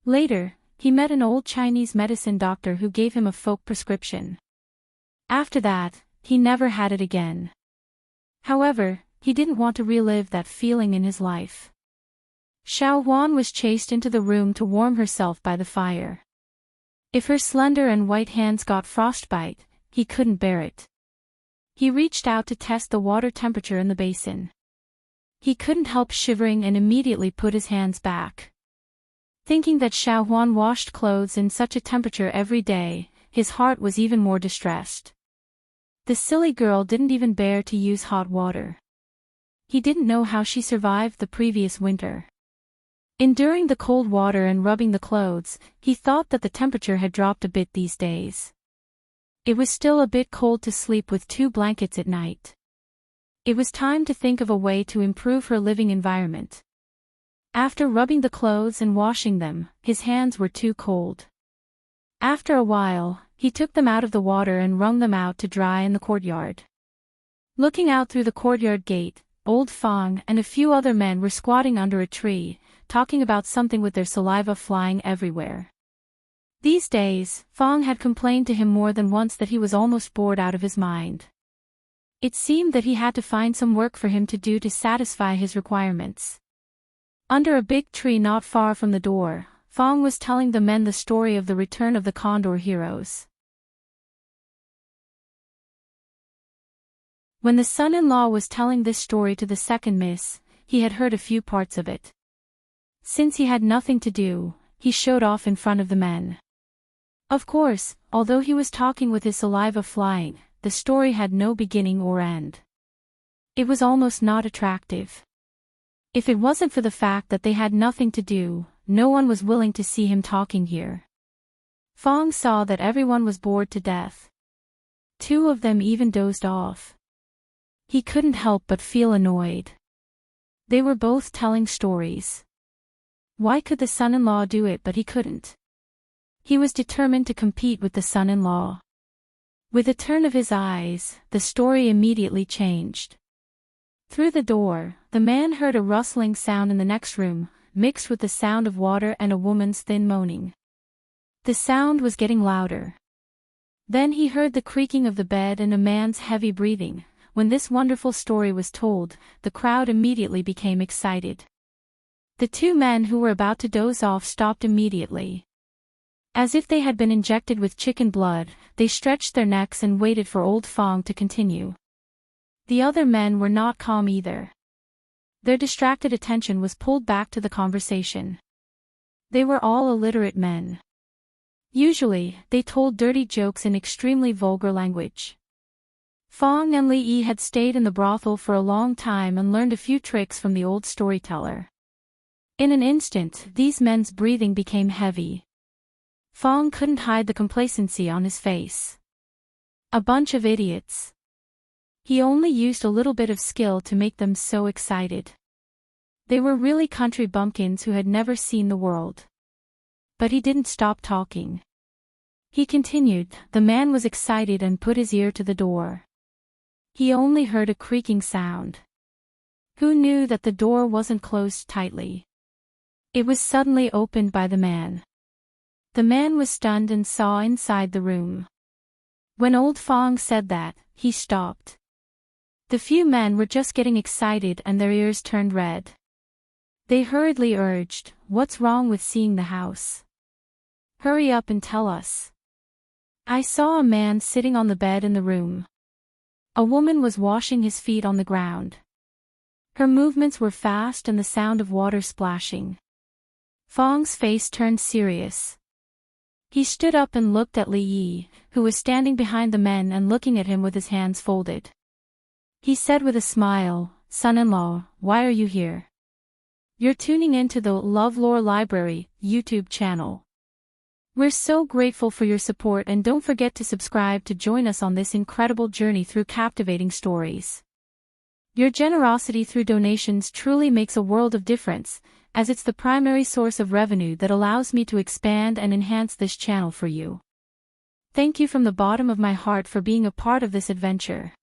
Later, he met an old Chinese medicine doctor who gave him a folk prescription. After that, he never had it again. However, he didn't want to relive that feeling in his life. Xiao Huan was chased into the room to warm herself by the fire. If her slender and white hands got frostbite, he couldn't bear it. He reached out to test the water temperature in the basin. He couldn't help shivering and immediately put his hands back. Thinking that Xiao Huan washed clothes in such a temperature every day, his heart was even more distressed. The silly girl didn't even bear to use hot water. He didn't know how she survived the previous winter. Enduring the cold water and rubbing the clothes, he thought that the temperature had dropped a bit these days. It was still a bit cold to sleep with 2 blankets at night. It was time to think of a way to improve her living environment. After rubbing the clothes and washing them, his hands were too cold. After a while, he took them out of the water and wrung them out to dry in the courtyard. Looking out through the courtyard gate, Old Fang and a few other men were squatting under a tree, talking about something with their saliva flying everywhere. These days, Fong had complained to him more than once that he was almost bored out of his mind. It seemed that he had to find some work for him to do to satisfy his requirements. Under a big tree not far from the door, Fong was telling the men the story of the return of the Condor heroes. When the son-in-law was telling this story to the second miss, he had heard a few parts of it. Since he had nothing to do, he showed off in front of the men. Of course, although he was talking with his saliva flying, the story had no beginning or end. It was almost not attractive. If it wasn't for the fact that they had nothing to do, no one was willing to see him talking here. Fong saw that everyone was bored to death. Two of them even dozed off. He couldn't help but feel annoyed. They were both telling stories. Why could the son-in-law do it but he couldn't? He was determined to compete with the son-in-law. With a turn of his eyes, the story immediately changed. Through the door, the man heard a rustling sound in the next room, mixed with the sound of water and a woman's thin moaning. The sound was getting louder. Then he heard the creaking of the bed and a man's heavy breathing. When this wonderful story was told, the crowd immediately became excited. The two men who were about to doze off stopped immediately. As if they had been injected with chicken blood, they stretched their necks and waited for old Fong to continue. The other men were not calm either. Their distracted attention was pulled back to the conversation. They were all illiterate men. Usually, they told dirty jokes in extremely vulgar language. Fong and Li Yi had stayed in the brothel for a long time and learned a few tricks from the old storyteller. In an instant, these men's breathing became heavy. Fong couldn't hide the complacency on his face. A bunch of idiots. He only used a little bit of skill to make them so excited. They were really country bumpkins who had never seen the world. But he didn't stop talking. He continued. The man was excited and put his ear to the door. He only heard a creaking sound. Who knew that the door wasn't closed tightly? It was suddenly opened by the man. The man was stunned and saw inside the room. When old Fong said that, he stopped. The few men were just getting excited and their ears turned red. They hurriedly urged, "What's wrong with seeing the house? Hurry up and tell us." I saw a man sitting on the bed in the room. A woman was washing his feet on the ground. Her movements were fast and the sound of water splashing. Fong's face turned serious. He stood up and looked at Li Yi, who was standing behind the men and looking at him with his hands folded. He said with a smile, "Son-in-law, why are you here? You're tuning in to the LoveLore Library YouTube channel. We're so grateful for your support and don't forget to subscribe to join us on this incredible journey through captivating stories. Your generosity through donations truly makes a world of difference, as it's the primary source of revenue that allows me to expand and enhance this channel for you. Thank you from the bottom of my heart for being a part of this adventure.